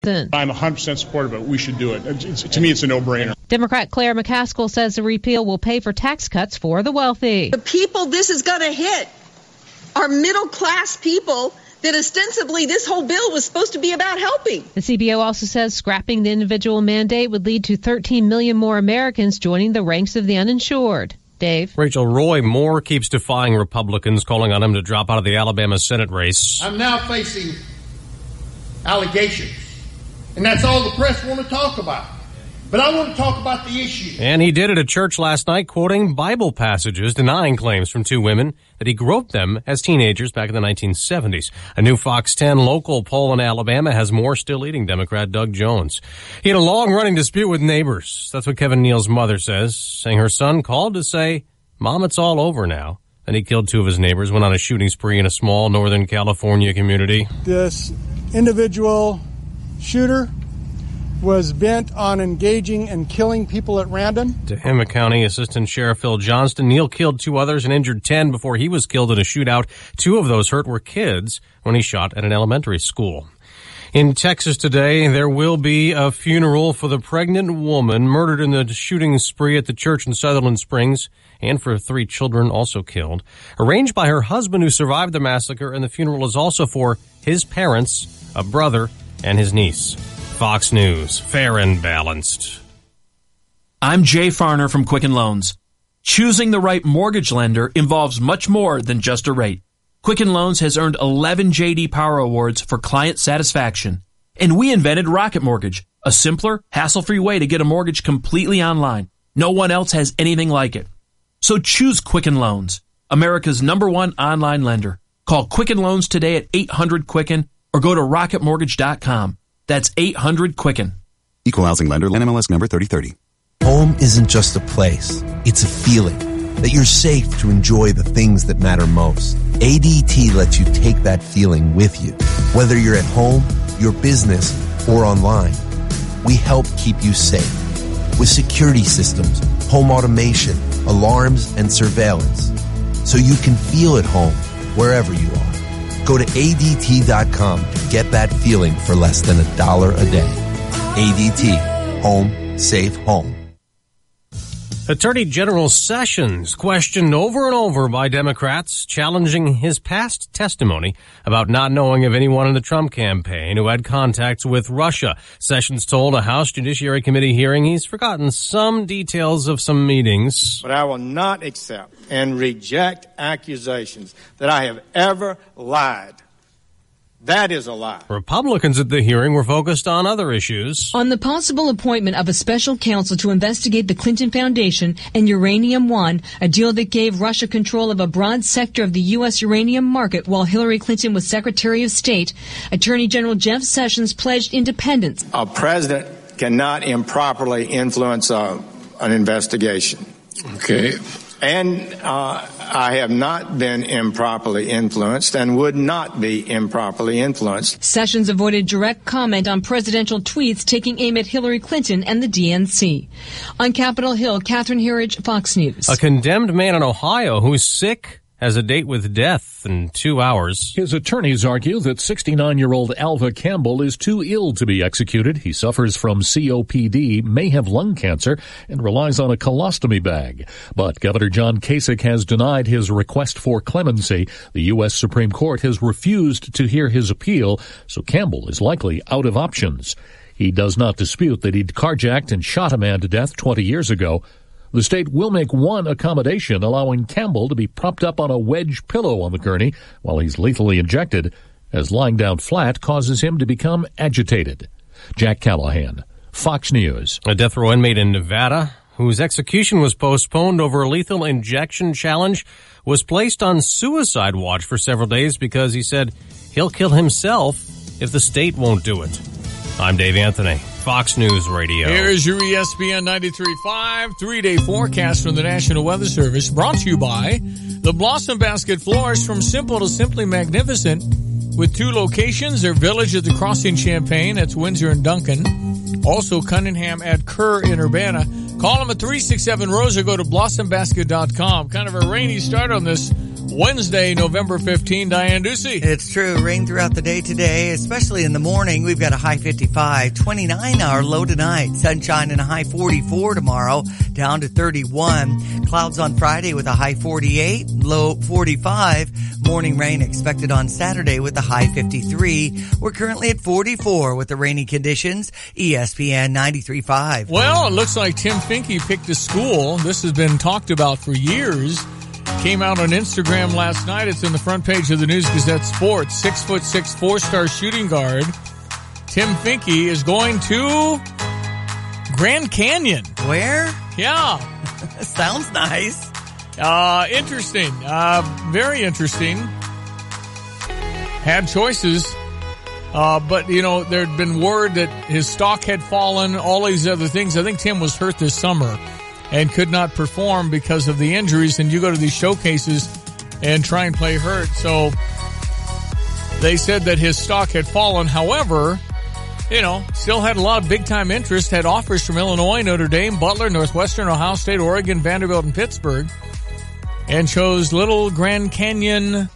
I'm 100% supportive of it. We should do it. To me, it's a no-brainer. Democrat Claire McCaskill says the repeal will pay for tax cuts for the wealthy. The people this is going to hit are middle-class people that ostensibly this whole bill was supposed to be about helping. The CBO also says scrapping the individual mandate would lead to 13 million more Americans joining the ranks of the uninsured. Dave. Rachel, Roy Moore keeps defying Republicans, calling on him to drop out of the Alabama Senate race. I'm now facing allegations, and that's all the press want to talk about. But I want to talk about the issue. And he did it at church last night, quoting Bible passages, denying claims from two women that he groped them as teenagers back in the 1970s. A new Fox 10 local poll in Alabama has Moore still leading Democrat Doug Jones. He had a long-running dispute with neighbors. That's what Kevin Neal's mother says, saying her son called to say, "Mom, it's all over now." And he killed two of his neighbors, went on a shooting spree in a small Northern California community. This individual shooter was bent on engaging and killing people at random. Tehama County Assistant Sheriff Phil Johnston. Neal killed two others and injured 10 before he was killed in a shootout. Two of those hurt were kids when he shot at an elementary school. In Texas today, there will be a funeral for the pregnant woman murdered in the shooting spree at the church in Sutherland Springs, and for 3 children also killed. Arranged by her husband who survived the massacre, and the funeral is also for his parents, a brother, and his niece. Fox News, fair and balanced. I'm Jay Farner from Quicken Loans. Choosing the right mortgage lender involves much more than just a rate. Quicken Loans has earned 11 J.D. Power Awards for client satisfaction. And we invented Rocket Mortgage, a simpler, hassle-free way to get a mortgage completely online. No one else has anything like it. So choose Quicken Loans, America's #1 online lender. Call Quicken Loans today at 800-QUICKEN or go to rocketmortgage.com. That's 800-QUICKEN. Equal housing lender, NMLS number 3030. Home isn't just a place. It's a feeling that you're safe to enjoy the things that matter most. ADT lets you take that feeling with you. Whether you're at home, your business, or online, we help keep you safe. With security systems, home automation, alarms, and surveillance. So you can feel at home wherever you are. Go to ADT.com to get that feeling for less than $1 a day. ADT. Home. Safe home. Attorney General Sessions questioned over and over by Democrats, challenging his past testimony about not knowing of anyone in the Trump campaign who had contacts with Russia. Sessions told a House Judiciary Committee hearing he's forgotten some details of some meetings. But I will not accept and reject accusations that I have ever lied. That is a lie. Republicans at the hearing were focused on other issues. On the possible appointment of a special counsel to investigate the Clinton Foundation and Uranium One, a deal that gave Russia control of a broad sector of the U.S. uranium market while Hillary Clinton was Secretary of State. Attorney General Jeff Sessions pledged independence. A president cannot improperly influence an investigation. Okay. And I have not been improperly influenced and would not be improperly influenced. Sessions avoided direct comment on presidential tweets taking aim at Hillary Clinton and the DNC. On Capitol Hill, Catherine Herridge, Fox News. A condemned man in Ohio who's sick has a date with death in 2 hours. His attorneys argue that 69-year-old Alva Campbell is too ill to be executed. He suffers from COPD, may have lung cancer, and relies on a colostomy bag. But Governor John Kasich has denied his request for clemency. The U.S. Supreme Court has refused to hear his appeal, so Campbell is likely out of options. He does not dispute that he'd carjacked and shot a man to death 20 years ago. The state will make one accommodation, allowing Campbell to be propped up on a wedge pillow on the gurney while he's lethally injected, as lying down flat causes him to become agitated. Jack Callahan, Fox News. A death row inmate in Nevada, whose execution was postponed over a lethal injection challenge, was placed on suicide watch for several days because he said he'll kill himself if the state won't do it. I'm Dave Anthony, Fox News Radio. Here's your ESPN 93.5 3-day forecast from the National Weather Service, brought to you by the Blossom Basket Floors. From simple to simply magnificent, with 2 locations, their Village at the Crossing Champaign, that's Windsor and Duncan. Also Cunningham at Kerr in Urbana. Call them at 367-ROSE or go to blossombasket.com. Kind of a rainy start on this Wednesday, November 15, Diane Ducey. It's true. Rain throughout the day today, especially in the morning. We've got a high 55, 29-hour low tonight. Sunshine and a high 44 tomorrow, down to 31. Clouds on Friday with a high 48, low 45. Morning rain expected on Saturday with a high 53. We're currently at 44 with the rainy conditions. ESPN 93.5. Well, it looks like Tim Finke picked a school. This has been talked about for years. Came out on Instagram last night. It's in the front page of the News Gazette Sports. 6'6", 4-star shooting guard Tim Finke is going to Grand Canyon. Where? Yeah. Sounds nice. Interesting. Very interesting. Had choices. But, there'd been word that his stock had fallen, all these other things. I think Tim was hurt this summer and could not perform because of the injuries. And you go to these showcases and try and play hurt. So they said that his stock had fallen. However, still had a lot of big-time interest, had offers from Illinois, Notre Dame, Butler, Northwestern, Ohio State, Oregon, Vanderbilt, and Pittsburgh, and chose Little Grand Canyon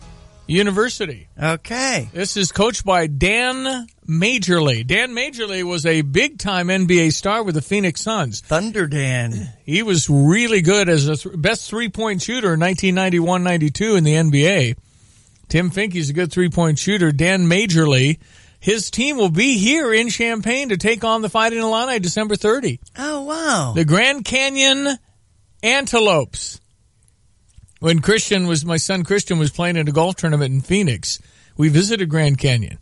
University. Okay. This is coached by Dan Majorly. Dan Majorly was a big-time NBA star with the Phoenix Suns. Thunder Dan. He was really good as a best three-point shooter in 1991-92 in the NBA. Tim Finke's a good three-point shooter. Dan Majorly, his team will be here in Champaign to take on the Fighting Illini December 30. Oh, wow. The Grand Canyon Antelopes. When my son Christian was playing in a golf tournament in Phoenix, we visited Grand Canyon.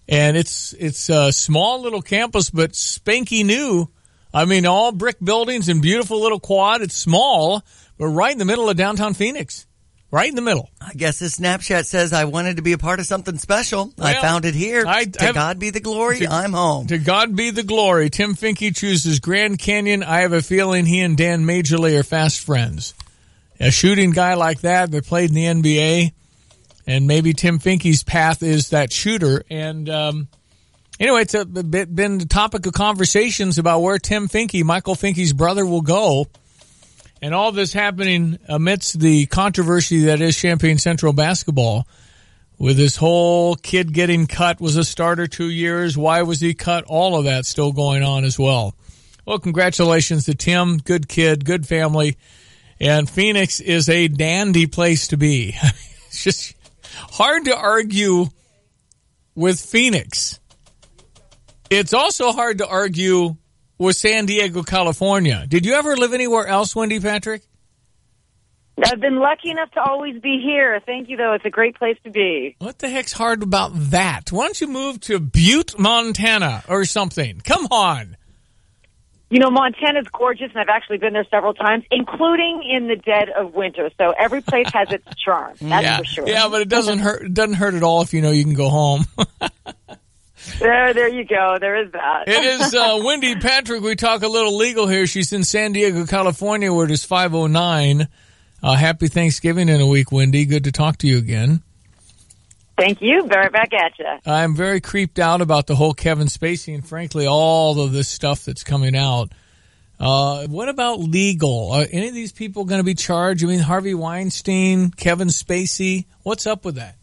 And it's a small little campus, but spanky new. I mean, all brick buildings and beautiful little quad. It's small, but right in the middle of downtown Phoenix. Right in the middle. I guess this Snapchat says I wanted to be a part of something special. Well, I found it here. To God be the glory. I'm home. To God be the glory. Tim Finke chooses Grand Canyon. I have a feeling he and Dan Majorly are fast friends. A shooting guy like that played in the NBA, and maybe Tim Finke's path is that shooter. And anyway, it's been the topic of conversations about where Tim Finke, Michael Finke's brother, will go. And all this happening amidst the controversy that is Champaign Central basketball, with this whole kid getting cut, was a starter 2 years. Why was he cut? All of that still going on as well. Well, congratulations to Tim. Good kid, good family. And Phoenix is a dandy place to be. It's just hard to argue with Phoenix. It's also hard to argue with San Diego, California. Did you ever live anywhere else, Wendy Patrick? I've been lucky enough to always be here. Thank you, though. It's a great place to be. What the heck's hard about that? Why don't you move to Butte, Montana or something? Come on. Montana's gorgeous, and I've actually been there several times, including in the dead of winter. So every place has its charm. That's for sure. Yeah, but it doesn't hurt. It doesn't hurt at all if you can go home. There you go. There is that. It is Wendy Patrick. We talk a little legal here. She's in San Diego, California, where it is 5:09. Happy Thanksgiving in a week, Wendy. Good to talk to you again. Thank you. Right back at you. I'm very creeped out about the whole Kevin Spacey and, frankly, all of this stuff that's coming out. What about legal? Are any of these people going to be charged? I mean, Harvey Weinstein, Kevin Spacey. What's up with that?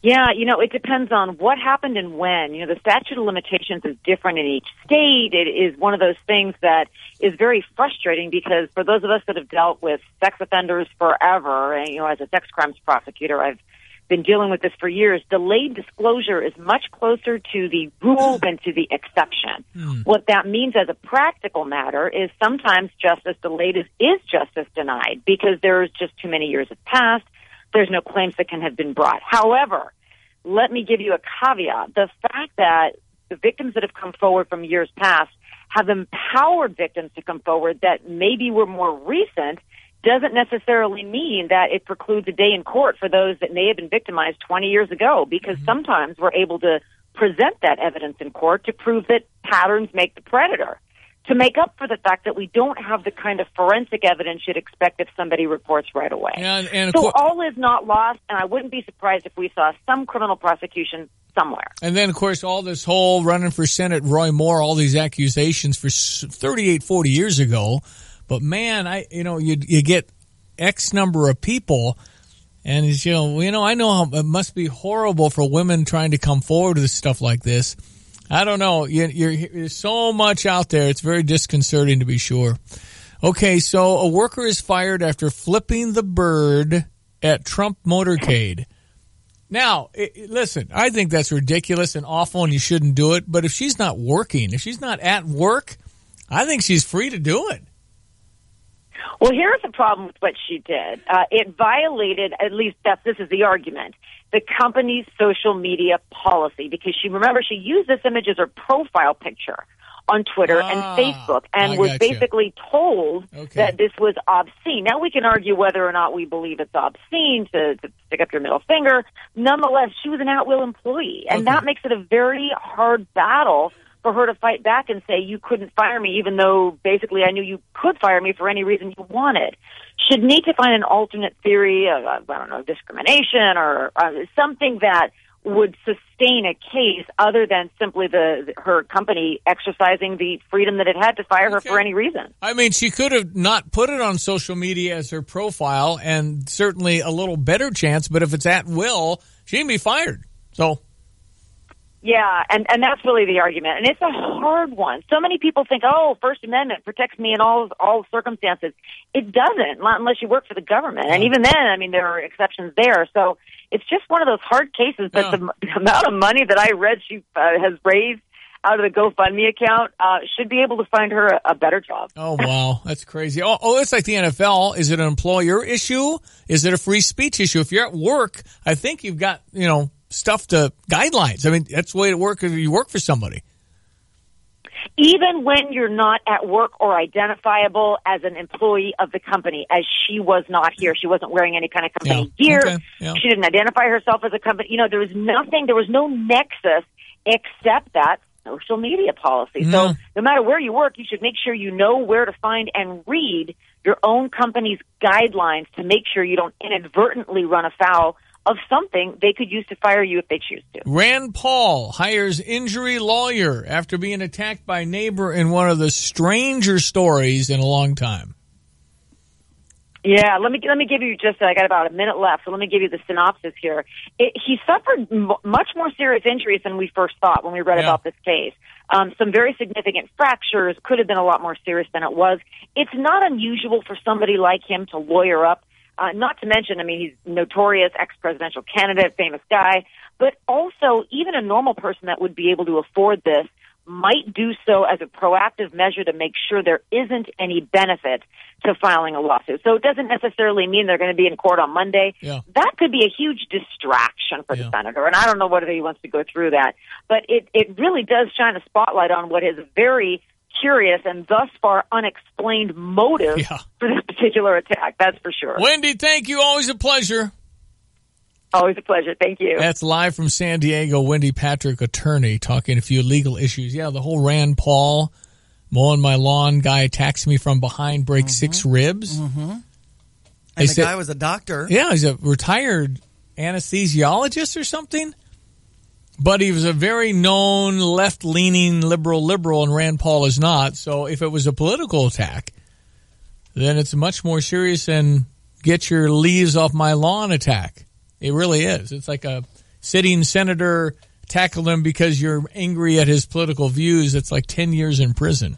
Yeah, it depends on what happened and when. The statute of limitations is different in each state. It is one of those things that is very frustrating because for those of us that have dealt with sex offenders forever, and, as a sex crimes prosecutor, I've been dealing with this for years. Delayed disclosure is much closer to the rule than to the exception. What that means as a practical matter is sometimes justice delayed is justice denied because there's just too many years have passed. There's no claims that can have been brought. However, let me give you a caveat. The fact that the victims that have come forward from years past have empowered victims to come forward that maybe were more recent doesn't necessarily mean that it precludes a day in court for those that may have been victimized 20 years ago, because sometimes we're able to present that evidence in court to prove that patterns make the predator, to make up for the fact that we don't have the kind of forensic evidence you'd expect if somebody reports right away. So all is not lost, and I wouldn't be surprised if we saw some criminal prosecution somewhere. And then, of course, all this whole running for Senate, Roy Moore, all these accusations for 38, 40 years ago. But man, you get X number of people. And I know how it must be horrible for women trying to come forward with stuff like this. I don't know. There's so much out there. It's very disconcerting, to be sure. Okay, so a worker is fired after flipping the bird at Trump motorcade. Now, listen, I think that's ridiculous and awful, and you shouldn't do it. But if she's not working, if she's not at work, I think she's free to do it. Well, here's the problem with what she did. It violated, at least this is the argument, the company's social media policy, because she used this image as her profile picture on Twitter and Facebook, and was basically told that this was obscene. Now, we can argue whether or not we believe it's obscene to stick up your middle finger. Nonetheless, she was an at-will employee, and that makes it a very hard battle for her to fight back and say, you couldn't fire me, even though basically I knew you could fire me for any reason you wanted. She'd need to find an alternate theory of, discrimination or something that would sustain a case other than simply her company exercising the freedom that it had to fire her for any reason. I mean, she could have not put it on social media as her profile, and certainly a little better chance, but if it's at will, she can be fired. So... Yeah, and that's really the argument. And it's a hard one. So many people think, First Amendment protects me in all circumstances. It doesn't, not unless you work for the government. And even then, there are exceptions there. So it's just one of those hard cases. But the amount of money that I read she has raised out of the GoFundMe account should be able to find her a better job. Oh, wow. That's crazy. It's like the NFL. Is it an employer issue? Is it a free speech issue? If you're at work, I think you've got, stuff to guidelines. I mean, that's the way it works if you work for somebody. Even when you're not at work or identifiable as an employee of the company, as she was not here. She wasn't wearing any kind of company gear. Okay. Yeah. She didn't identify herself as a company. There was no nexus except that social media policy. So no matter where you work, you should make sure you know where to find and read your own company's guidelines to make sure you don't inadvertently run afoul of something they could use to fire you if they choose to. Rand Paul hires injury lawyer after being attacked by neighbor in one of the stranger stories in a long time. Yeah, let me give you I got about a minute left, so let me give you the synopsis here. He suffered much more serious injuries than we first thought when we read about this case. Some very significant fractures, could have been a lot more serious than it was. It's not unusual for somebody like him to lawyer up. Not to mention, he's notorious ex-presidential candidate, famous guy, but also even a normal person that would be able to afford this might do so as a proactive measure to make sure there isn't any benefit to filing a lawsuit. So it doesn't necessarily mean they're going to be in court on Monday. Yeah. That could be a huge distraction for the senator, and I don't know whether he wants to go through that. But it really does shine a spotlight on what is a very curious and thus far unexplained motive for this particular attack. That's for sure. Wendy, thank you. Always a pleasure. Always a pleasure. Thank you. That's live from San Diego. Wendy Patrick, attorney, talking a few legal issues. Yeah, the whole Rand Paul mowing my lawn guy attacks me from behind, breaks 6 ribs. Mm-hmm. And the guy was a doctor. Yeah, he's a retired anesthesiologist or something. But he was a very known left-leaning liberal, and Rand Paul is not. So if it was a political attack, then it's much more serious than get your leaves off my lawn attack. It really is. It's like a sitting senator tackled him because you're angry at his political views. It's like 10 years in prison.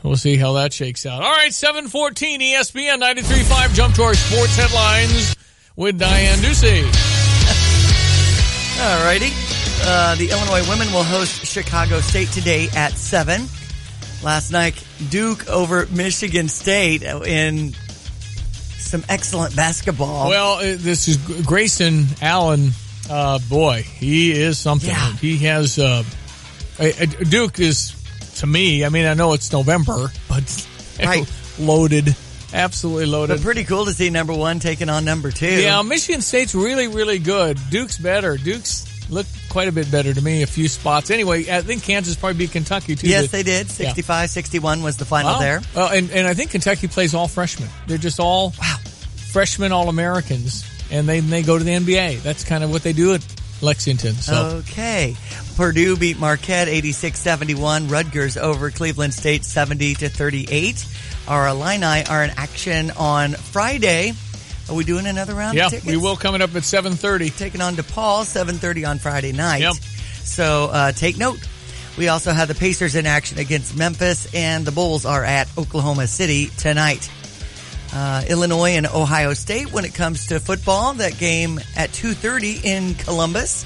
We'll see how that shakes out. All right, 714 ESPN 93.5. Jump to our sports headlines with Diane Ducey. All righty. The Illinois women will host Chicago State today at 7. Last night, Duke over Michigan State in some excellent basketball. Well, this is Grayson Allen. Boy, he is something. Yeah. He has Duke is, to me, I know it's November, but loaded. Absolutely loaded. But pretty cool to see number 1 taking on number 2. Yeah, Michigan State's really, really good. Duke's better. Duke's looked quite a bit better to me, a few spots. Anyway, I think Kansas probably beat Kentucky, too. Yes, they did. 65-61 was the final there. And I think Kentucky plays all freshmen. They're just all freshmen All-Americans, and they go to the NBA. That's kind of what they do at Lexington. So. Okay. Purdue beat Marquette 86-71. Rutgers over Cleveland State 70-38. Our Illini are in action on Friday. Are we doing another round of tickets? Yeah, we will, coming up at 7:30. Taking on DePaul, 7:30 on Friday night. Yep. So take note. We also have the Pacers in action against Memphis, and the Bulls are at Oklahoma City tonight. Illinois and Ohio State when it comes to football. That game at 2:30 in Columbus.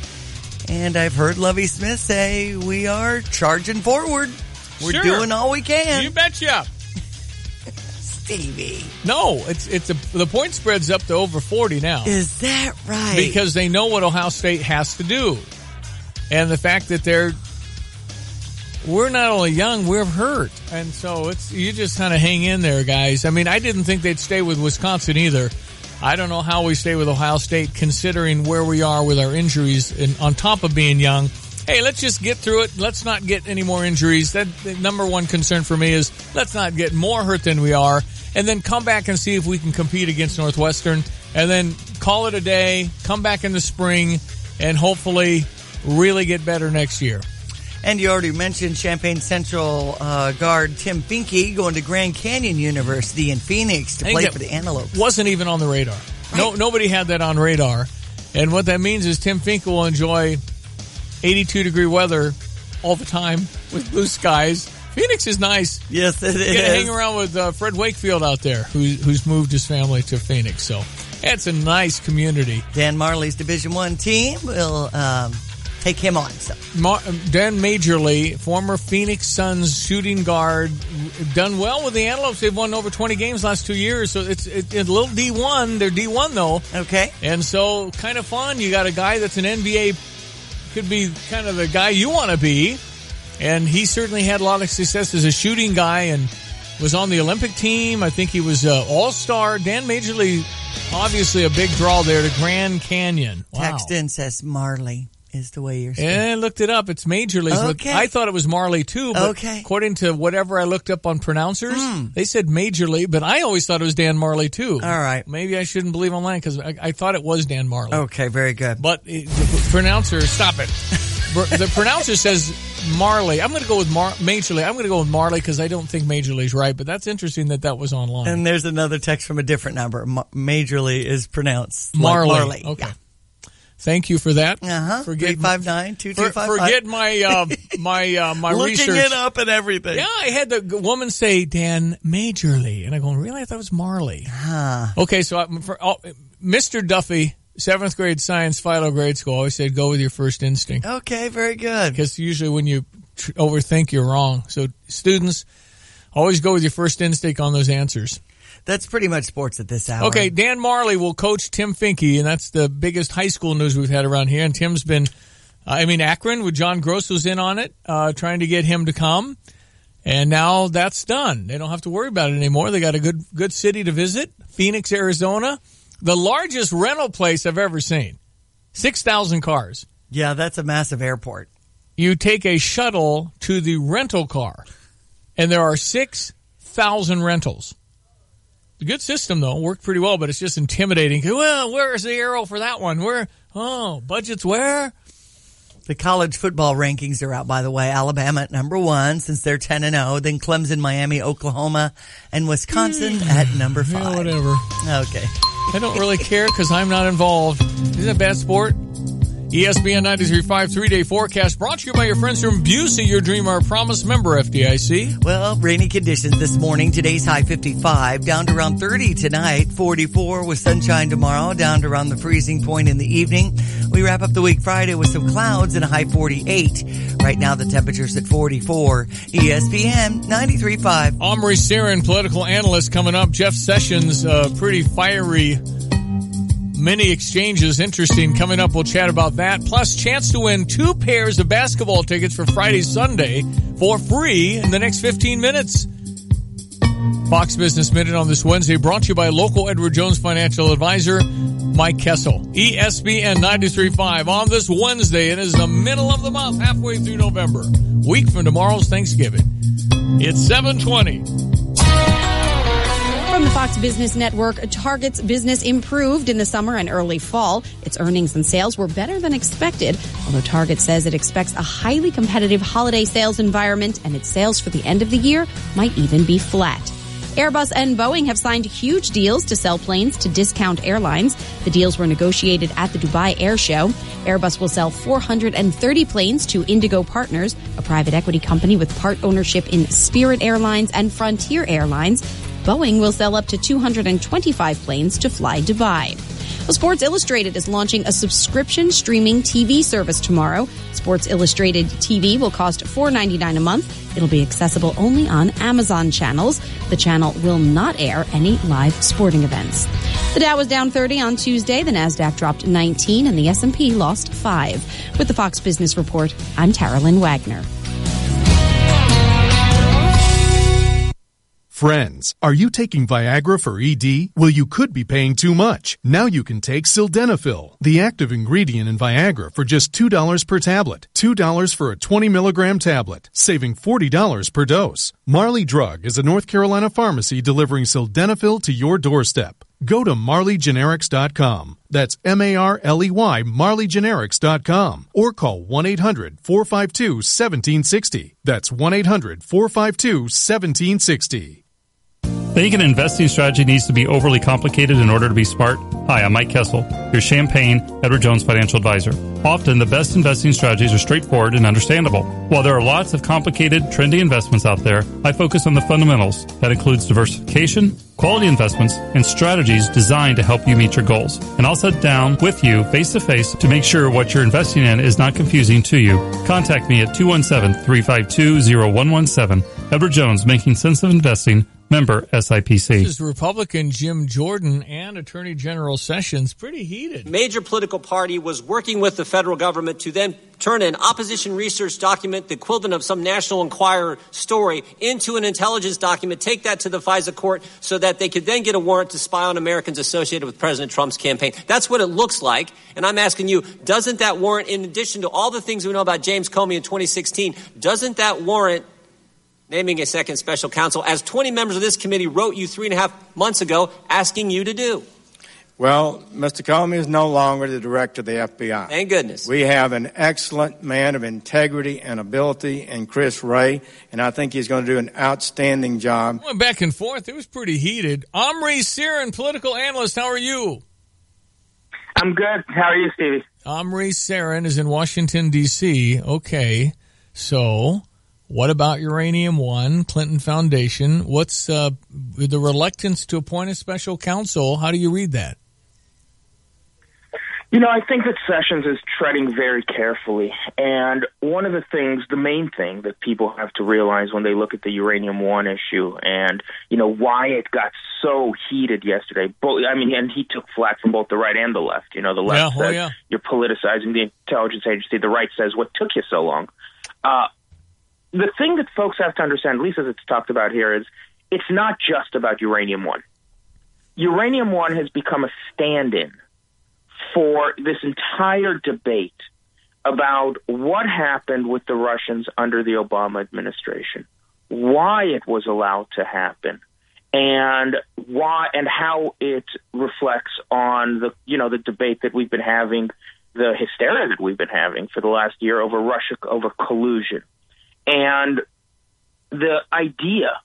And I've heard Lovie Smith say we are charging forward. We're doing all we can. You betcha. Stevie. No, the point spread's up to over 40 now. Is that right? Because they know what Ohio State has to do. And the fact that we're not only young, we're hurt. And so you just kind of hang in there, guys. I mean, I didn't think they'd stay with Wisconsin either. I don't know how we stay with Ohio State considering where we are with our injuries and on top of being young. Hey, let's just get through it. Let's not get any more injuries. The number one concern for me is let's not get more hurt than we are, and then come back and see if we can compete against Northwestern, and then call it a day, come back in the spring, and hopefully really get better next year. And you already mentioned Champaign Central guard Tim Finke going to Grand Canyon University in Phoenix to play for the Antelopes. Wasn't even on the radar. Right. Nobody had that on radar. And what that means is Tim Finke will enjoy 82-degree weather all the time with blue skies. Phoenix is nice. Yes, it is. You get to hang around with Fred Wakefield out there, who's moved his family to Phoenix. So it's a nice community. Dan Marley's Division I team will take him on. So. Dan Majorly, former Phoenix Suns shooting guard, done well with the Antelopes. They've won over 20 games last 2 years, so it's a little D1. They're D1, though. Okay. And so kind of fun. You got a guy that's an NBA, could be kind of the guy you want to be, and he certainly had a lot of success as a shooting guy and was on the Olympic team. I think he was all-star. Dan Majorly, obviously a big draw there to Grand Canyon. Wow. Text in says Marley is the way you're saying. Yeah, I looked it up. It's Majorly. Okay. I thought it was Marley, too. But according to whatever I looked up on pronouncers, they said Majorly, but I always thought it was Dan Marley, too. All right. Maybe I shouldn't believe online because I thought it was Dan Marley. Okay, very good. But the pronouncer, stop it. The pronouncer says Marley. I'm going to go with Majorly. I'm going to go with Marley because I don't think Majorly's right, but that's interesting that was online. And there's another text from a different number. Majorly is pronounced Marley. Like Marley. Okay. Yeah. Thank you for that. 359-2255. Forget my Looking research. Looking it up and everything. Yeah, I had the woman say Dan Majorly, and I go, really? I thought it was Marley. Huh. Okay, so Mr. Duffy, 7th grade science, Philo grade school, always said go with your first instinct. Okay, very good. Because usually when you overthink, you're wrong. So students, always go with your first instinct on those answers. That's pretty much sports at this hour. Okay, Dan Marley will coach Tim Finke, and that's the biggest high school news we've had around here. And Tim's been, Akron with John Gross was in on it, trying to get him to come. And now that's done. They don't have to worry about it anymore. They got a good city to visit, Phoenix, Arizona. The largest rental place I've ever seen. 6,000 cars. Yeah, that's a massive airport. You take a shuttle to the rental car, and there are 6,000 rentals. The good system, though, worked pretty well, but it's just intimidating. Well, where is the arrow for that one? Budget's where? The college football rankings are out, by the way. Alabama at number 1 since they're 10-0. Then Clemson, Miami, Oklahoma, and Wisconsin at number 5. Yeah, whatever. Okay. I don't really care because I'm not involved. Isn't it bad sport? ESPN 93.5 3-day forecast brought to you by your friends from Busey, your dream our promise, member FDIC. Well, rainy conditions this morning. Today's high 55, down to around 30 tonight, 44 with sunshine tomorrow, down to around the freezing point in the evening. We wrap up the week Friday with some clouds and a high 48. Right now the temperature's at 44. ESPN 93.5. Omri Sarin, political analyst, coming up. Jeff Sessions, pretty fiery many exchanges. Interesting. Coming up, we'll chat about that. Plus, chance to win 2 pairs of basketball tickets for Friday, Sunday for free in the next 15 minutes. Fox Business Minute on this Wednesday brought to you by local Edward Jones financial advisor, Mike Kessel. ESPN 93.5 on this Wednesday. It is the middle of the month, halfway through November. Week from tomorrow's Thanksgiving. It's 7:20. From the Fox Business Network, Target's business improved in the summer and early fall. Its earnings and sales were better than expected, although Target says it expects a highly competitive holiday sales environment, and its sales for the end of the year might even be flat. Airbus and Boeing have signed huge deals to sell planes to discount airlines. The deals were negotiated at the Dubai Air Show. Airbus will sell 430 planes to Indigo Partners, a private equity company with part ownership in Spirit Airlines and Frontier Airlines. Boeing will sell up to 225 planes to Fly Dubai. Well, Sports Illustrated is launching a subscription streaming TV service tomorrow. Sports Illustrated TV will cost $4.99 a month. It'll be accessible only on Amazon channels. The channel will not air any live sporting events. The Dow was down 30 on Tuesday. The Nasdaq dropped 19 and the S&P lost 5. With the Fox Business Report, I'm Tara Lynn Wagner. Friends, are you taking Viagra for ED? Well, you could be paying too much. Now you can take Sildenafil, the active ingredient in Viagra, for just $2 per tablet. $2 for a 20-milligram tablet, saving $40 per dose. Marley Drug is a North Carolina pharmacy delivering Sildenafil to your doorstep. Go to MarleyGenerics.com. That's MARLEY, MarleyGenerics.com. Or call 1-800-452-1760. That's 1-800-452-1760. Think an investing strategy needs to be overly complicated in order to be smart? Hi, I'm Mike Kessel, your Champaign Edward Jones financial advisor. Often, the best investing strategies are straightforward and understandable. While there are lots of complicated, trendy investments out there, I focus on the fundamentals. That includes diversification, quality investments, and strategies designed to help you meet your goals. And I'll sit down with you face-to-face to make sure what you're investing in is not confusing to you. Contact me at 217-352-0117. Edward Jones, Making Sense of Investing, member SIPC. This is Republican Jim Jordan and Attorney General Sessions. Pretty heated. Major political party was working with the federal government to then turn an opposition research document, the equivalent of some National Enquirer story, into an intelligence document, take that to the FISA court so that they could then get a warrant to spy on Americans associated with President Trump's campaign. That's what it looks like. And I'm asking you, doesn't that warrant, in addition to all the things we know about James Comey in 2016, doesn't that warrant naming a second special counsel, as 20 members of this committee wrote you 3.5 months ago asking you to do? Well, Mr. Comey is no longer the director of the FBI. Thank goodness. We have an excellent man of integrity and ability in Chris Wray, and I think he's going to do an outstanding job. Went back and forth. It was pretty heated. Omri Sarin, political analyst. How are you? I'm good. How are you, Stevie? Omri Sarin is in Washington, D.C. Okay, so what about Uranium One, Clinton Foundation? What's the reluctance to appoint a special counsel? How do you read that? You know, I think that Sessions is treading very carefully. And one of the things, the main thing that people have to realize when they look at the Uranium One issue and, you know, why it got so heated yesterday. And he took flack from both the right and the left. You know, the left says you're politicizing the intelligence agency. The right says, what took you so long? The thing that folks have to understand, at least as it's talked about here, is it's not just about Uranium One. Uranium One has become a stand-in for this entire debate about what happened with the Russians under the Obama administration, why it was allowed to happen, and why and how it reflects on the debate that we've been having, the hysteria that we've been having for the last year over Russia, over collusion. And the idea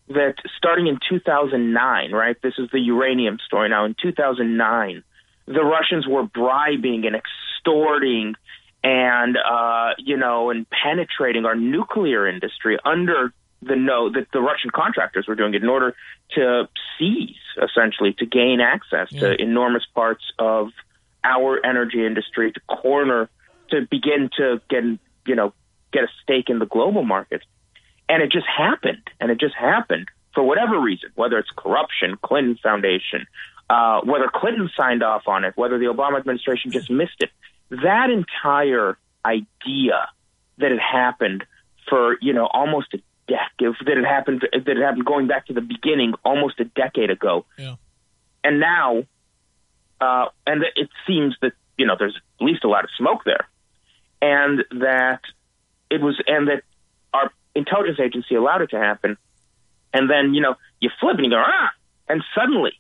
that starting in 2009, right, this is the uranium story now, in 2009, the Russians were bribing and extorting and, and penetrating our nuclear industry under the note that the Russian contractors were doing it in order to seize, essentially, to gain access to enormous parts of our energy industry, to begin to get a stake in the global market. And it just happened. And it just happened for whatever reason, whether it's corruption, Clinton Foundation, whether Clinton signed off on it, whether the Obama administration just missed it. That entire idea that it happened for, almost a decade, that it happened going back to the beginning almost a decade ago. Yeah. And now, and it seems that, there's at least a lot of smoke there. And that our intelligence agency allowed it to happen. And then, you flip it and you go, And suddenly,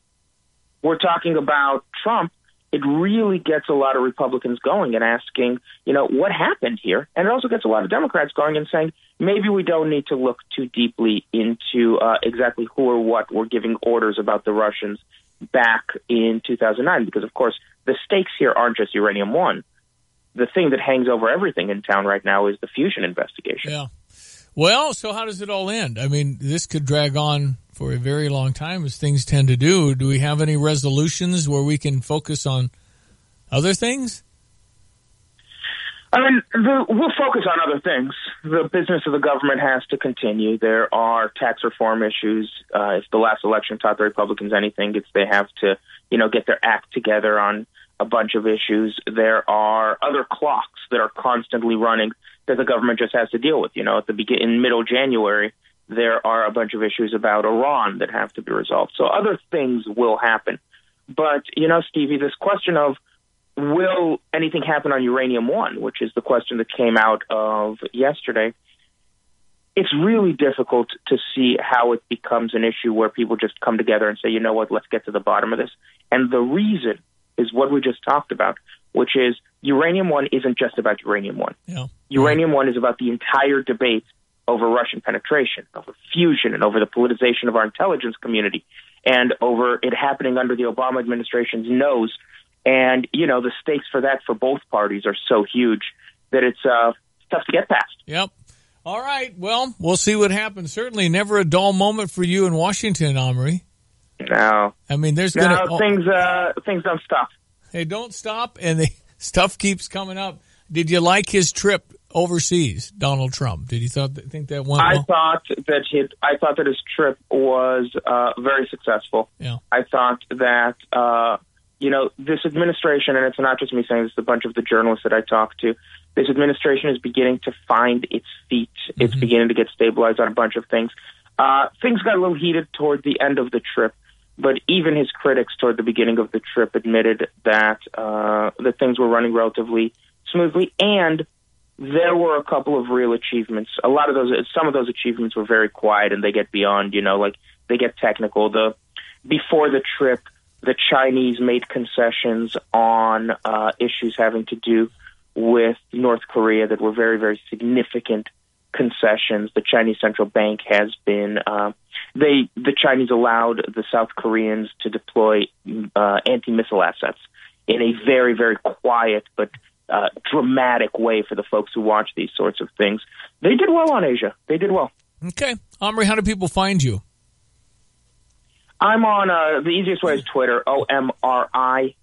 we're talking about Trump. It really gets a lot of Republicans going and asking, what happened here? And it also gets a lot of Democrats going and saying, maybe we don't need to look too deeply into exactly who or what were giving orders about the Russians back in 2009. Because, of course, the stakes here aren't just Uranium One. The thing that hangs over everything in town right now is the fusion investigation. Yeah. Well, so how does it all end? I mean, this could drag on for a very long time, as things tend to do. Do we have any resolutions where we can focus on other things? I mean, we'll focus on other things. The business of the government has to continue. There are tax reform issues. If the last election taught the Republicans anything, it's they have to, get their act together on a bunch of issues. There are other clocks that are constantly running that the government just has to deal with. In middle January, there are a bunch of issues about Iran that have to be resolved. So other things will happen. But, Stevie, this question of will anything happen on Uranium One, which is the question that came out of yesterday, it's really difficult to see how it becomes an issue where people just come together and say, you know what, let's get to the bottom of this. And the reason is what we just talked about, which is Uranium One isn't just about Uranium One. Yeah. Uranium One is about the entire debate over Russian penetration, over fusion, and over the politicization of our intelligence community, and over it happening under the Obama administration's nose. And, the stakes for that for both parties are so huge that it's tough to get past. Yep. All right. Well, we'll see what happens. Certainly never a dull moment for you in Washington, Omri. No. I mean, things don't stop. They don't stop, and stuff keeps coming up. Did you like his trip overseas, Donald Trump? Did you think that went well? I thought that his trip was very successful. Yeah. I thought that this administration, and it's not just me saying this, it's a bunch of the journalists that I talked to, this administration is beginning to find its feet. Mm-hmm. It's beginning to get stabilized on a bunch of things. Things got a little heated toward the end of the trip, but even his critics toward the beginning of the trip admitted that things were running relatively smoothly, and there were a couple of real achievements. Some of those achievements were very quiet, and they get beyond, they get technical. Before the trip, the Chinese made concessions on issues having to do with North Korea that were very, very significant concessions. The Chinese central bank has been the Chinese allowed the South Koreans to deploy anti-missile assets in a very, very quiet but dramatic way for the folks who watch these sorts of things. They did well on Asia. They did well. Okay. Omri, how do people find you? I'm on, the easiest way is Twitter, OMRICEREN,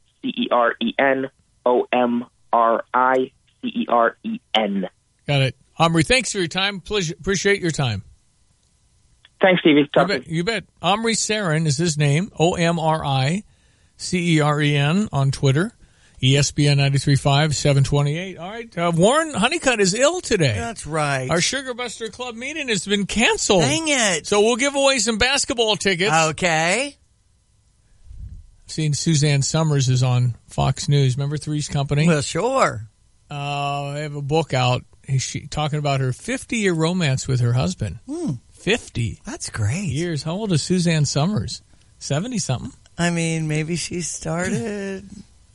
OMRICEREN. Got it. Omri, thanks for your time. Appreciate your time. Thanks, Stevie. You bet. Omri Ceren is his name, OMRICEREN on Twitter. ESPN 93.5, 728. All right. Warren Honeycutt is ill today. That's right. Our Sugar Buster Club meeting has been canceled. Dang it. So we'll give away some basketball tickets. Okay. Seen Suzanne Summers is on Fox News. Remember Three's Company? Well, sure. I have a book out. She's talking about her 50-year romance with her husband. 50. That's great. Years. How old is Suzanne Summers? 70-something. I mean, maybe she started...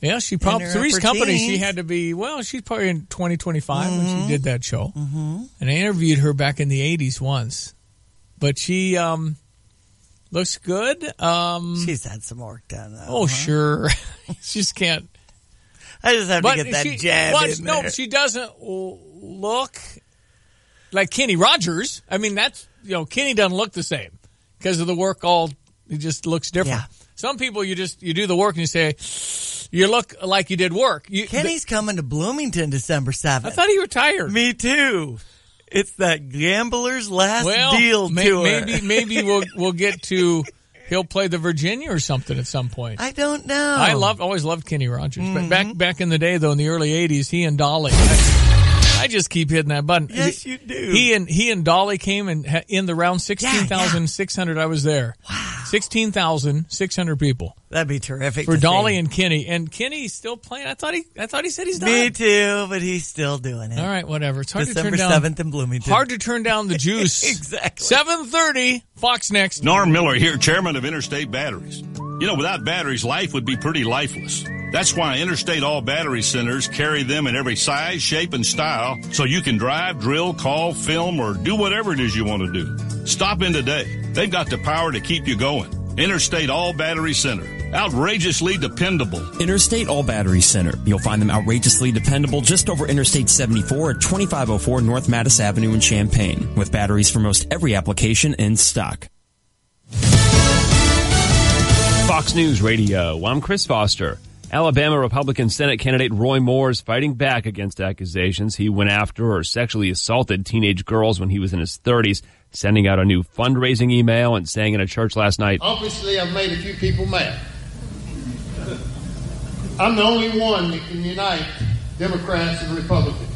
Yeah, she probably Three's Company. She had to be she's probably in 2025 when she did that show. Mm-hmm. And I interviewed her back in the 80s once, but she looks good. She's had some work done, though. Oh, sure, she just can't. I just have to get that jab in there. No, she doesn't look like Kenny Rogers. I mean, that's Kenny doesn't look the same because of the work. It just looks different. Yeah. Some people you do the work and you say. You look like you did work. Kenny's coming to Bloomington December 7th. I thought he retired. Me too. It's that gambler's last deal tour. Maybe we'll get to. He'll play the Virginia or something at some point. I don't know. Always loved Kenny Rogers. Mm-hmm. But back in the day though, in the early '80s, he and Dolly. I just keep hitting that button. Yes, you do. He and Dolly came in the round 16,600. I was there. Wow. 16,600 people. That'd be terrific for to Dolly see. And Kenny. And Kenny's still playing. I thought he said he's done. Me too, but he's still doing it. All right, whatever. It's hard December to turn down. 7th in Bloomington. Hard to turn down the juice. Exactly. 7:30. Fox next. Norm Miller here, chairman of Interstate Batteries. You know, without batteries, life would be pretty lifeless. That's why Interstate All Battery Centers carry them in every size, shape, and style so you can drive, drill, call, film, or do whatever it is you want to do. Stop in today. They've got the power to keep you going. Interstate All Battery Center. Outrageously dependable. Interstate All Battery Center. You'll find them outrageously dependable just over Interstate 74 at 2504 North Mattis Avenue in Champaign, with batteries for most every application in stock. Fox News Radio. I'm Chris Foster. Alabama Republican Senate candidate Roy Moore is fighting back against accusations he went after or sexually assaulted teenage girls when he was in his 30s, sending out a new fundraising email and saying in a church last night, Obviously, I've made a few people mad. I'm the only one that can unite Democrats and Republicans.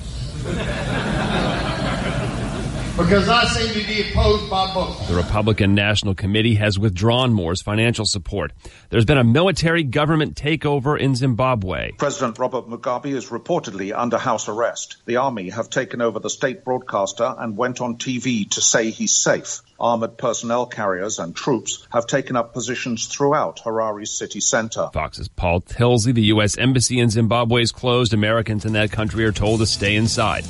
Because I seem to be opposed by both. The Republican National Committee has withdrawn Moore's financial support. There's been a military government takeover in Zimbabwe. President Robert Mugabe is reportedly under house arrest. The army have taken over the state broadcaster and went on TV to say he's safe. Armored personnel carriers and troops have taken up positions throughout Harare's city center. Fox's Paul Tilsley. The U.S. Embassy in Zimbabwe is closed. Americans in that country are told to stay inside.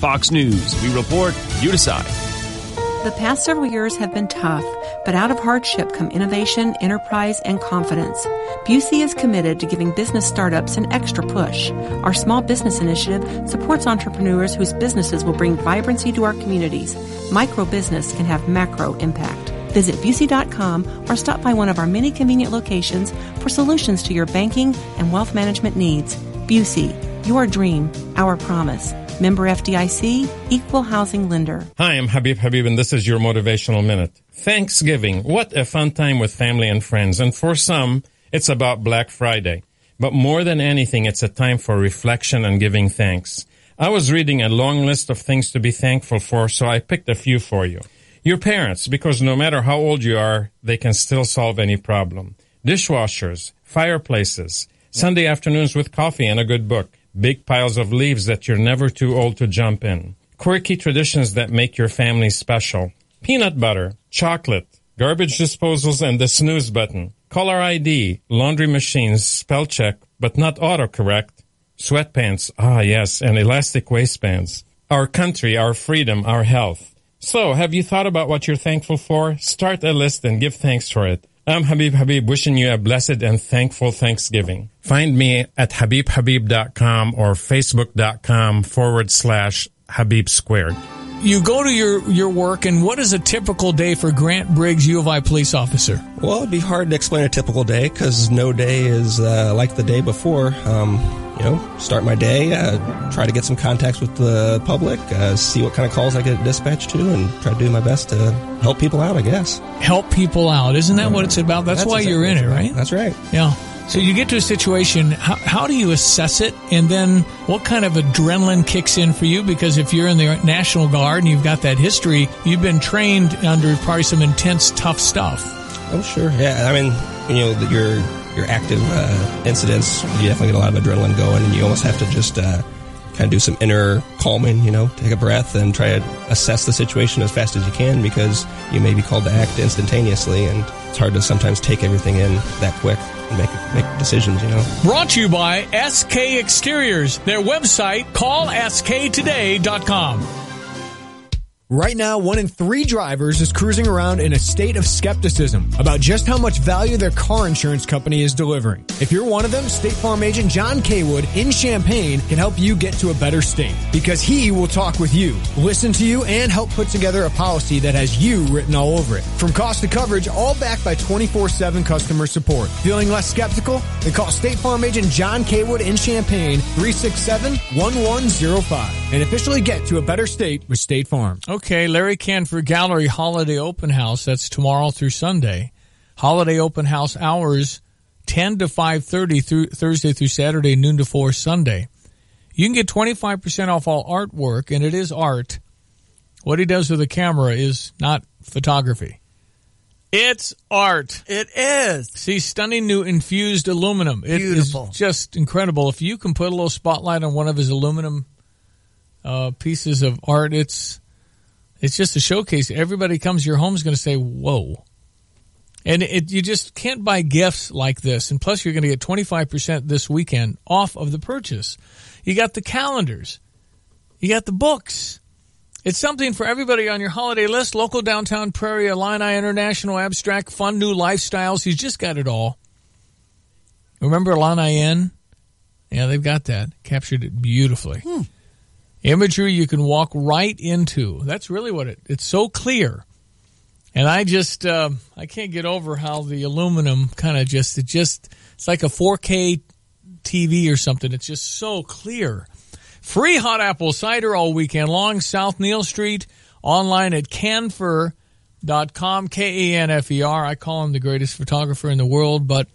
Fox News. We report, you decide. The past several years have been tough, but out of hardship come innovation, enterprise, and confidence. Busey is committed to giving business startups an extra push. Our small business initiative supports entrepreneurs whose businesses will bring vibrancy to our communities. Micro business can have macro impact. Visit Busey.com or stop by one of our many convenient locations for solutions to your banking and wealth management needs. Busey, your dream, our promise. Member FDIC, Equal Housing Lender. Hi, I'm Habib, and this is your Motivational Minute. Thanksgiving, what a fun time with family and friends. And for some, it's about Black Friday. But more than anything, it's a time for reflection and giving thanks. I was reading a long list of things to be thankful for, so I picked a few for you. Your parents, because no matter how old you are, they can still solve any problem. Dishwashers, fireplaces, Sunday afternoons with coffee and a good book. Big piles of leaves that you're never too old to jump in. Quirky traditions that make your family special. Peanut butter, chocolate, garbage disposals, and the snooze button. Caller ID, laundry machines, spell check, but not autocorrect. Sweatpants, yes, and elastic waistbands. Our country, our freedom, our health. So, have you thought about what you're thankful for? Start a list and give thanks for it. I'm Habib, wishing you a blessed and thankful Thanksgiving. Find me at HabibHabib.com or Facebook.com/Habib Squared. You go to your work, and what is a typical day for Grant Briggs, U of I police officer? Well, it'd be hard to explain a typical day because no day is like the day before. Start my day, try to get some contacts with the public, see what kind of calls I get dispatched to, and try to do my best to help people out, I guess. Help people out. Isn't that what it's about? That's why you're in it, right? That's right. Yeah. So you get to a situation, how do you assess it? And then what kind of adrenaline kicks in for you? Because if you're in the National Guard and you've got that history, you've been trained under probably some intense, tough stuff. Oh, sure. Yeah. I mean, your active incidents, you definitely get a lot of adrenaline going, and you almost have to just kind of do some inner calming, take a breath and try to assess the situation as fast as you can, because you may be called to act instantaneously, and it's hard to sometimes take everything in that quick and make decisions, Brought to you by SK Exteriors. Their website, callsktoday.com. Right now, 1 in 3 drivers is cruising around in a state of skepticism about just how much value their car insurance company is delivering. If you're one of them, State Farm agent John Kaywood in Champaign can help you get to a better state, because he will talk with you, listen to you, and help put together a policy that has you written all over it. From cost to coverage, all backed by 24/7 customer support. Feeling less skeptical? Then call State Farm agent John Kaywood in Champaign, 367-1105, and officially get to a better state with State Farm. Okay, Larry Canford Gallery Holiday Open House. That's tomorrow through Sunday. Holiday Open House hours 10 to 5:30 through Thursday through Saturday, noon to 4 Sunday. You can get 25% off all artwork, and it is art. What he does with the camera is not photography. It's art. It is. See, stunning new infused aluminum. It Beautiful. is just incredible. If you can put a little spotlight on one of his aluminum pieces of art, it's just a showcase. Everybody comes to your home is going to say, whoa. And you just can't buy gifts like this. And plus, you're going to get 25% this weekend off of the purchase. You got the calendars. You got the books. It's something for everybody on your holiday list. Local downtown Prairie, Illini, international, abstract, fun new lifestyles. He's just got it all. Remember Illini Inn? Yeah, they've got that. Captured it beautifully. Imagery you can walk right into. That's really what it's so clear. And I just, I can't get over how the aluminum kind of it's like a 4K TV or something. It's just so clear. Free hot apple cider all weekend long. South Neal Street. Online at Canfer.com. Kanfer. I call him the greatest photographer in the world, but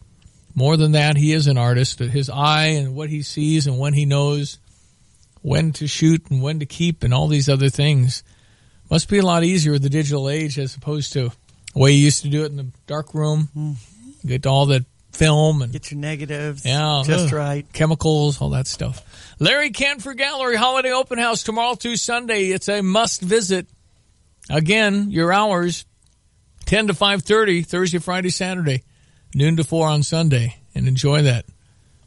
more than that, he is an artist. His eye and what he sees and when he knows when to shoot and when to keep and all these other things. Must be a lot easier with the digital age as opposed to the way you used to do it in the dark room. Get all that film and get your negatives just right. Chemicals, all that stuff. Larry Canfer Gallery Holiday Open House tomorrow through Sunday. It's a must visit. Again, your hours 10 to 5:30 Thursday, Friday, Saturday, noon to 4 on Sunday, and enjoy that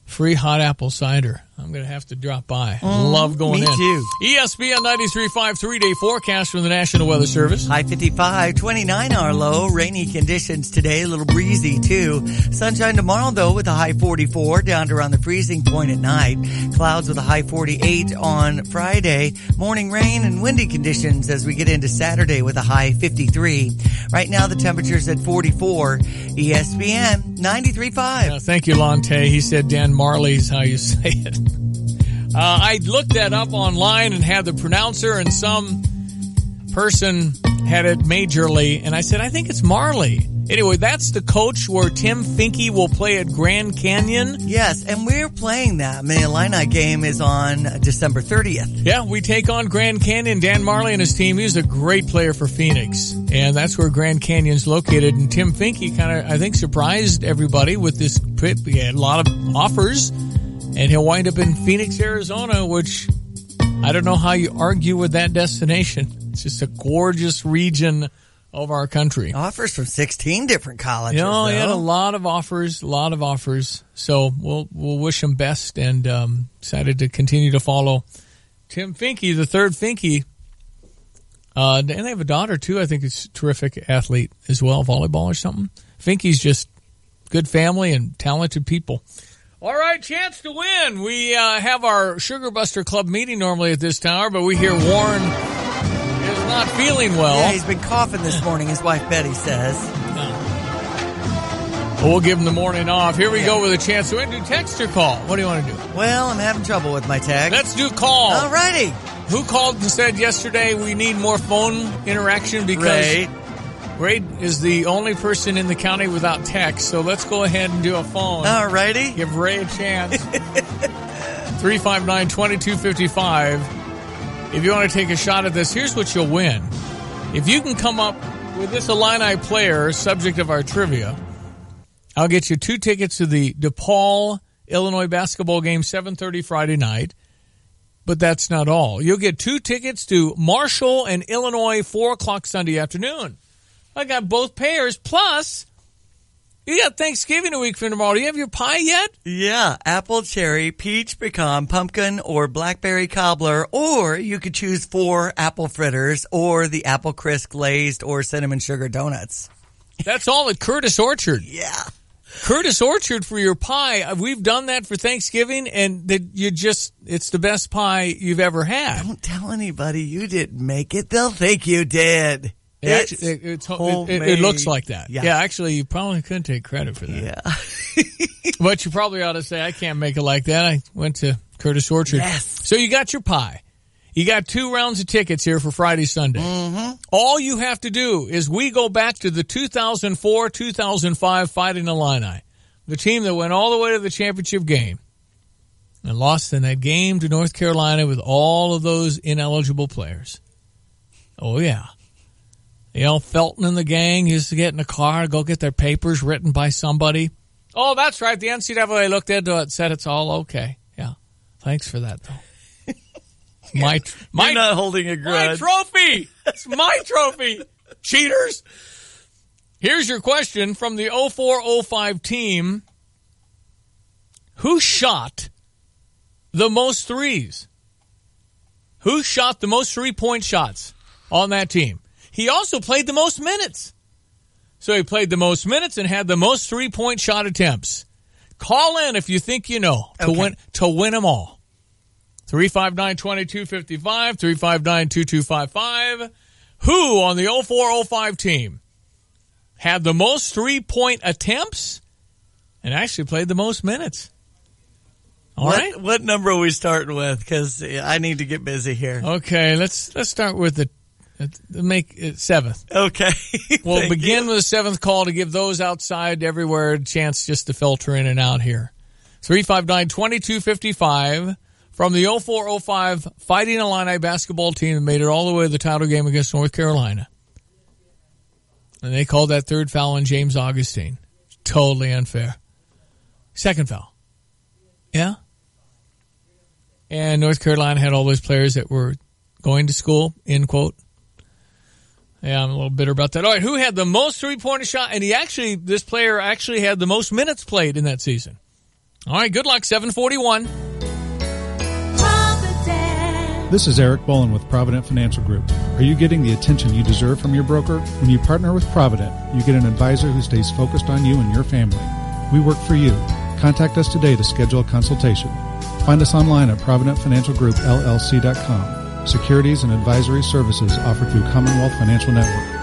free hot apple cider. I'm going to have to drop by. Love going in. Me too. ESPN 93.5 3-day forecast from the National Weather Service. High 55, 29 our low. Rainy conditions today, a little breezy too. Sunshine tomorrow though with a high 44 down to around the freezing point at night. Clouds with a high 48 on Friday. Morning rain and windy conditions as we get into Saturday with a high 53. Right now the temperature's at 44. ESPN 93.5. Thank you, Lonte. He said Dan Marley's how you say it. I looked that up online and had the pronouncer, and some person had it majorly, and I said, I think it's Marley. Anyway, that's the coach where Tim Finke will play at Grand Canyon. Yes, and we're playing that. The Illini game is on December 30th. Yeah, we take on Grand Canyon. Dan Marley and his team, he's a great player for Phoenix, and that's where Grand Canyon's located. And Tim Finke kind of, I think, surprised everybody with this trip. He had a lot of offers, and he'll wind up in Phoenix, Arizona, which I don't know how you argue with that destination. It's just a gorgeous region of our country. Offers from 16 different colleges. You know, he had a lot of offers. So we'll wish him best, and decided to continue to follow Tim Finke, the third Finke. And they have a daughter, too. I think it's a terrific athlete as well, volleyball or something. Finke's just good family and talented people. All right, chance to win. We have our Sugar Buster Club meeting normally at this hour, but we hear Warren is not feeling well. Yeah, he's been coughing this morning, his wife Betty says. We'll give him the morning off. Here we go with a chance to win. Do text or call? What do you want to do? Well, I'm having trouble with my text. Let's do call. All righty. Who called and said yesterday we need more phone interaction because Ray is the only person in the county without text, so let's go ahead and do a phone. All righty. Give Ray a chance. 359-2255. If you want to take a shot at this, here's what you'll win. If you can come up with this Illini player, subject of our trivia, I'll get you 2 tickets to the DePaul, Illinois basketball game, 7:30 Friday night. But that's not all. You'll get 2 tickets to Marshall and Illinois, 4 o'clock Sunday afternoon. I got both pairs. Plus, you got Thanksgiving a week from tomorrow. Do you have your pie yet? Yeah. Apple, cherry, peach, pecan, pumpkin, or blackberry cobbler. Or you could choose 4 apple fritters or the apple crisp glazed or cinnamon sugar donuts. That's all at Curtis Orchard. Yeah. Curtis Orchard for your pie. We've done that for Thanksgiving, and it's the best pie you've ever had. Don't tell anybody you didn't make it. They'll think you did. It looks like that. Yeah. Actually, you probably couldn't take credit for that. Yeah. But you probably ought to say, I can't make it like that. I went to Curtis Orchard. Yes. So you got your pie. You got 2 rounds of tickets here for Friday, Sunday. Mm-hmm. All you have to do is we go back to the 2004-2005 Fighting Illini, the team that went all the way to the championship game and lost in that game to North Carolina with all of those ineligible players. Oh, yeah. Felton and the gang used to get in a car, go get their papers written by somebody. Oh, that's right. The NCAA looked into it and said it's all okay. Yeah. Thanks for that, though. You're not holding a grudge. My trophy. It's my trophy. Cheaters. Here's your question from the 04-05 team. Who shot the most threes? Who shot the most three-point shots on that team? He also played the most minutes. So he played the most minutes and had the most three-point shot attempts. Call in if you think you know to win them all. 359-2255, 359-2255. Who on the 04-05 team had the most three-point attempts and actually played the most minutes? All right. What number are we starting with? Because I need to get busy here. Okay, let's start with the make it seventh. Okay. We'll begin with the seventh call to give those outside everywhere a chance just to filter in and out here. 359-2255 from the 04-05 Fighting Illini basketball team that made it all the way to the title game against North Carolina. And they called that third foul on James Augustine. Totally unfair. Second foul. Yeah? And North Carolina had all those players that were going to school, end quote. Yeah, I'm a little bitter about that. All right, who had the most three-pointer shot? And this player actually had the most minutes played in that season. All right, good luck, 741. This is Eric Bolin with Provident Financial Group. Are you getting the attention you deserve from your broker? When you partner with Provident, you get an advisor who stays focused on you and your family. We work for you. Contact us today to schedule a consultation. Find us online at ProvidentFinancialGroupLLC.com. Securities and advisory services offered through Commonwealth Financial Network.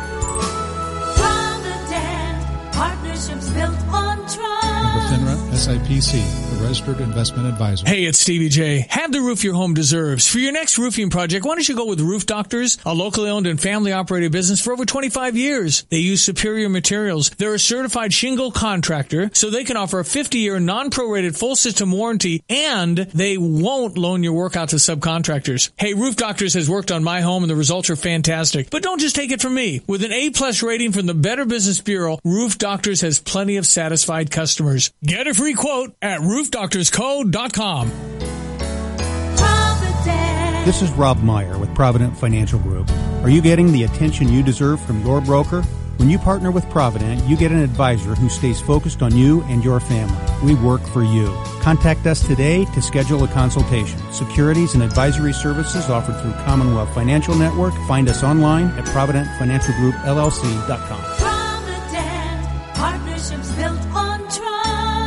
Partnerships built on trust. Member FINRA, SIPC, a registered investment advisor. Hey, it's Stevie J. Have the roof your home deserves. For your next roofing project, why don't you go with Roof Doctors, a locally owned and family-operated business for over 25 years. They use superior materials. They're a certified shingle contractor, so they can offer a 50-year non-prorated full system warranty, and they won't loan your work out to subcontractors. Hey, Roof Doctors has worked on my home, and the results are fantastic. But don't just take it from me. With an A-plus rating from the Better Business Bureau, Roof Doctors has plenty of satisfied customers. Get a free quote at roofdoctorscode.com. This is Rob Meyer with Provident Financial Group. Are you getting the attention you deserve from your broker? When you partner with Provident, you get an advisor who stays focused on you and your family. We work for you. Contact us today to schedule a consultation. Securities and advisory services offered through Commonwealth Financial Network. Find us online at ProvidentFinancialGroupLLC.com. Partnerships built on trust.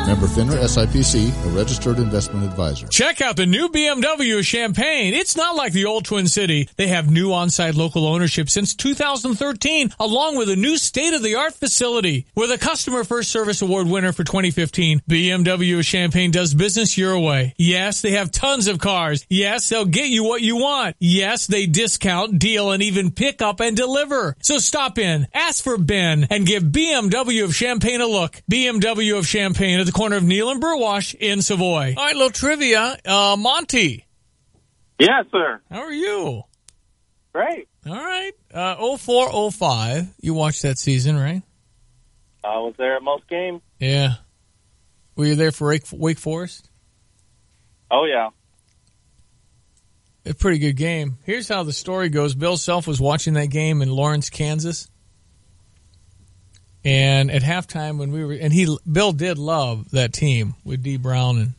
Member FINRA, SIPC, a registered investment advisor. Check out the new BMW of Champaign. It's not like the old Twin City. They have new on-site local ownership since 2013, along with a new state-of-the-art facility. With a Customer First Service Award winner for 2015, BMW of Champaign does business your way. Yes, they have tons of cars. Yes, they'll get you what you want. Yes, they discount, deal, and even pick up and deliver. So stop in, ask for Ben, and give BMW of Champaign a look. BMW of Champaign at the corner of Neal and Burwash in Savoy. All right, little trivia. Monty. Yes, sir. How are you? Great. All right. 04-05. You watched that season, right? I was there at most games. Yeah. Were you there for Wake Forest? Oh, yeah. A pretty good game. Here's how the story goes. Bill Self was watching that game in Lawrence, Kansas. And at halftime when Bill did love that team with Dee Brown and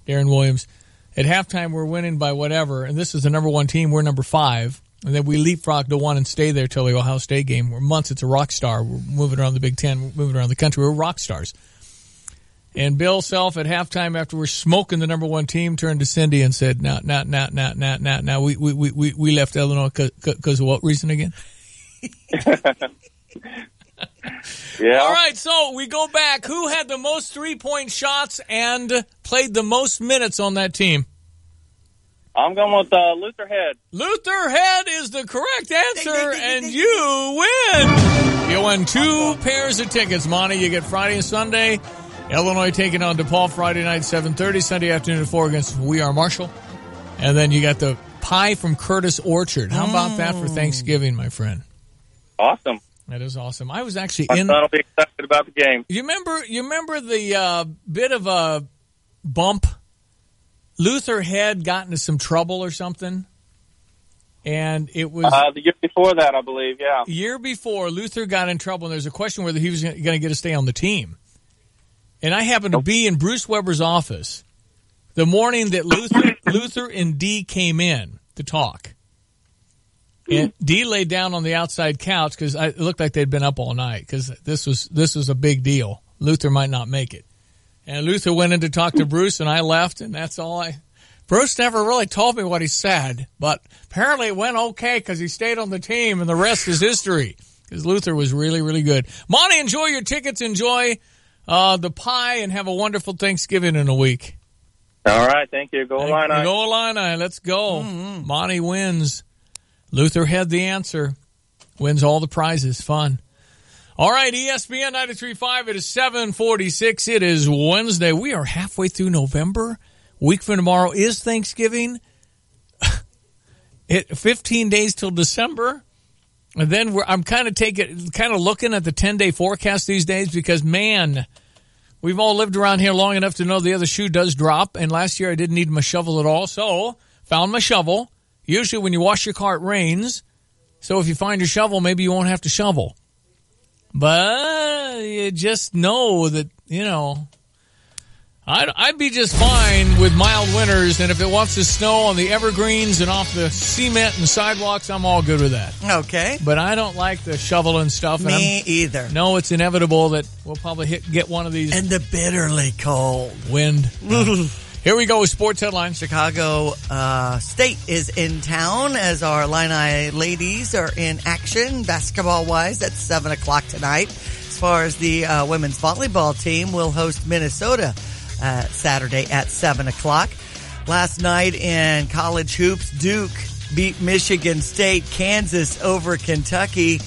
Darren Williams. At halftime we're winning by whatever, and this is the number one team, we're number 5. And then we leapfrog to 1 and stay there till the Ohio State game. We're months, it's a rock star. We're moving around the Big Ten, we're moving around the country, we're rock stars. And Bill Self at halftime after we're smoking the number one team turned to Cindy and said, "No, we left Illinois because of what reason again?" Yeah. All right, so we go back. Who had the most three-point shots and played the most minutes on that team? I'm going with Luther Head. Luther Head is the correct answer, and you win. You win 2 pairs of tickets, Monty. You get Friday and Sunday. Illinois taking on DePaul Friday night, 7:30. Sunday afternoon at 4 against We Are Marshall. And then you got the pie from Curtis Orchard. How about that for Thanksgiving, my friend? Awesome. That is awesome. I was actually My son will be excited about the game. You remember the bit of a bump? Luther had gotten into some trouble or something, and it was the year before that, I believe. Yeah, year before Luther got in trouble, and there's a question whether he was going to get to stay on the team. And I happened to be in Bruce Weber's office the morning that Luther and Dee came in to talk. And Dee laid down on the outside couch because it looked like they'd been up all night because this was a big deal. Luther might not make it. And Luther went in to talk to Bruce, and I left, and that's all Bruce never really told me what he said, but apparently it went okay because he stayed on the team, and the rest is history because Luther was really, really good. Monty, enjoy your tickets, enjoy the pie, and have a wonderful Thanksgiving in a week. All right, thank you. Go Illini. Go Illini. Let's go. Mm-hmm. Monty wins. Luther had the answer. Wins all the prizes. Fun. All right, ESPN 93.5. It is 7:46. It is Wednesday. We are halfway through November. Week from tomorrow is Thanksgiving. 15 days till December. And then I'm kind of looking at the 10-day forecast these days because, man, we've all lived around here long enough to know the other shoe does drop. And last year I didn't need my shovel at all, so found my shovel. Usually when you wash your car, it rains. So if you find your shovel, maybe you won't have to shovel. But you just know that, I'd be just fine with mild winters. And if it wants to snow on the evergreens and off the cement and sidewalks, I'm all good with that. Okay. But I don't like the shovel and stuff. Me either. No, it's inevitable that we'll probably get one of these. And the bitterly cold wind. Here we go with sports headlines. Chicago State is in town as our Illini ladies are in action basketball-wise. That's 7 o'clock tonight. As far as the women's volleyball team, will host Minnesota Saturday at 7 o'clock. Last night in college hoops, Duke beat Michigan State, Kansas over Kentucky.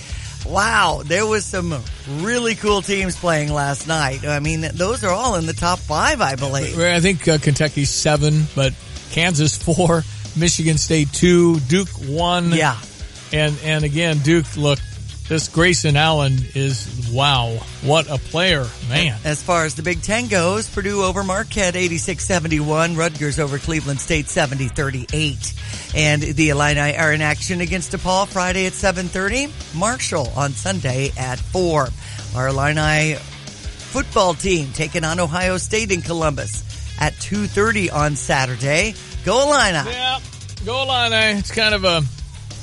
Wow, there was some really cool teams playing last night. I mean, those are all in the top 5, I believe. I think Kentucky's 7, but Kansas 4, Michigan State 2, Duke 1. Yeah. And again, Duke, look, this Grayson Allen is, wow, what a player, man. As far as the Big Ten goes, Purdue over Marquette 86-71, Rutgers over Cleveland State 70-38. And the Illini are in action against DePaul Friday at 7:30, Marshall on Sunday at 4. Our Illini football team taking on Ohio State in Columbus at 2:30 on Saturday. Go Illini! Yeah, go Illini. It's kind of a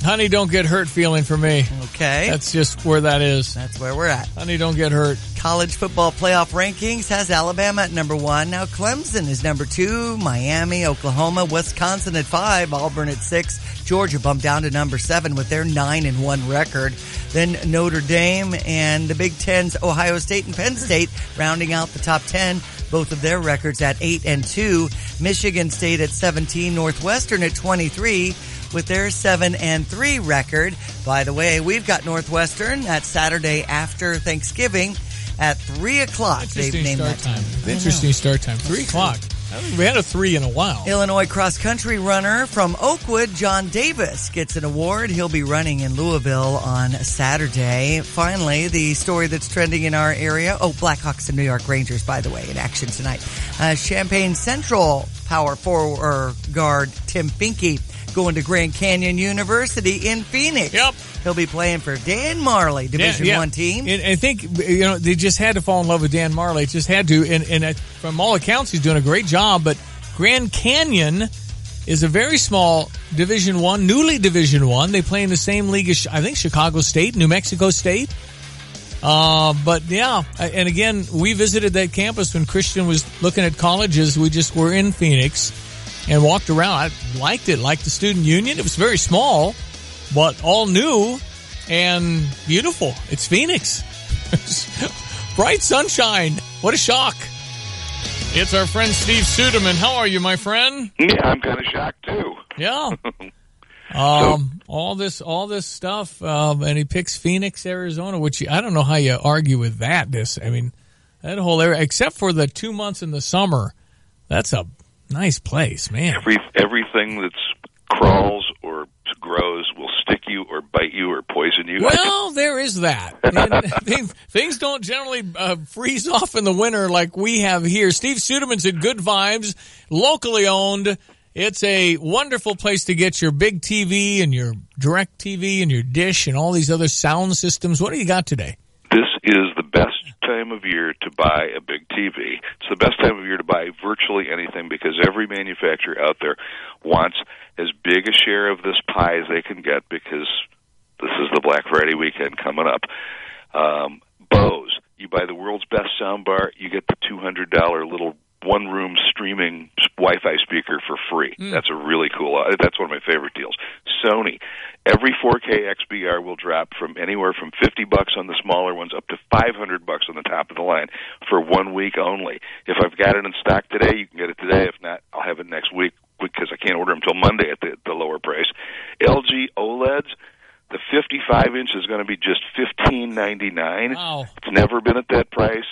honey, don't get hurt feeling for me. Okay. That's just where that is. That's where we're at. Honey, don't get hurt. College football playoff rankings has Alabama at number 1. Now Clemson is number 2. Miami, Oklahoma, Wisconsin at 5. Auburn at 6. Georgia bumped down to number 7 with their 9-1 record. Then Notre Dame and the Big Ten's Ohio State and Penn State rounding out the top 10. Both of their records at 8-2. Michigan State at 17. Northwestern at 23. With their 7-3 record. By the way, we've got Northwestern that Saturday after Thanksgiving at 3 o'clock. They've named that time. Interesting start time. 3 o'clock. We had a 3 in a while. Illinois cross-country runner from Oakwood, John Davis, gets an award. He'll be running in Louisville on Saturday. Finally, the story that's trending in our area. Blackhawks and New York Rangers, by the way, in action tonight. Champaign Central power forward guard Tim Finke going to Grand Canyon University in Phoenix. Yep. He'll be playing for Dan Marley, Division I team. And I think, they just had to fall in love with Dan Marley. Just had to. And from all accounts, he's doing a great job. But Grand Canyon is a very small Division I, newly Division I. They play in the same league as, I think, Chicago State, New Mexico State. But yeah, and again, we visited that campus when Christian was looking at colleges. We just were in Phoenix and walked around. I liked it, liked the student union. It was very small, but all new and beautiful. It's Phoenix. Bright sunshine. What a shock. It's our friend Steve Suderman. How are you, my friend? Yeah, I'm kind of shocked too. Yeah. All this stuff, and he picks Phoenix, Arizona, which I don't know how you argue with that. That whole area, except for the 2 months in the summer, that's a nice place, man. Everything that crawls or grows will stick you or bite you or poison you. Well, there is that. And things don't generally freeze off in the winter like we have here. Steve Suderman's at Good Vibes, locally owned. It's a wonderful place to get your big TV and your direct TV and your dish and all these other sound systems. What do you got today? This is the best time of year to buy a big TV. It's the best time of year to buy virtually anything because every manufacturer out there wants as big a share of this pie as they can get because this is the Black Friday weekend coming up. Bose, you buy the world's best soundbar, you get the $200 little one-room streaming Wi-Fi speaker for free. That's a really cool. That's one of my favorite deals. Sony, every 4K XBR will drop from anywhere from $50 on the smaller ones up to $500 on the top of the line for 1 week only. If I've got it in stock today, you can get it today. If not, I'll have it next week because I can't order them until Monday at the lower price. LG OLEDs, the 55-inch is going to be just $15.99. Wow. It's never been at that price.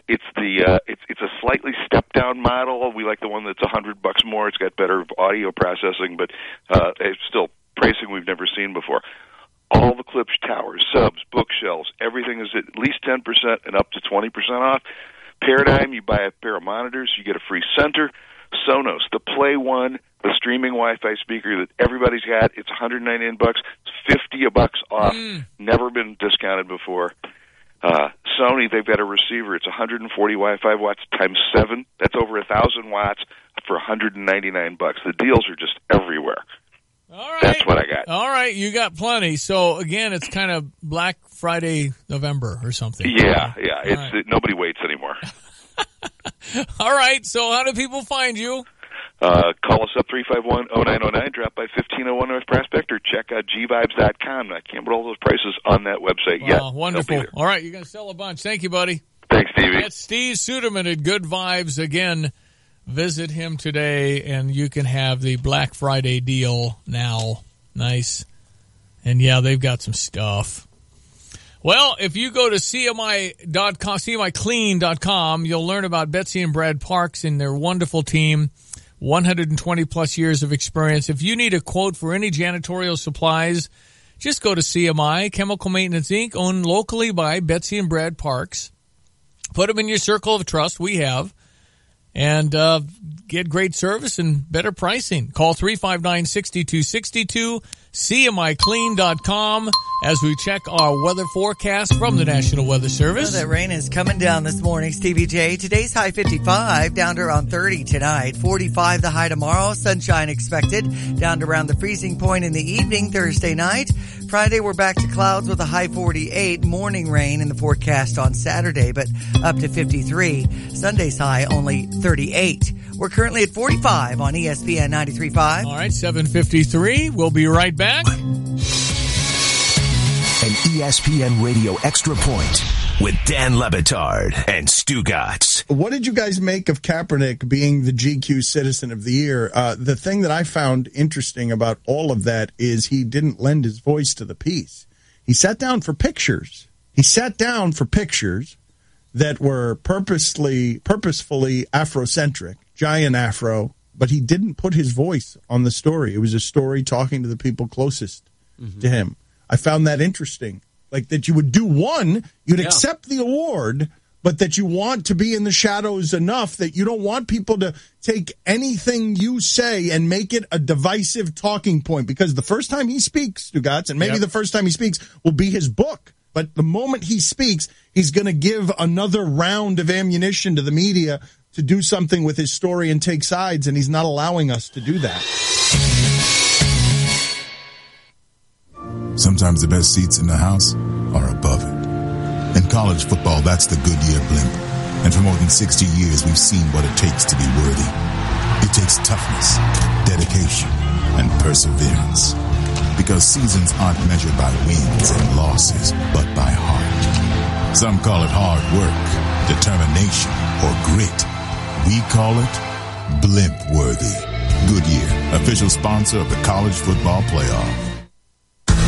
It's a slightly stepped down model. We like the one that's $100 more. It's got better audio processing, but it's still pricing we've never seen before. All the Klipsch towers, subs, bookshelves, everything is at least 10% and up to 20% off. Paradigm, you buy a pair of monitors, you get a free center. Sonos, the Play One, the streaming Wi-Fi speaker that everybody's got, it's $199. It's $50 off. Never been discounted before. Sony, they've got a receiver. It's 140 Wi-Fi watts times 7. That's over 1,000 watts for $199. The deals are just everywhere. All right. That's what I got. All right, you got plenty. So, again, it's kind of Black Friday, November or something. Yeah. Right. Nobody waits anymore. All right, so how do people find you? Call us up 351-0909, drop by 1501 North Prospect, or check out gvibes.com. I can't put all those prices on that website yet. Wonderful. All right, you're going to sell a bunch. Thank you, buddy. Thanks, Stevie. That's Steve Suderman at Good Vibes. Again, visit him today, and you can have the Black Friday deal now. Nice. And, yeah, they've got some stuff. Well, if you go to CMI.com, CMIClean.com, you'll learn about Betsy and Brad Parks and their wonderful team, 120-plus years of experience. If you need a quote for any janitorial supplies, just go to CMI, Chemical Maintenance, Inc., owned locally by Betsy and Brad Parks. Put them in your circle of trust. We have. And get great service and better pricing. Call 359-6262, CMIClean.com, as we check our weather forecast from the National Weather Service. That rain is coming down this morning, Stevie J. Today's high 55, down to around 30 tonight. 45 the high tomorrow. Sunshine expected, down to around the freezing point in the evening Thursday night. Friday, we're back to clouds with a high 48. Morning rain in the forecast on Saturday, but up to 53. Sunday's high only 38. We're currently at 45 on ESPN 93.5. All right, 7:53. We'll be right back. An ESPN Radio Extra Point with Dan Le Batard and Stu Gatz. What did you guys make of Kaepernick being the GQ Citizen of the Year? The thing that I found interesting about all of that is he didn't lend his voice to the piece. He sat down for pictures. That were purposefully Afrocentric, giant Afro, but he didn't put his voice on the story. It was a story talking to the people closest to him. I found that interesting. Like that you would do one, you'd accept the award, but that you want to be in the shadows enough that you don't want people to take anything you say and make it a divisive talking point. Because the first time he speaks, Stugatz, and maybe the first time he speaks will be his book. But the moment he speaks, he's going to give another round of ammunition to the media to do something with his story and take sides, and he's not allowing us to do that. Sometimes the best seats in the house are above it. In college football, that's the Goodyear blimp. And for more than 60 years, we've seen what it takes to be worthy. It takes toughness, dedication, and perseverance. Because seasons aren't measured by wins and losses, but by heart. Some call it hard work, determination, or grit. We call it blimp-worthy. Goodyear, official sponsor of the College Football Playoff.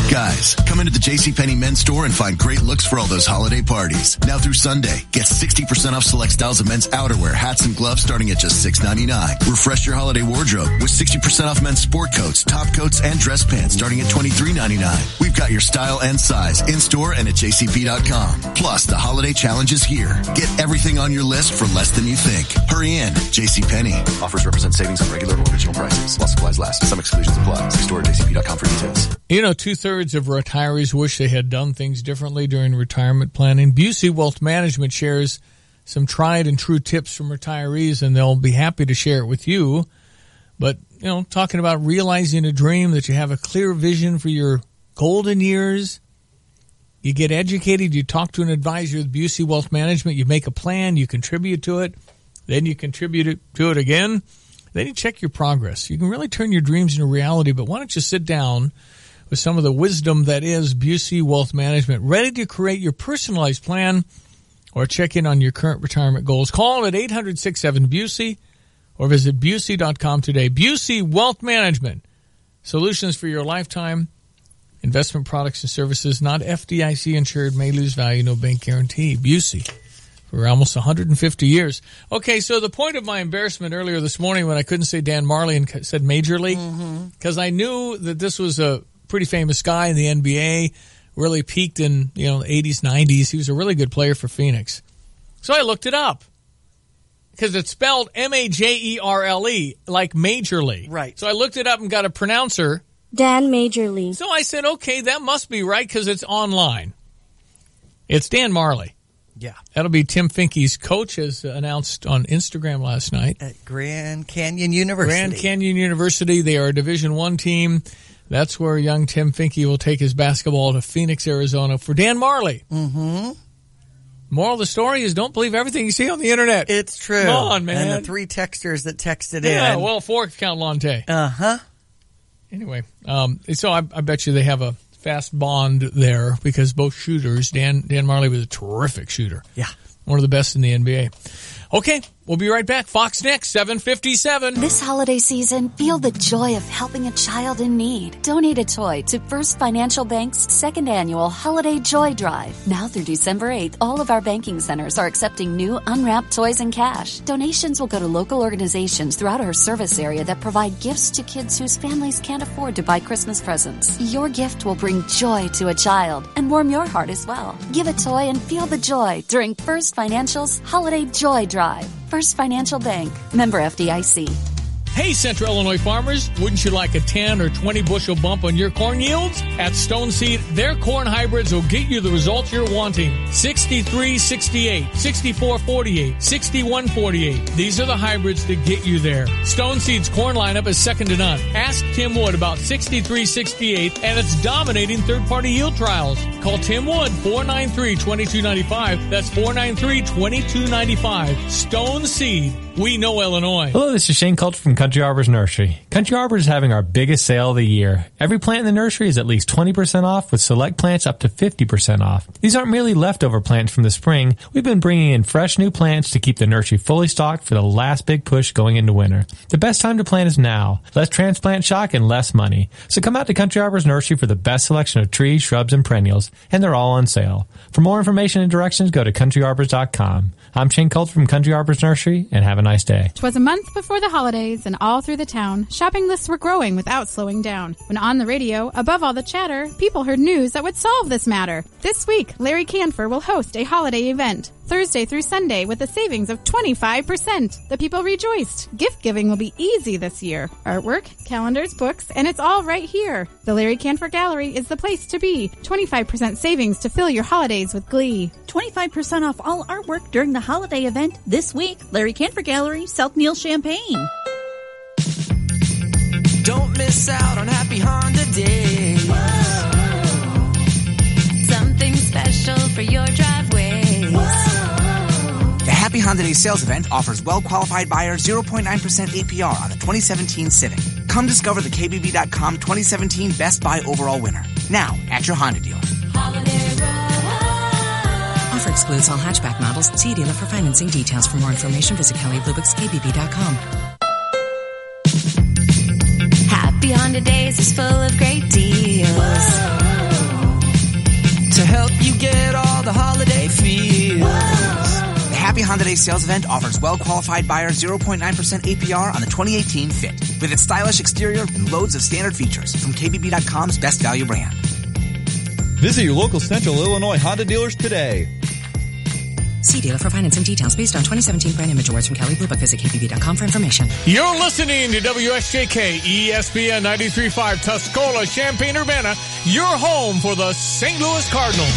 Guys, come into the JCPenney men's store and find great looks for all those holiday parties. Now through Sunday, get 60% off select styles of men's outerwear, hats, and gloves starting at just $6.99. Refresh your holiday wardrobe with 60% off men's sport coats, top coats, and dress pants starting at $23.99. We've got your style and size in-store and at jcp.com. Plus, the holiday challenge is here. Get everything on your list for less than you think. Hurry in. JCPenney. Offers represent savings on regular or original prices. While supplies last. Some exclusions apply. See store at jcp.com for details. You know, 2/3 of retirees wish they had done things differently during retirement planning. Busey Wealth Management shares some tried and true tips from retirees, and they'll be happy to share it with you. But, you know, talking about realizing a dream, that you have a clear vision for your golden years. You get educated, you talk to an advisor with Busey Wealth Management, you make a plan, you contribute to it, then you contribute to it again, then you check your progress. You can really turn your dreams into reality, but why don't you sit down with some of the wisdom that is Busey Wealth Management, ready to create your personalized plan or check in on your current retirement goals. Call at 800-67-BUSEY or visit Busey.com today. Busey Wealth Management, solutions for your lifetime. Investment products and services, not FDIC insured, may lose value, no bank guarantee. Busey, for almost 150 years. Okay, so the point of my embarrassment earlier this morning when I couldn't say Dan Marley and said Major League, because I knew that this was a pretty famous guy in the NBA, really peaked in, the 80s, 90s. He was a really good player for Phoenix. So I looked it up because it's spelled Majerle, like Majorly. Right. So I looked it up and got a pronouncer. Dan Majorly. So I said, okay, that must be right because it's online. It's Dan Marley. Yeah. That'll be Tim Finke's coach, as announced on Instagram last night. At Grand Canyon University. Grand Canyon University. They are a Division I team. That's where young Tim Finke will take his basketball to Phoenix, Arizona for Dan Marley. Mm-hmm. Moral of the story is don't believe everything you see on the internet. It's true. Come on, man. And the 3 texters that texted in. Yeah, well, 4 count Lonte. Uh-huh. Anyway, so I bet you they have a fast bond there because both shooters, Dan Marley was a terrific shooter. Yeah. One of the best in the NBA. Okay, we'll be right back. Fox next, 7:57. This holiday season, feel the joy of helping a child in need. Donate a toy to First Financial Bank's 2nd annual Holiday Joy Drive. Now through December 8th, all of our banking centers are accepting new unwrapped toys and cash. Donations will go to local organizations throughout our service area that provide gifts to kids whose families can't afford to buy Christmas presents. Your gift will bring joy to a child and warm your heart as well. Give a toy and feel the joy during First Financial's Holiday Joy Drive. First Financial Bank, member FDIC. Hey, Central Illinois farmers, wouldn't you like a 10 or 20 bushel bump on your corn yields? At Stone Seed, their corn hybrids will get you the results you're wanting. 63-68, 64-48, 61-48. These are the hybrids that get you there. Stone Seed's corn lineup is second to none. Ask Tim Wood about 63-68 and its dominating third-party yield trials. Call Tim Wood, 493-2295. That's 493-2295. Stone Seed. We know Illinois. Hello, this is Shane Coulter from Country Arbors Nursery. Country Arbors is having our biggest sale of the year. Every plant in the nursery is at least 20% off, with select plants up to 50% off. These aren't merely leftover plants from the spring. We've been bringing in fresh new plants to keep the nursery fully stocked for the last big push going into winter. The best time to plant is now. Less transplant shock and less money. So come out to Country Arbors Nursery for the best selection of trees, shrubs, and perennials, and they're all on sale. For more information and directions, go to countryarbors.com. I'm Shane Coulter from Country Arbors Nursery, and have a nice day. 'Twas a month before the holidays, and all through the town, shopping lists were growing without slowing down. When on the radio, above all the chatter, people heard news that would solve this matter. This week, Larry Canfor will host a holiday event, Thursday through Sunday, with a savings of 25%. The people rejoiced. Gift giving will be easy this year. Artwork, calendars, books, and it's all right here. The Larry Canfor Gallery is the place to be. 25% savings to fill your holidays with glee. 25% off all artwork during the holiday event this week. Larry Canfor Gallery, South Neil, Champaign. Don't miss out on Happy Honda Day. Whoa. Something special for your driveway. The Happy Honda Day sales event offers well-qualified buyers 0.9% APR on the 2017 Civic. Come discover the KBB.com 2017 Best Buy overall winner. Now at your Honda dealer. Offer excludes all hatchback models. See dealer for financing details. For more information, visit KellyBlueBooksKBB.com. Happy Honda Days is full of great deals. Whoa. help you get all the holiday feels. The Happy Honda Day sales event offers well-qualified buyers 0.9% APR on the 2018 Fit, with its stylish exterior and loads of standard features from KBB.com's best value brand. Visit your local Central Illinois Honda dealers today. See dealer for financing details based on 2017 brand image awards from Kelley Blue Book. Visit KBB.com for information. You're listening to WSJK ESPN 93.5 Tuscola, Champaign-Urbana, your home for the St. Louis Cardinals.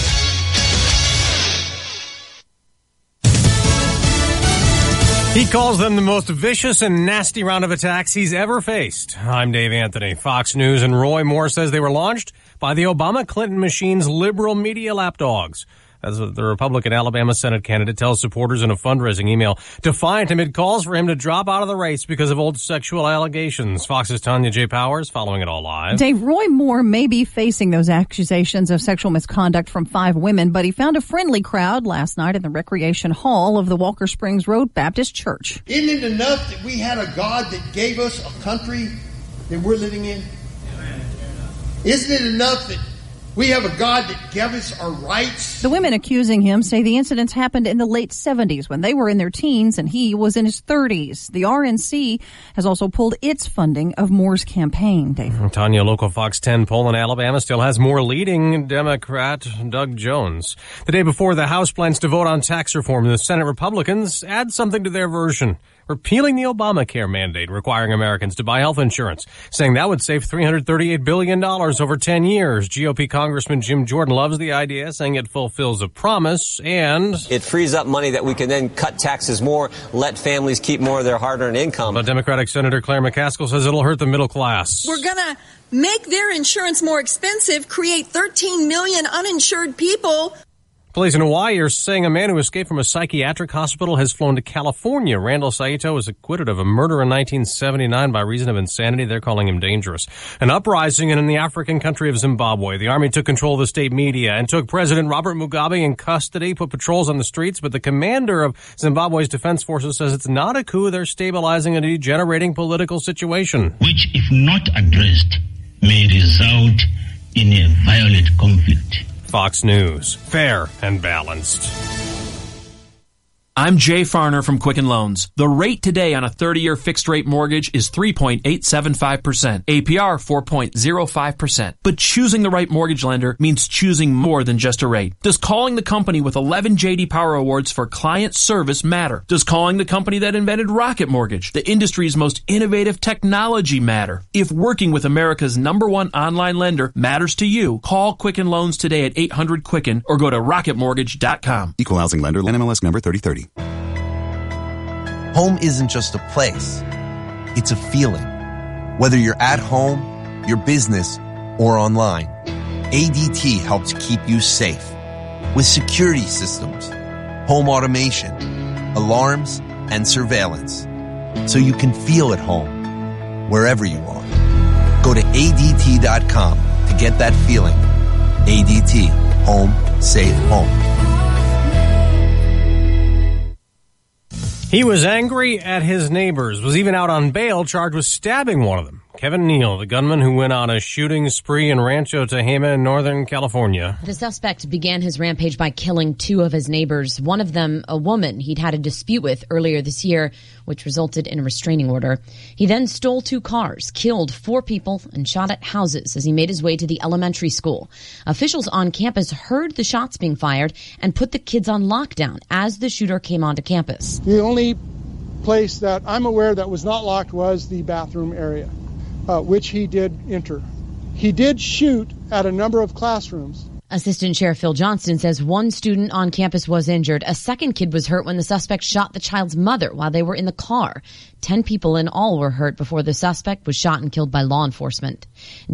He calls them the most vicious and nasty round of attacks he's ever faced. I'm Dave Anthony. Fox News and Roy Moore says they were launched by the Obama-Clinton machine's liberal media lapdogs. As the Republican Alabama Senate candidate tells supporters in a fundraising email, defiant amid calls for him to drop out of the race because of old sexual allegations. Fox's Tanya J. Powers following it all live. Dave, Roy Moore may be facing those accusations of sexual misconduct from 5 women, but he found a friendly crowd last night in the Recreation Hall of the Walker Springs Road Baptist Church. Isn't it enough that we had a God that gave us a country that we're living in? Isn't it enough that we have a God that gave us our rights? The women accusing him say the incidents happened in the late 70s when they were in their teens and he was in his 30s. The RNC has also pulled its funding of Moore's campaign, Dave. Tanya, local Fox 10 poll in Alabama still has Moore leading Democrat Doug Jones. The day before the House plans to vote on tax reform, the Senate Republicans add something to their version, repealing the Obamacare mandate requiring Americans to buy health insurance, saying that would save $338 billion over 10 years. GOP Congressman Jim Jordan loves the idea, saying it fulfills a promise and it frees up money that we can then cut taxes more, let families keep more of their hard-earned income. But Democratic Senator Claire McCaskill says it'll hurt the middle class. We're going to make their insurance more expensive, create 13 million uninsured people. Police in Hawaii are saying a man who escaped from a psychiatric hospital has flown to California. Randall Saito was acquitted of a murder in 1979 by reason of insanity. They're calling him dangerous. An uprising in the African country of Zimbabwe. The army took control of the state media and took President Robert Mugabe in custody, put patrols on the streets. But the commander of Zimbabwe's defense forces says it's not a coup. They're stabilizing a degenerating political situation, which, if not addressed, may result in a violent conflict. Fox News. Fair and balanced. I'm Jay Farner from Quicken Loans. The rate today on a 30-year fixed-rate mortgage is 3.875%. APR 4.05%. But choosing the right mortgage lender means choosing more than just a rate. Does calling the company with 11 J.D. Power Awards for client service matter? Does calling the company that invented Rocket Mortgage, the industry's most innovative technology, matter? If working with America's #1 online lender matters to you, call Quicken Loans today at 800-QUICKEN or go to rocketmortgage.com. Equal housing lender, NMLS number 3030. Home isn't just a place, it's a feeling. Whether you're at home, your business, or online, ADT helps keep you safe. With security systems, home automation, alarms, and surveillance. So you can feel at home, wherever you are. Go to ADT.com to get that feeling. ADT. Home. Safe home. He was angry at his neighbors, was even out on bail, charged with stabbing one of them. Kevin Neal, the gunman who went on a shooting spree in Rancho Tehama in Northern California. The suspect began his rampage by killing 2 of his neighbors, one of them a woman he'd had a dispute with earlier this year, which resulted in a restraining order. He then stole 2 cars, killed 4 people, and shot at houses as he made his way to the elementary school. Officials on campus heard the shots being fired and put the kids on lockdown as the shooter came onto campus. The only place that I'm aware that was not locked was the bathroom area, which he did enter. He did shoot at a number of classrooms. Assistant Sheriff Phil Johnston says 1 student on campus was injured. A second kid was hurt when the suspect shot the child's mother while they were in the car. 10 people in all were hurt before the suspect was shot and killed by law enforcement.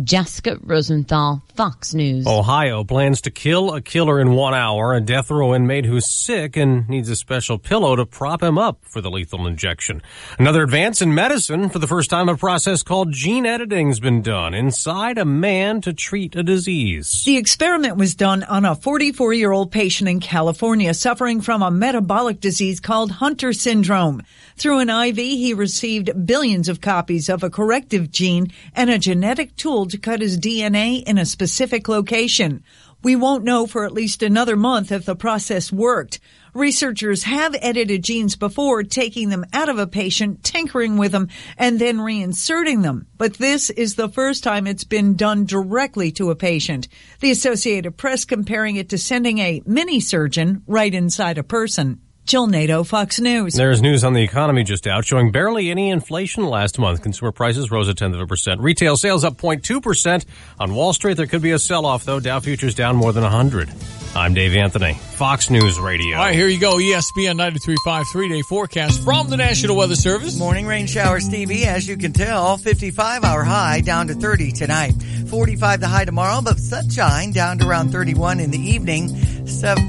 Jessica Rosenthal, Fox News. Ohio plans to kill a killer in 1 hour, a death row inmate who's sick and needs a special pillow to prop him up for the lethal injection. Another advance in medicine. For the first time, a process called gene editing's been done inside a man to treat a disease. The experiment was done on a 44-year-old patient in California suffering from a metabolic disease called Hunter syndrome. Through an IV, he received billions of copies of a corrective gene and a genetic tool to cut his DNA in a specific location. We won't know for at least another month if the process worked. Researchers have edited genes before, taking them out of a patient, tinkering with them, and then reinserting them. But this is the first time it's been done directly to a patient. The Associated Press comparing it to sending a mini surgeon right inside a person. Jill Nato, Fox News. There's news on the economy just out showing barely any inflation last month. Consumer prices rose 0.1%. Retail sales up 0.2%. On Wall Street, there could be a sell-off, though. Dow futures down more than 100. I'm Dave Anthony, Fox News Radio. All right, here you go. ESPN 93.5 3-day forecast from the National Weather Service. Morning rain shower, Stevie. As you can tell, 55-hour high down to 30 tonight. 45 the high tomorrow, but sunshine down to around 31 in the evening.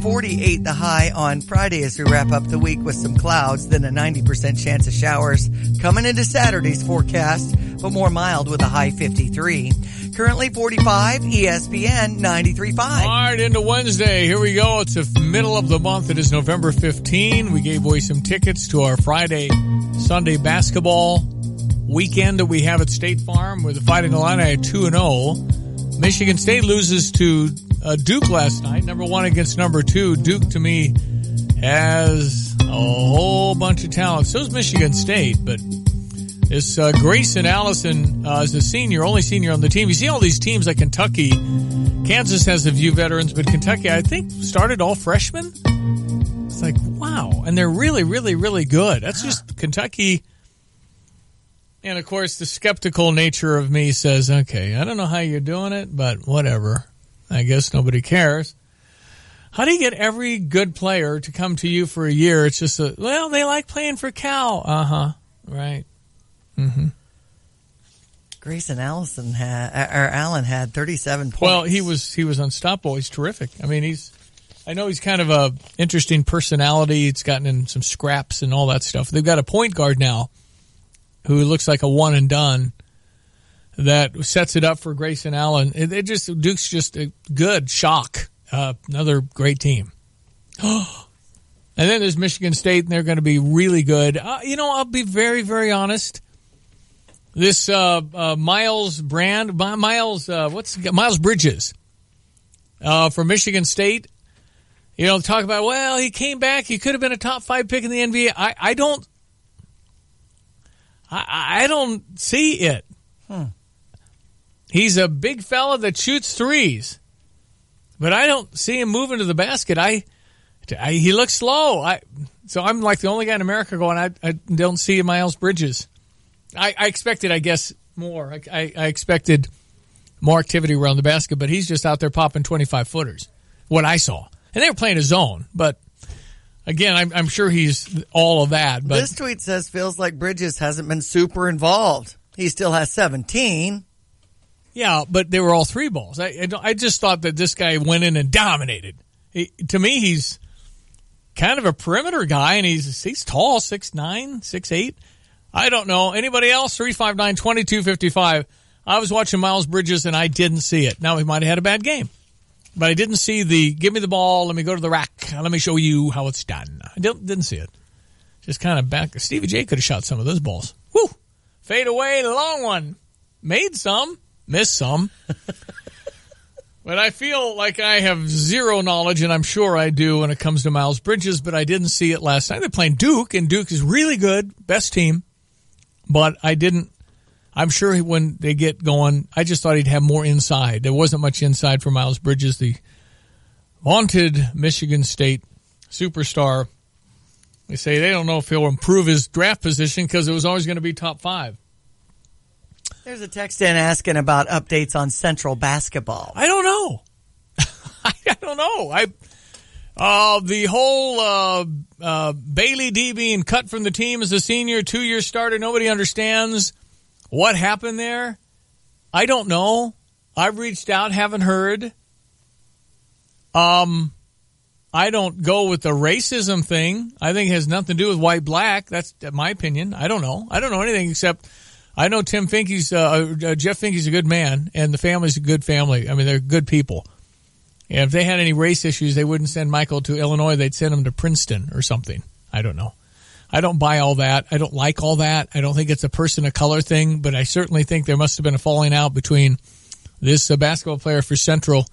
48 the high on Friday as we wrap up the week with some clouds, then a 90% chance of showers coming into Saturday's forecast, but more mild with a high 53. Currently 45, ESPN 93.5. All right, into Wednesday. Here we go. It's the middle of the month. It is November 15. We gave away some tickets to our Friday-Sunday basketball weekend that we have at State Farm with the Fighting Illini at 2-0. Michigan State loses to Duke last night, number 1 against number 2. Duke, to me, has a whole bunch of talent. So is Michigan State, but this Grayson Allison is a senior, only senior on the team. You see all these teams like Kentucky. Kansas has a few veterans, but Kentucky, I think, started all freshmen. It's like, wow. And they're really, really, really good. That's just Kentucky. And, of course, the skeptical nature of me says, okay, I don't know how you're doing it, but whatever. I guess nobody cares. How do you get every good player to come to you for a year? It's just, well, they like playing for Cal. Uh-huh. Right. Mm-hmm. Grayson Allen had 37 points. Well, he was unstoppable. He's terrific. I mean, I know he's kind of a interesting personality. He's gotten in some scraps and all that stuff. They've got a point guard now who looks like a one and done that sets it up for Grayson Allen. Duke's just a good shock. Another great team. And then there's Michigan State, and they're going to be really good. I'll be very, very honest. This Miles Bridges for Michigan State. Talk about, well, he came back. He could have been a top 5 pick in the NBA. I don't see it. He's a big fella that shoots threes, but I don't see him moving to the basket. He looks slow. So I'm like the only guy in America going, I don't see Miles Bridges. I expected, I guess, more. I expected more activity around the basket, but he's just out there popping 25-footers, what I saw. And they were playing a zone, but again, I'm sure he's all of that. But this tweet says, feels like Bridges hasn't been super involved. He still has 17. Yeah, but they were all 3 balls. I just thought that this guy went in and dominated. To me, he's kind of a perimeter guy, and he's tall, 6'9", 6'8". I don't know. Anybody else? 359-2255. I was watching Miles Bridges, and I didn't see it. Now, he might have had a bad game. But I didn't see the, give me the ball, let me go to the rack, let me show you how it's done. I didn't see it. Just kind of back. Stevie J could have shot some of those balls. Woo! Fade away, long one. Made some, missed some. But I feel like I have zero knowledge, and I'm sure I do when it comes to Miles Bridges, but I didn't see it last night. They're playing Duke, and Duke is really good, best team. But I'm sure when they get going, I just thought he'd have more inside. There wasn't much inside for Miles Bridges, the vaunted Michigan State superstar. They say they don't know if he'll improve his draft position because it was always going to be top 5. There's a text in asking about updates on Central basketball. I don't know. I don't know. The whole Bailey D being cut from the team as a senior, 2-year starter, nobody understands what happened there. I don't know. I've reached out, haven't heard. I don't go with the racism thing. I think it has nothing to do with white-black. That's my opinion. I don't know. I don't know anything except I know Jeff Finke's a good man, and the family's a good family. I mean, they're good people. And if they had any race issues, they wouldn't send Michael to Illinois. They'd send him to Princeton or something. I don't know. I don't buy all that. I don't like all that. I don't think it's a person of color thing, but I certainly think there must have been a falling out between this basketball player for Central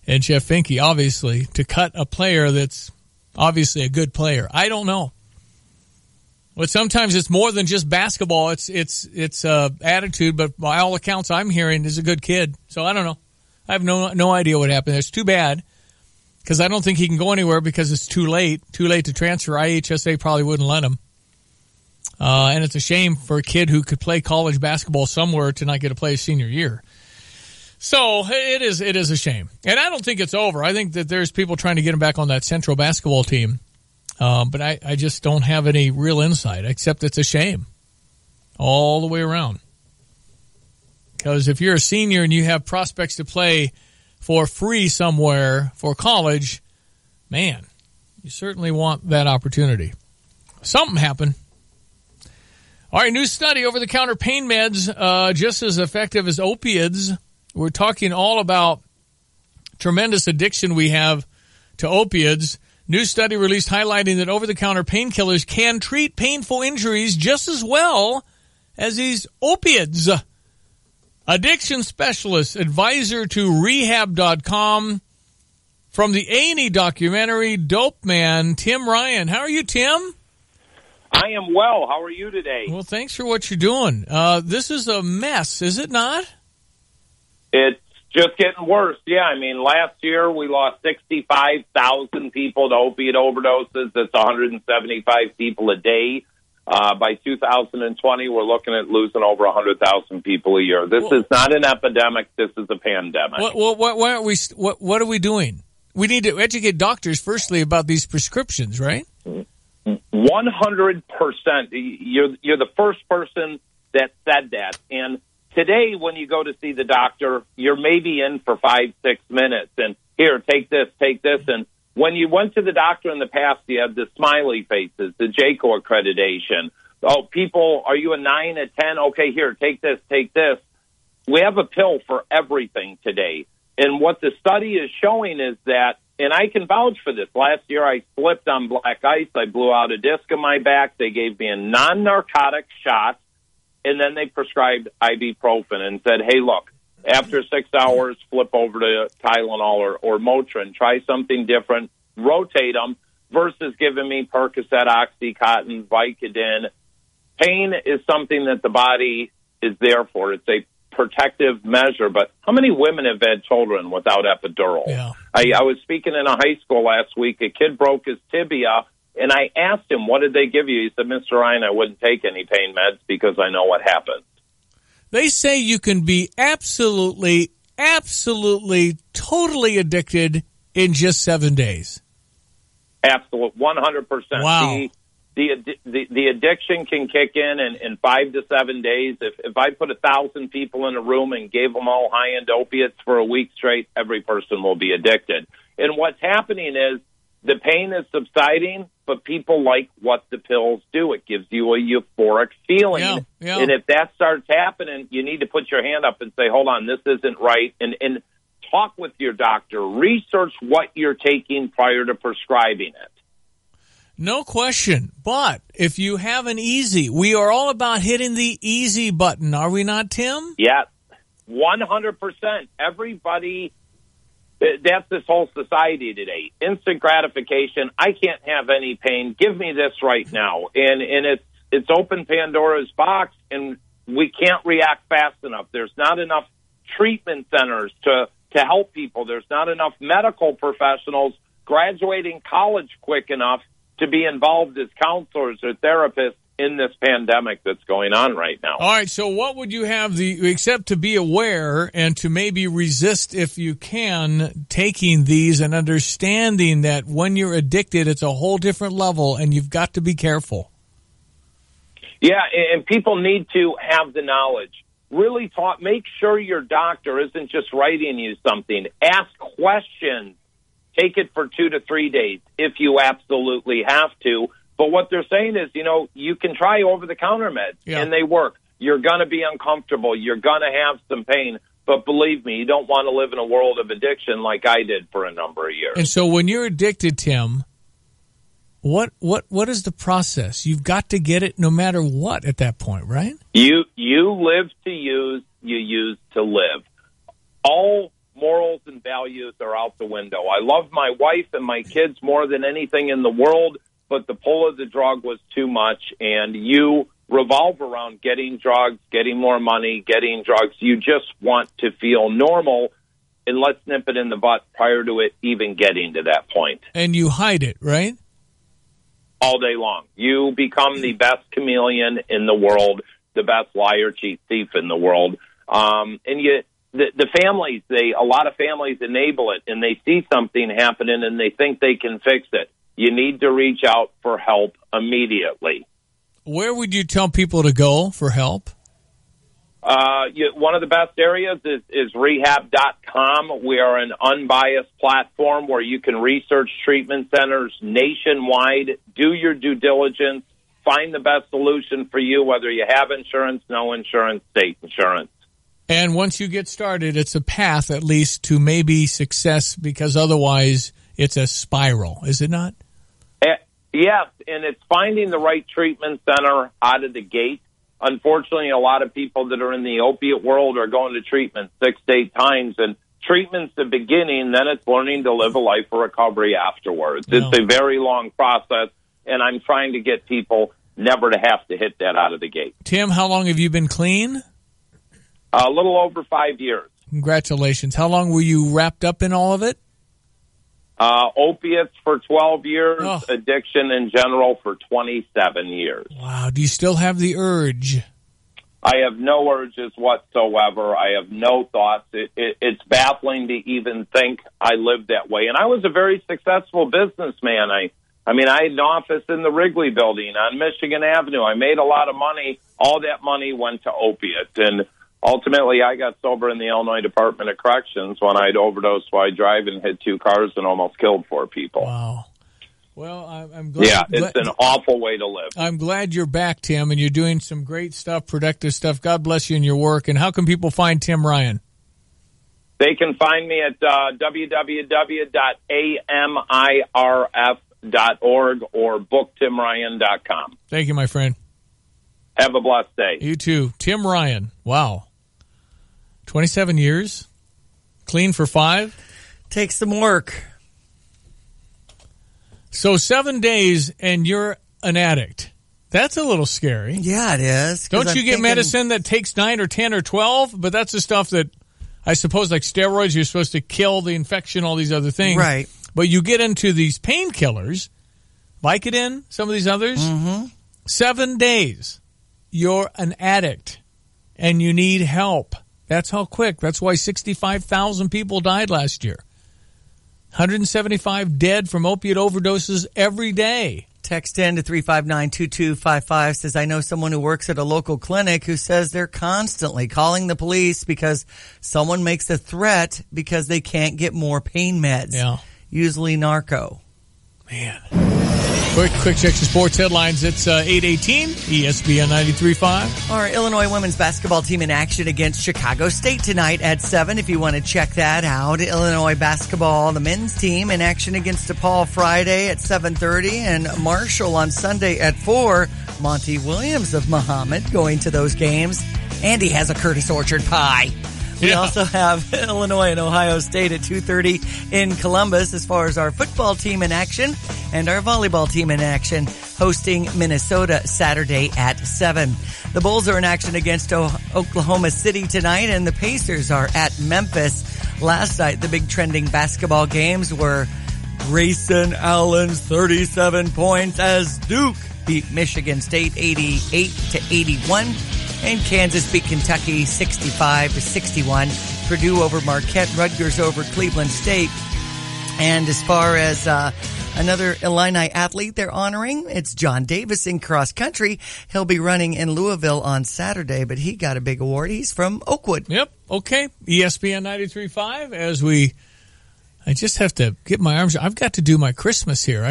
and Jeff Finke, obviously, to cut a player that's obviously a good player. I don't know. But sometimes it's more than just basketball. It's attitude, but by all accounts I'm hearing is a good kid. So I don't know. I have no idea what happened. It's too bad because I don't think he can go anywhere because it's too late to transfer. IHSA probably wouldn't let him. And it's a shame for a kid who could play college basketball somewhere to not get to play his senior year. So it is a shame. And I don't think it's over. I think that there's people trying to get him back on that Central basketball team. But I just don't have any real insight, except it's a shame all the way around. Because if you're a senior and you have prospects to play for free somewhere for college, man, you certainly want that opportunity. Something happened. All right, new study, over-the-counter pain meds, just as effective as opiates. We're talking all about tremendous addiction we have to opiates. New study released highlighting that over-the-counter painkillers can treat painful injuries just as well as these opiates. Addiction specialist, advisor to Rehab.com, from the A&E documentary Dope Man, Tim Ryan. How are you, Tim? I am well. How are you today? Well, thanks for what you're doing. This is a mess, is it not? It's just getting worse. Yeah, I mean, last year we lost 65,000 people to opiate overdoses. That's 175 people a day. By 2020, we're looking at losing over 100,000 people a year. This is not an epidemic. This is a pandemic. What are we doing? We need to educate doctors, firstly, about these prescriptions, right? 100%. You're the first person that said that. And today, when you go to see the doctor, you're maybe in for 5-6 minutes. And here, take this. And when you went to the doctor in the past, you had the smiley faces, the JACO accreditation. Oh, people, are you a 9, a 10? Okay, here, take this. We have a pill for everything today. And what the study is showing is that, and I can vouch for this. Last year, I slipped on black ice. I blew out a disc in my back. They gave me a non-narcotic shot, and then they prescribed ibuprofen and said, hey, look, after 6 hours, flip over to Tylenol or Motrin. Try something different. Rotate them versus giving me Percocet, Oxycontin, Vicodin. Pain is something that the body is there for. It's a protective measure. But how many women have had children without epidural? Yeah. I was speaking in a high school last week. A kid broke his tibia, and I asked him, what did they give you? He said, Mr. Ryan, I wouldn't take any pain meds because I know what happens. They say you can be absolutely, totally addicted in just 7 days. Absolute, 100%. Wow. The addiction can kick in 5 to 7 days. If I put 1,000 people in a room and gave them all high-end opiates for a week straight, every person will be addicted. And what's happening is the pain is subsiding, but people like what the pills do. It gives you a euphoric feeling. Yeah. And if that starts happening, you need to put your hand up and say, hold on, this isn't right. And talk with your doctor. Research what you're taking prior to prescribing it. No question. But if you have an easy, we are all about hitting the easy button, are we not, Tim? Yeah, 100%. Everybody, that's this whole society today. Instant gratification. I can't have any pain. Give me this right now. And it's opened Pandora's box, and we can't react fast enough. There's not enough treatment centers to help people. There's not enough medical professionals graduating college quick enough to be involved as counselors or therapists in this pandemic that's going on right now. All right, so what would you have except to be aware and to maybe resist if you can taking these and understanding that when you're addicted, it's a whole different level and you've got to be careful. Yeah, and people need to have the knowledge. Really make sure your doctor isn't just writing you something. Ask questions. Take it for 2 to 3 days if you absolutely have to. But what they're saying is, you can try over-the-counter meds, and they work. You're going to be uncomfortable. You're going to have some pain. But believe me, you don't want to live in a world of addiction like I did for a number of years. And so when you're addicted, Tim, what is the process? You've got to get it no matter what at that point, right? You live to use, you use to live. All morals and values are out the window. I love my wife and my kids more than anything in the world, but the pull of the drug was too much, and you revolve around getting drugs, getting more money, getting drugs. You just want to feel normal, and let's nip it in the butt prior to it even getting to that point. And you hide it, right? All day long. You become the best chameleon in the world, the best liar, cheat, thief in the world. And the families, a lot of families enable it, and they see something happening and they think they can fix it. You need to reach out for help immediately. Where would you tell people to go for help? One of the best areas is rehab.com. We are an unbiased platform where you can research treatment centers nationwide, do your due diligence, find the best solution for you, whether you have insurance, no insurance, state insurance. And once you get started, it's a path at least to maybe success, because otherwise it's a spiral, is it not? Yes, and it's finding the right treatment center out of the gate. Unfortunately, a lot of people that are in the opiate world are going to treatment 6 to 8 times, and treatment's the beginning, then it's learning to live a life of recovery afterwards. No. It's a very long process, and I'm trying to get people never to have to hit that out of the gate. Tim, how long have you been clean? A little over 5 years. Congratulations. How long were you wrapped up in all of it? Opiates for 12 years, addiction in general for 27 years. Wow. Do you still have the urge? I have no urges whatsoever. I have no thoughts. It's baffling to even think I lived that way. And I was a very successful businessman. I had an office in the Wrigley Building on Michigan Avenue. I made a lot of money. All that money went to opiates. And ultimately, I got sober in the Illinois Department of Corrections when I'd overdosed while driving, hit 2 cars, and almost killed 4 people. Wow. Well, I'm glad. Yeah, it's an awful way to live. I'm glad you're back, Tim, and you're doing some great stuff, productive stuff. God bless you in your work. And how can people find Tim Ryan? They can find me at www.amirf.org or booktimryan.com. Thank you, my friend. Have a blessed day. You too. Tim Ryan. Wow. 27 years. Clean for 5. Takes some work. So 7 days and you're an addict. That's a little scary. Yeah, it is. Don't you get medicine that takes 9 or 10 or 12? But that's the stuff that I suppose, like steroids, you're supposed to kill the infection, all these other things. Right. But you get into these painkillers, Vicodin, some of these others. Mm-hmm. 7 days. You're an addict and you need help. That's how quick. That's why 65,000 people died last year. 175 dead from opiate overdoses every day. Text in to 359-2255 says, I know someone who works at a local clinic who says they're constantly calling the police because someone makes a threat because they can't get more pain meds. Yeah. Usually narco. Man. Quick check the sports headlines. It's 8:18, ESPN 93.5. Our Illinois women's basketball team in action against Chicago State tonight at 7, if you want to check that out. Illinois basketball, the men's team in action against DePaul Friday at 7:30, and Marshall on Sunday at 4. Monty Williams of Muhammad going to those games. And he has a Curtis Orchard pie. We also have Illinois and Ohio State at 2:30 in Columbus as far as our football team in action, and our volleyball team in action hosting Minnesota Saturday at 7. The Bulls are in action against Oklahoma City tonight, and the Pacers are at Memphis. Last night, the big trending basketball games were Grayson Allen's 37 points as Duke beat Michigan State 88-81. And Kansas beat Kentucky 65-61. Purdue over Marquette. Rutgers over Cleveland State. And as far as another Illini athlete they're honoring, it's John Davis in cross country. He'll be running in Louisville on Saturday, but he got a big award. He's from Oakwood. Yep. Okay. ESPN 93.5 as we I just have to get my arms. I've got to do my Christmas here.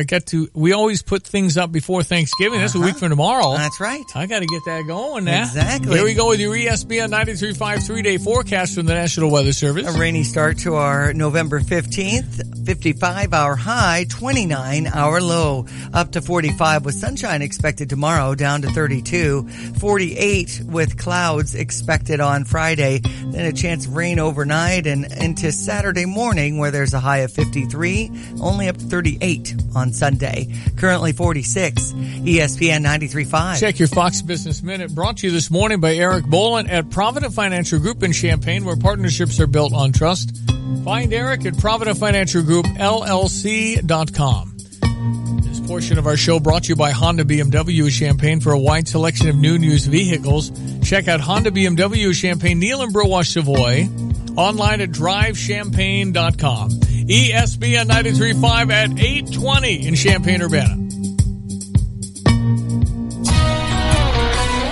We always put things up before Thanksgiving. That's a week from tomorrow. That's right. I got to get that going now. Exactly. Here we go with your ESPN 93.5 3-day forecast from the National Weather Service. A rainy start to our November 15th, 55-hour high, 29-hour low. Up to 45 with sunshine expected tomorrow, down to 32. 48 with clouds expected on Friday. Then a chance of rain overnight and into Saturday morning where there's a high of 53, only up to 38 on Sunday. Currently 46. ESPN 93.5. Check your Fox Business Minute, brought to you this morning by Eric Boland at Provident Financial Group in Champaign, where partnerships are built on trust. Find Eric at Provident Financial Group, LLC.com. This portion of our show brought to you by Honda BMW Champaign. For a wide selection of new and used vehicles, check out Honda BMW Champaign, Neal and Browash Savoy. Online at drivechampaign.com. ESPN 93.5 at 8:20 in Champaign-Urbana.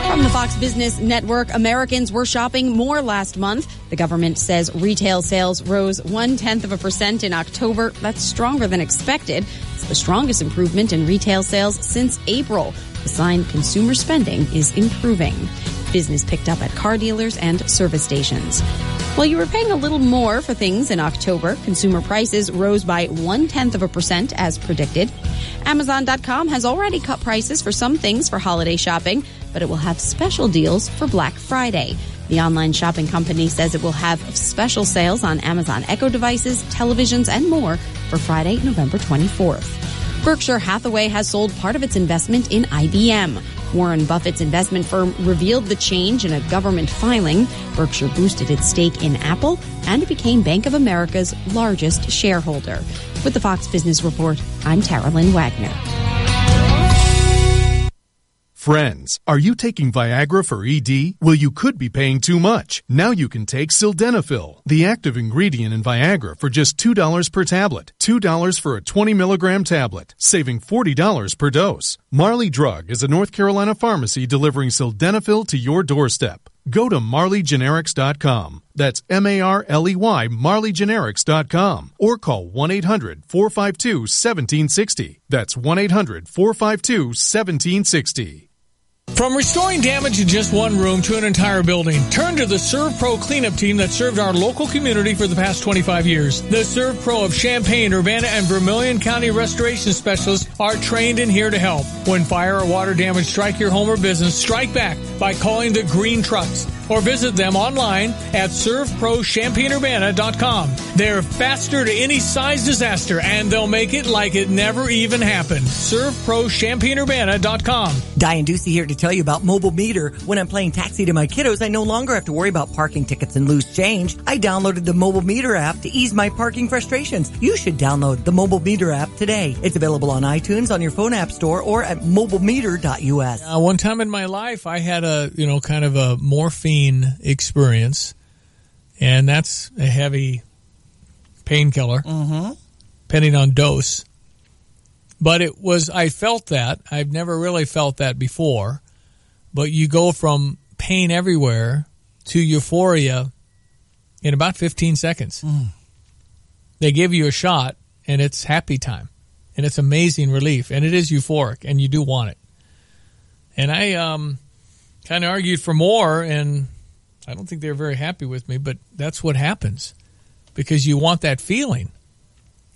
From the Fox Business Network, Americans were shopping more last month. The government says retail sales rose 0.1% in October. That's stronger than expected. It's the strongest improvement in retail sales since April. The sign consumer spending is improving. Business picked up at car dealers and service stations. While you were paying a little more for things in October, consumer prices rose by 0.1% as predicted. Amazon.com has already cut prices for some things for holiday shopping, but it will have special deals for Black Friday. The online shopping company says it will have special sales on Amazon Echo devices, televisions, and more for Friday, November 24th. Berkshire Hathaway has sold part of its investment in IBM. Warren Buffett's investment firm revealed the change in a government filing. Berkshire boosted its stake in Apple, and it became Bank of America's largest shareholder. With the Fox Business Report, I'm Tara Lynn Wagner. Friends, are you taking Viagra for ED? Well, you could be paying too much. Now you can take Sildenafil, the active ingredient in Viagra, for just $2 per tablet. $2 for a 20-milligram tablet, saving $40 per dose. Marley Drug is a North Carolina pharmacy delivering Sildenafil to your doorstep. Go to marleygenerics.com. That's M-A-R-L-E-Y, marleygenerics.com. Or call 1-800-452-1760. That's 1-800-452-1760. From restoring damage in just one room to an entire building, turn to the ServPro cleanup team that served our local community for the past 25 years. The ServPro of Champaign, Urbana, and Vermilion County restoration specialists are trained and here to help. When fire or water damage strike your home or business, strike back by calling the green trucks or visit them online at servprochampaignurbana.com. They're faster to any size disaster, and they'll make it like it never even happened. servprochampaignurbana.com. Diane Ducey here to tell you about Mobile Meter. When I'm playing taxi to my kiddos, I no longer have to worry about parking tickets and loose change. I downloaded the Mobile Meter app to ease my parking frustrations. You should download the Mobile Meter app today. It's available on iTunes, on your phone app store, or at mobilemeter.us. One time in my life, I had a, kind of a morphine experience, and that's a heavy painkiller, depending on dose. But I felt that. I've never really felt that before. But you go from pain everywhere to euphoria in about 15 seconds. They give you a shot, and it's happy time. And it's amazing relief. And it is euphoric, and you do want it. And I kind of argued for more, and I don't think they were very happy with me, but that's what happens because you want that feeling.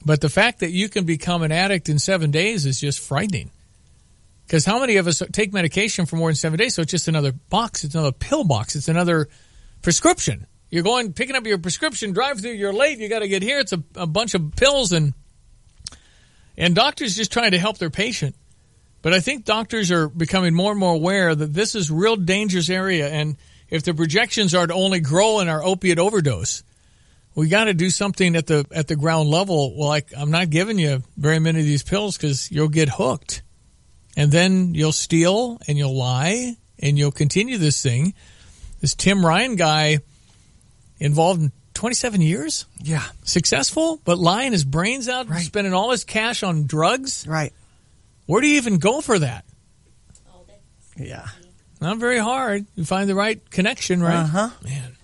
But the fact that you can become an addict in 7 days is just frightening. Because how many of us take medication for more than 7 days? So it's just another box. It's another pill box. It's another prescription. You're picking up your prescription, drive through, you're late, you got to get here. It's a bunch of pills, and doctors just trying to help their patient. But I think doctors are becoming more and more aware that this is a real dangerous area, and if the projections are to only grow in our opiate overdose, we got to do something at the ground level. Well, I'm not giving you very many of these pills because you'll get hooked, and then you'll steal and you'll lie and you'll continue this thing. This Tim Ryan guy involved in 27 years, successful, but lying his brains out, spending all his cash on drugs. Right. Where do you even go for that? Yeah. Not very hard. You find the right connection, right? Uh-huh. Man.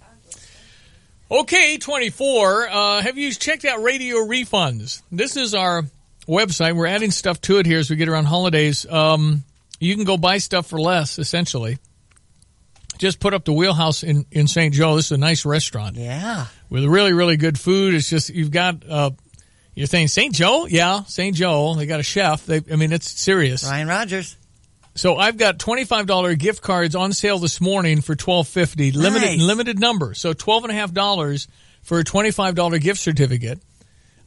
Okay, 24. Have you checked out Radio Refunds? This is our website. We're adding stuff to it here as we get around holidays. You can go buy stuff for less, essentially. Just put up the Wheelhouse in St. Joe. This is a nice restaurant. Yeah. With really, really good food. It's just, you've got, you're saying St. Joe? Yeah, St. Joe. They got a chef. It's serious. Ryan Rogers. So I've got $25 gift cards on sale this morning for $12.50. Limited number. So $12.50 for a $25 gift certificate.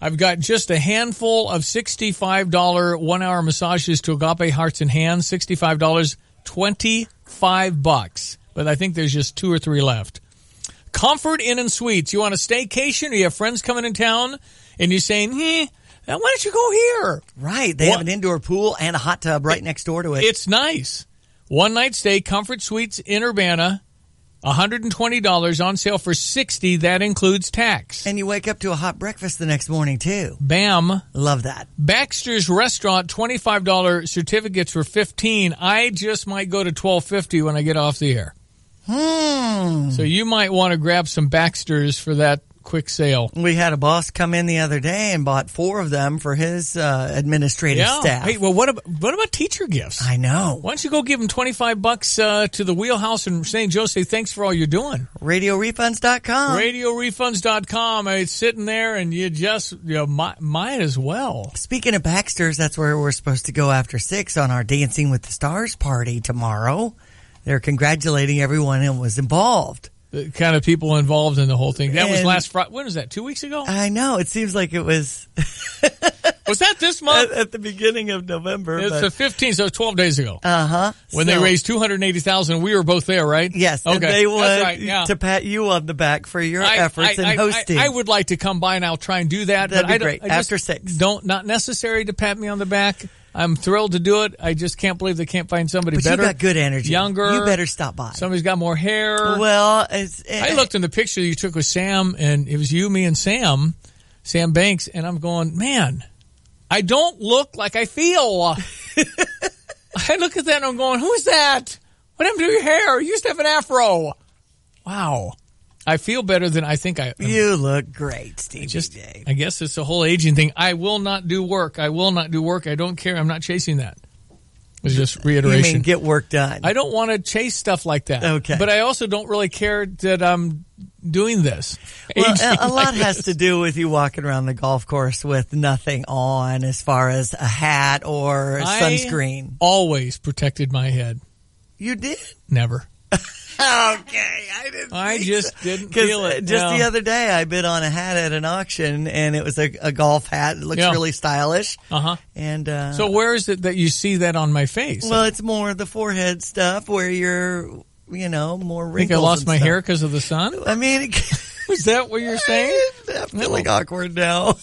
I've got just a handful of $65 1-hour massages to Agape Hearts and Hands. $65, $25. But I think there's just 2 or 3 left. Comfort Inn and Suites. You want a staycation or you have friends coming in town and you're saying, why don't you go here? Right. They have an indoor pool and a hot tub right next door to it. It's nice. One night stay, Comfort Suites in Urbana, $120 on sale for $60. That includes tax. And you wake up to a hot breakfast the next morning, too. Bam. Love that. Baxter's Restaurant, $25 certificates for $15. I just might go to $12.50 when I get off the air. So you might want to grab some Baxter's for that quick sale. We had a boss come in the other day and bought 4 of them for his administrative staff. Hey, well, what about teacher gifts? I know. Why don't you go give them $25 to the Wheelhouse in St. Joe? Say thanks for all you're doing. RadioRefunds.com. RadioRefunds.com. It's sitting there, and you might as well. Speaking of Baxter's, that's where we're supposed to go after 6 on our Dancing with the Stars party tomorrow. They're congratulating everyone who was involved. The kind of people involved in the whole thing. That was last Friday. When was that? 2 weeks ago? I know. It seems like it was. Was that this month? At the beginning of November. It's the 15th, so 12 days ago. Uh-huh. When they raised $280,000. We were both there, right? Yes. Okay. And they wanted to pat you on the back for your efforts in hosting. I would like to come by and I'll try and do that. That'd be great. After 6. Not necessary to pat me on the back. I'm thrilled to do it. I just can't believe they can't find somebody better. But you got good energy. Younger. You better stop by. Somebody's got more hair. Well, I looked in the picture you took with Sam, and it was you, me, and Sam Banks, and I'm going, man, I don't look like I feel. I look at that and I'm going, who's that? What happened to your hair? You used to have an afro. Wow. I feel better than I think I am. You look great, Stevie. I guess it's the whole aging thing. I will not do work. I don't care. I'm not chasing that. It's just reiteration. You mean get work done. I don't want to chase stuff like that. Okay. But I also don't really care that I'm doing this. Well, a lot has to do with you walking around the golf course with nothing on as far as a hat or sunscreen. I always protected my head. You did? Never. Okay, I just didn't feel it. Just the other day, I bid on a hat at an auction, and it was a golf hat. It looks really stylish. And so where is it that you see that on my face? Well, it's more the forehead stuff where you're, more wrinkles. Think I lost my hair because of the sun? I mean, is that what you're saying? I'm feeling awkward now.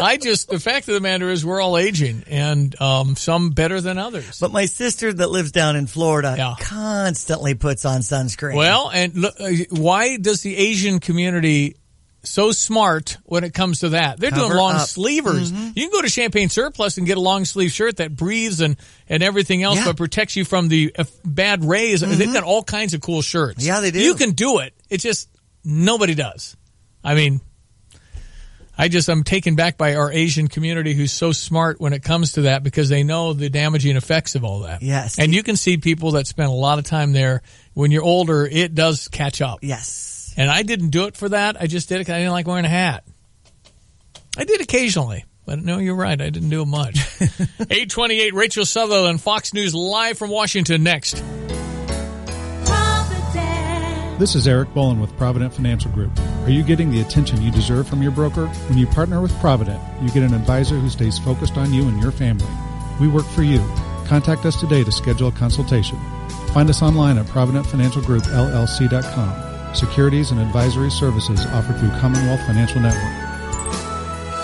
The fact of the matter is we're all aging, and some better than others. But my sister that lives down in Florida constantly puts on sunscreen. Well, and look, why does the Asian community so smart when it comes to that? They're doing long sleevers. Mm-hmm. You can go to Champagne Surplus and get a long sleeve shirt that breathes and everything else, but protects you from the bad rays. Mm-hmm. They've got all kinds of cool shirts. Yeah, they do. You can do it. It's just nobody does. I mean, I'm taken back by our Asian community who's so smart when it comes to that because they know the damaging effects of all that. Yes. And you can see people that spend a lot of time there. When you're older, it does catch up. Yes. And I didn't do it for that. I just did it because I didn't like wearing a hat. I did occasionally. But no, you're right. I didn't do it much. 8:28, Rachel Sutherland, Fox News, live from Washington. Next. This is Eric Bolin with Provident Financial Group. Are you getting the attention you deserve from your broker? When you partner with Provident, you get an advisor who stays focused on you and your family. We work for you. Contact us today to schedule a consultation. Find us online at ProvidentFinancialGroupLLC.com. Securities and advisory services offered through Commonwealth Financial Network.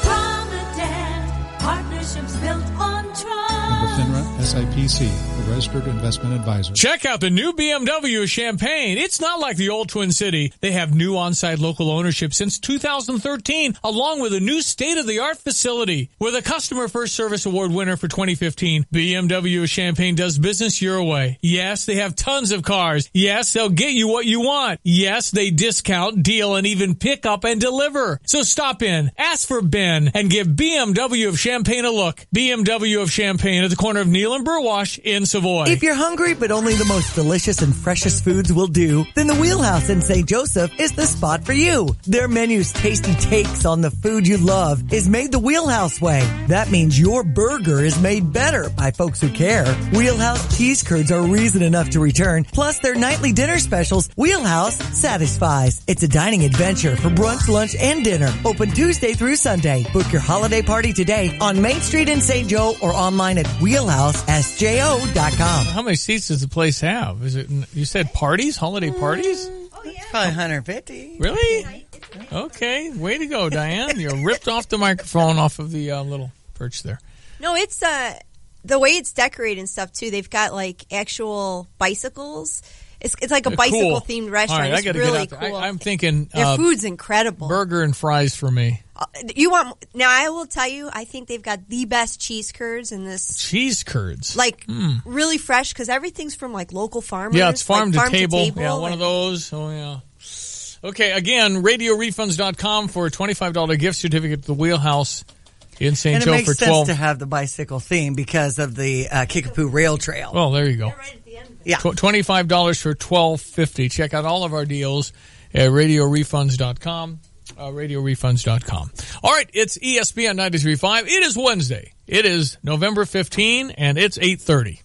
Provident, partnerships built on trust. FINRA SIPC, a registered investment advisor. Check out the new BMW of Champaign. It's not like the old Twin City. They have new on-site local ownership since 2013, along with a new state-of-the-art facility. With a Customer First Service Award winner for 2015, BMW of Champaign does business your way. Yes, they have tons of cars. Yes, they'll get you what you want. Yes, they discount, deal, and even pick up and deliver. So stop in, ask for Ben, and give BMW of Champaign a look. BMW of Champaign at the corner of Neal and Burwash in Savoy. If you're hungry but only the most delicious and freshest foods will do, then the Wheelhouse in St. Joseph is the spot for you. Their menu's tasty takes on the food you love is made the Wheelhouse way. That means your burger is made better by folks who care. Wheelhouse cheese curds are reason enough to return. Plus their nightly dinner specials, Wheelhouse satisfies. It's a dining adventure for brunch, lunch, and dinner. Open Tuesday through Sunday. Book your holiday party today on Main Street in St. Joe or online at wheelhousesjo.com. How many seats does the place have? Is it? You said parties, holiday parties? It's probably 150. Really? Okay, way to go, Diane. You're ripped off the microphone off of the little perch there. No, it's the way it's decorated and stuff too. They've got like actual bicycles. It's like a bicycle themed restaurant. All right, it's really cool. I'm thinking their food's incredible. Burger and fries for me. Now I will tell you, I think they've got the best cheese curds in this. Cheese curds, like really fresh, because everything's from like local farmers. Yeah, it's farm like to table. Yeah, one of those. Oh yeah. Okay, again, RadioRefunds.com for a $25 gift certificate to the Wheelhouse in St. Joe for 12. And it makes sense to have the bicycle theme because of the Kickapoo Rail Trail. Well, there you go. Yeah. $25 for $12.50. Check out all of our deals at RadioRefunds.com. RadioRefunds.com. All right, it's ESPN 93.5. It is Wednesday. It is November 15, and it's 8:30.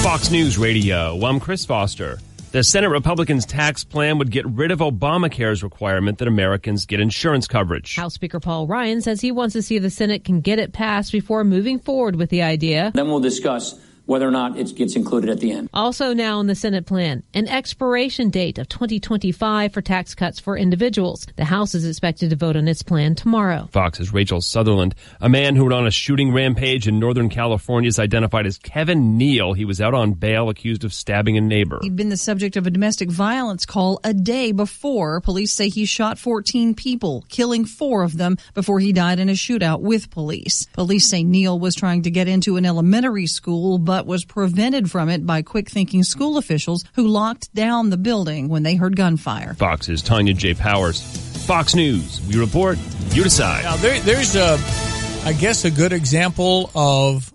Fox News Radio. I'm Chris Foster. The Senate Republicans' tax plan would get rid of Obamacare's requirement that Americans get insurance coverage. House Speaker Paul Ryan says he wants to see if the Senate can get it passed before moving forward with the idea. Then we'll discuss whether or not it gets included at the end. Also now in the Senate plan, an expiration date of 2025 for tax cuts for individuals. The House is expected to vote on its plan tomorrow. Fox's Rachel Sutherland. A man who went on a shooting rampage in Northern California is identified as Kevin Neal. He was out on bail accused of stabbing a neighbor. He'd been the subject of a domestic violence call a day before. Police say he shot 14 people, killing 4 of them before he died in a shootout with police. Police say Neal was trying to get into an elementary school, but was prevented from it by quick-thinking school officials who locked down the building when they heard gunfire. Fox's Tanya J. Powers. Fox News. We report, you decide. Now, there's I guess, a good example of,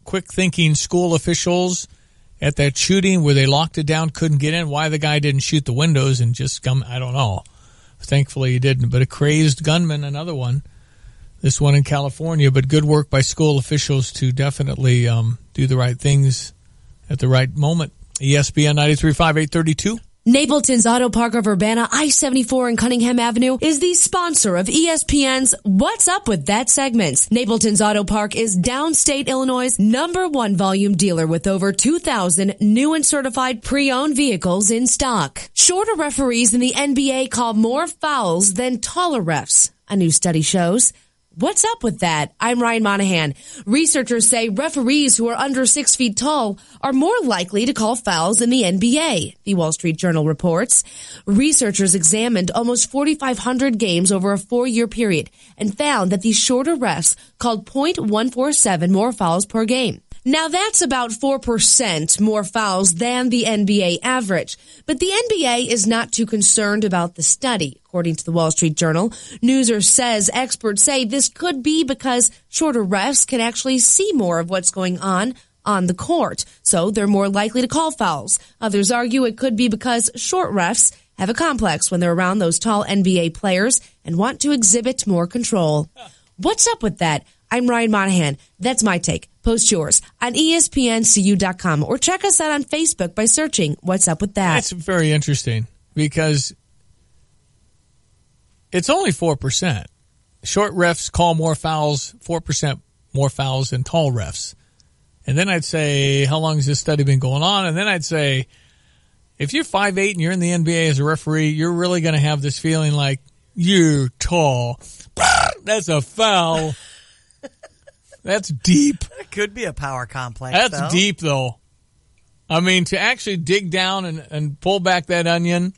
quick-thinking school officials at that shooting where they locked it down, couldn't get in. Why the guy didn't shoot the windows and just come, I don't know. Thankfully he didn't. But a crazed gunman, another one. This one in California, but good work by school officials to definitely do the right things at the right moment. ESPN 93.5, 832. Napleton's Auto Park of Urbana, I-74 and Cunningham Avenue is the sponsor of ESPN's What's Up With That segment. Napleton's Auto Park is downstate Illinois' #1 volume dealer with over 2,000 new and certified pre-owned vehicles in stock. Shorter referees in the NBA call more fouls than taller refs, a new study shows. What's up with that? I'm Ryan Monahan. Researchers say referees who are under 6 feet tall are more likely to call fouls in the NBA, the Wall Street Journal reports. Researchers examined almost 4,500 games over a 4-year period and found that these shorter refs called .147 more fouls per game. Now that's about 4% more fouls than the NBA average. But the NBA is not too concerned about the study, according to the Wall Street Journal. Newser says experts say this could be because shorter refs can actually see more of what's going on the court, so they're more likely to call fouls. Others argue it could be because short refs have a complex when they're around those tall NBA players and want to exhibit more control. What's up with that? I'm Ryan Monahan. That's my take. Post yours on ESPNCU.com or check us out on Facebook by searching What's Up With That. That's very interesting because it's only 4%. Short refs call more fouls, 4% more fouls than tall refs. And then I'd say, how long has this study been going on? And then I'd say, if you're 5'8" and you're in the NBA as a referee, you're really going to have this feeling like, you're tall. That's a foul. That's deep. It could be a power complex. That's deep, though. I mean, to actually dig down and pull back that onion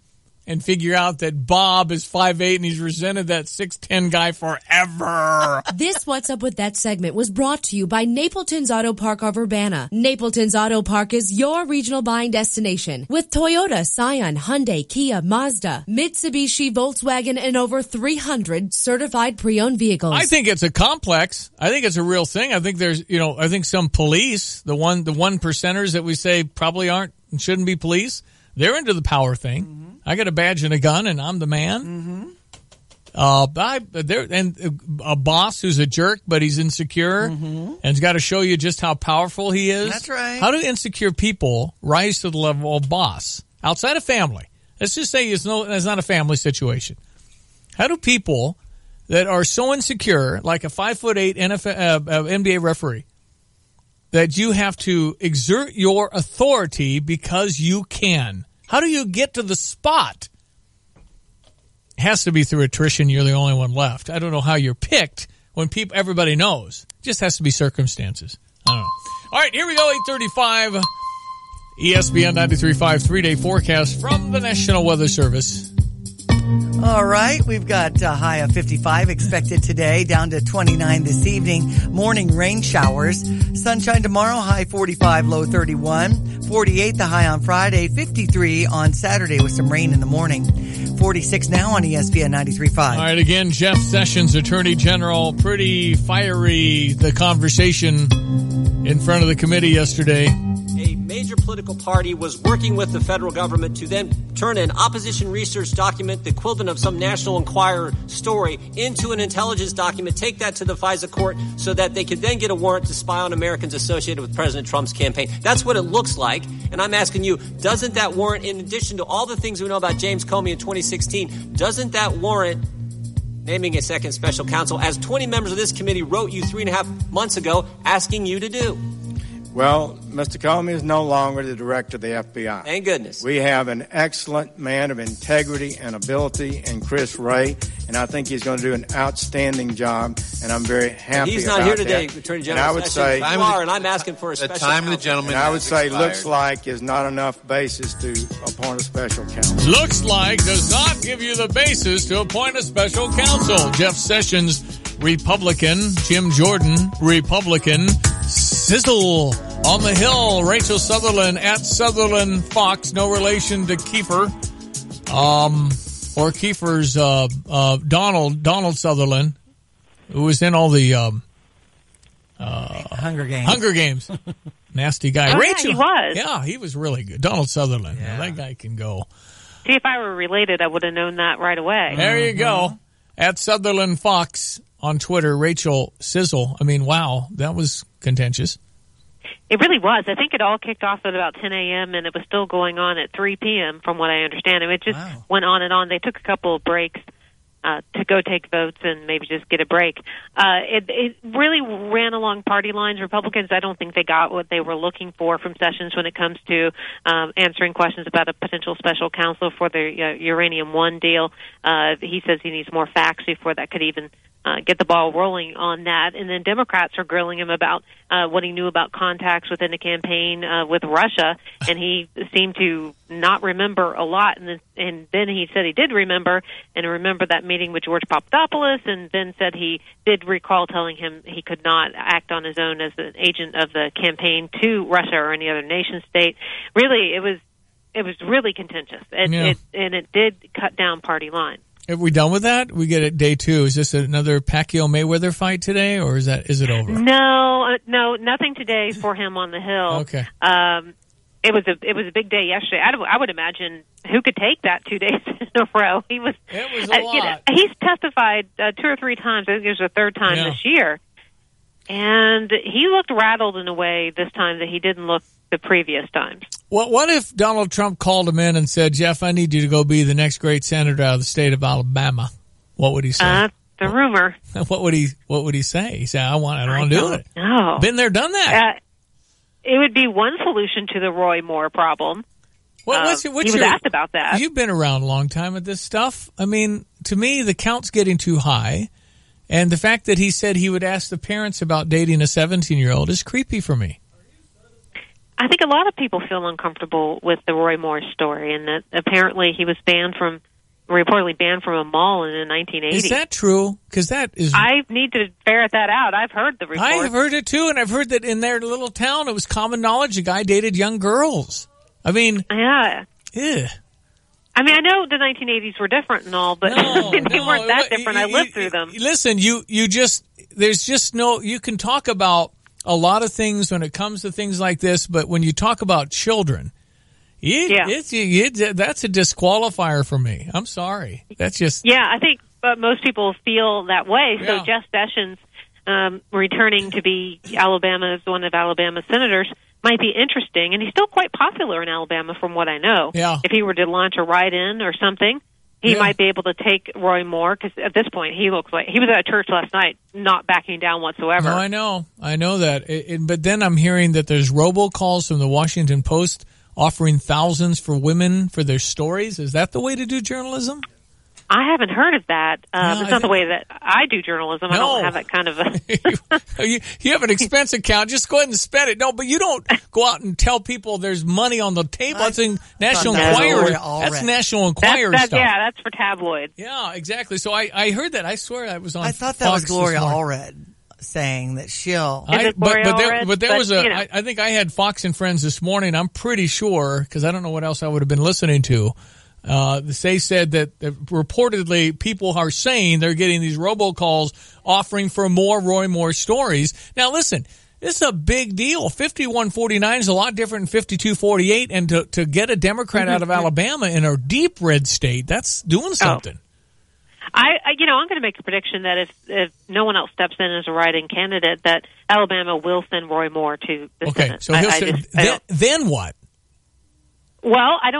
and figure out that Bob is 5'8" and he's resented that 6'10" guy forever. This What's Up With That segment was brought to you by Napleton's Auto Park of Urbana. Napleton's Auto Park is your regional buying destination with Toyota, Scion, Hyundai, Kia, Mazda, Mitsubishi, Volkswagen, and over 300 certified pre-owned vehicles. I think it's a complex. I think it's a real thing. I think there's, I think some police, the one percenters that we say probably aren't and shouldn't be police, they're into the power thing. Mm-hmm. I got a badge and a gun, and I'm the man. Mm-hmm. A boss who's a jerk, but he's insecure, and he's got to show you just how powerful he is. That's right. How do insecure people rise to the level of boss outside of family? Let's just say it's not a family situation. How do people that are so insecure, like a 5'8" NBA referee, that you have to exert your authority because you can? How do you get to the spot? It has to be through attrition. You're the only one left. I don't know how you're picked when everybody knows. It just has to be circumstances. I don't know. All right, here we go, 8:35. ESPN 93.5 3-day forecast from the National Weather Service. All right, we've got a high of 55 expected today, down to 29 this evening. Morning rain showers. Sunshine tomorrow, high 45, low 31. 48 the high on Friday, 53 on Saturday with some rain in the morning. 46 now on ESPN 93.5. All right, again, Jeff Sessions, Attorney General, pretty fiery, the conversation in front of the committee yesterday. A major political party was working with the federal government to then turn an opposition research document, the equivalent of some National Enquirer story, into an intelligence document, take that to the FISA court so that they could then get a warrant to spy on Americans associated with President Trump's campaign. That's what it looks like. And I'm asking you, doesn't that warrant, in addition to all the things we know about James Comey in 2016, doesn't that warrant naming a second special counsel, as 20 members of this committee wrote you 3.5 months ago, asking you to do? Well, Mr. Comey is no longer the director of the FBI. Thank goodness. We have an excellent man of integrity and ability in Chris Wray, and I think he's going to do an outstanding job, and I'm very happy about that. He's not here today, Attorney General. And I would say, you are, and I'm asking for a special counsel. The time of the gentleman. And I would say, looks like is not enough basis to appoint a special counsel. Looks like does not give you the basis to appoint a special counsel. Jeff Sessions, Republican. Jim Jordan, Republican. Sizzle on the Hill. Rachel Sutherland at Sutherland Fox. No relation to Kiefer. Or Kiefer's Donald Sutherland, who was in all the Hunger Games. Hunger Games. Nasty guy. Oh, Rachel. yeah, he was. Yeah, he was really good. Donald Sutherland. Yeah. That guy can go. See, if I were related, I would have known that right away. There you go. At Sutherland Fox on Twitter, Rachel Sizzle. I mean, wow, that was contentious. It really was. I think it all kicked off at about 10 a.m., and it was still going on at 3 p.m., from what I understand. It just went on and on. They took a couple of breaks to go take votes and maybe just get a break. It really ran along party lines. Republicans, I don't think they got what they were looking for from Sessions when it comes to answering questions about a potential special counsel for the Uranium One deal. He says he needs more facts before that could even get the ball rolling on that. And then Democrats are grilling him about what he knew about contacts within the campaign with Russia, and he seemed to not remember a lot. And then he said he did remember, and remember that meeting with George Papadopoulos, and then said he did recall telling him he could not act on his own as an agent of the campaign to Russia or any other nation state. Really, it was really contentious, and it did cut down party lines. Are we done with that? We get it day 2. Is this another Pacquiao-Mayweather fight today, or is it over? No, nothing today for him on the Hill. Okay. It was a big day yesterday. I would imagine who could take that 2 days in a row. It was a lot. He's testified 2 or 3 times. I think it was the third time this year, and he looked rattled in a way this time that he didn't look the previous times. What if Donald Trump called him in and said, "Jeff, I need you to go be the next great senator out of the state of Alabama"? What would he say? The rumor. What would he say? He said, "I don't want to do it." No, been there, done that. It would be one solution to the Roy Moore problem. He was asked about that. You've been around a long time with this stuff. I mean, to me, the count's getting too high, And the fact that he said he would ask the parents about dating a 17-year-old is creepy for me. I think a lot of people feel uncomfortable with the Roy Moore story, and that apparently he was reportedly banned from a mall in the 1980s. Is that true? Because that is... I need to ferret that out. I've heard the report. I've heard it too, and I've heard that in their little town it was common knowledge a guy dated young girls. I mean... Yeah. Yeah. I mean, I know the 1980s were different and all, but they weren't that different. I lived through them. Listen, you can talk about a lot of things when it comes to things like this, but when you talk about children, that's a disqualifier for me. I'm sorry. That's just... Yeah, I think most people feel that way. So Jeff Sessions, returning to be one of Alabama's senators, might be interesting, and he's still quite popular in Alabama from what I know. Yeah. If he were to launch a write-in or something, he might be able to take Roy Moore, because at this point he looks like he was at church last night, not backing down whatsoever. No, I know that. But then I'm hearing that there's robocalls from the Washington Post offering thousands for women for their stories. Is that the way to do journalism? I haven't heard of that. It's not the way that I do journalism. No. I don't have that kind of a... you have an expense account. Just go ahead and spend it. No, but you don't go out and tell people there's money on the table. That's in National Enquirer. That's National Enquirer stuff. Yeah, that's for tabloids. Yeah, exactly. So I heard that. I swear that was on Fox. I thought that was Gloria Allred saying that she'll... But there was I think I had Fox and Friends this morning. I'm pretty sure, because I don't know what else I would have been listening to. They said that reportedly people are saying they're getting these robocalls offering for more Roy Moore stories. Now, listen, this is a big deal. 5149 is a lot different than 5248, and to get a Democrat out of Alabama in a deep red state, that's doing something. I'm going to make a prediction that if no one else steps in as a write-in candidate, that Alabama will send Roy Moore to the Senate. So then what? Well, I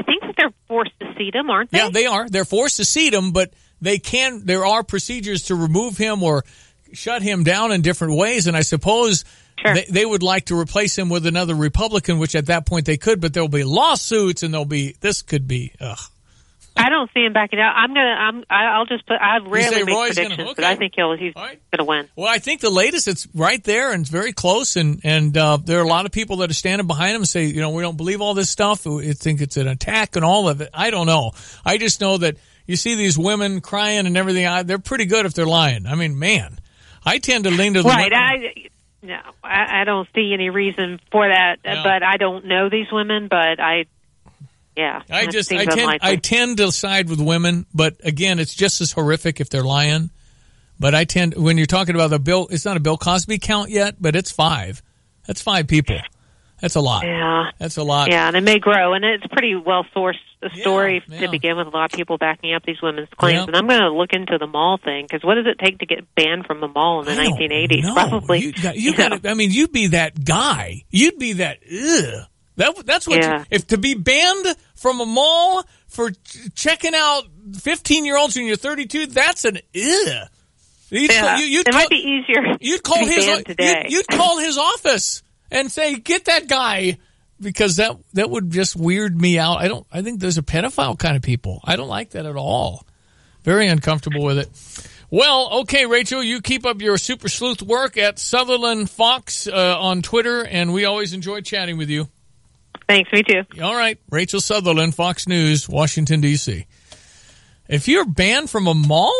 think that they're forced to seat him, aren't they? Yeah, they are. They're forced to seat him, but there are procedures to remove him or shut him down in different ways, and I suppose they would like to replace him with another Republican, which at that point they could, but there'll be lawsuits and this could be, I don't see him backing out. I rarely make predictions, but I think he's going to win. Well, I think the latest, it's right there and it's very close, and there are a lot of people that are standing behind him and say, we don't believe all this stuff. We think it's an attack and all of it. I don't know. I just know that you see these women crying and everything. They're pretty good if they're lying. I mean, man, I tend to lean to the right. I don't see any reason for that, but I don't know these women, but yeah, I tend to side with women, but again, it's just as horrific if they're lying. But when you're talking about it's not a Bill Cosby count yet, but it's 5. That's 5 people. That's a lot. Yeah. That's a lot. Yeah, and it may grow, and it's pretty well sourced, a story to begin with, a lot of people backing up these women's claims. And I'm going to look into the mall thing, because what does it take to get banned from the mall in the 1980s? No. Probably. You'd be that guy. You'd be that, ugh. That's what if to be banned from a mall for checking out 15-year-olds when you're 32, that's an ugh. It might be easier. You'd call you'd call his office and say, "Get that guy," because that would just weird me out. I think there's a pedophile kind of people. I don't like that at all. Very uncomfortable with it. Well, okay, Rachel, you keep up your super sleuth work at Sutherland Fox on Twitter, and we always enjoy chatting with you. Thanks, me too. All right. Rachel Sutherland, Fox News, Washington, D.C. If you're banned from a mall,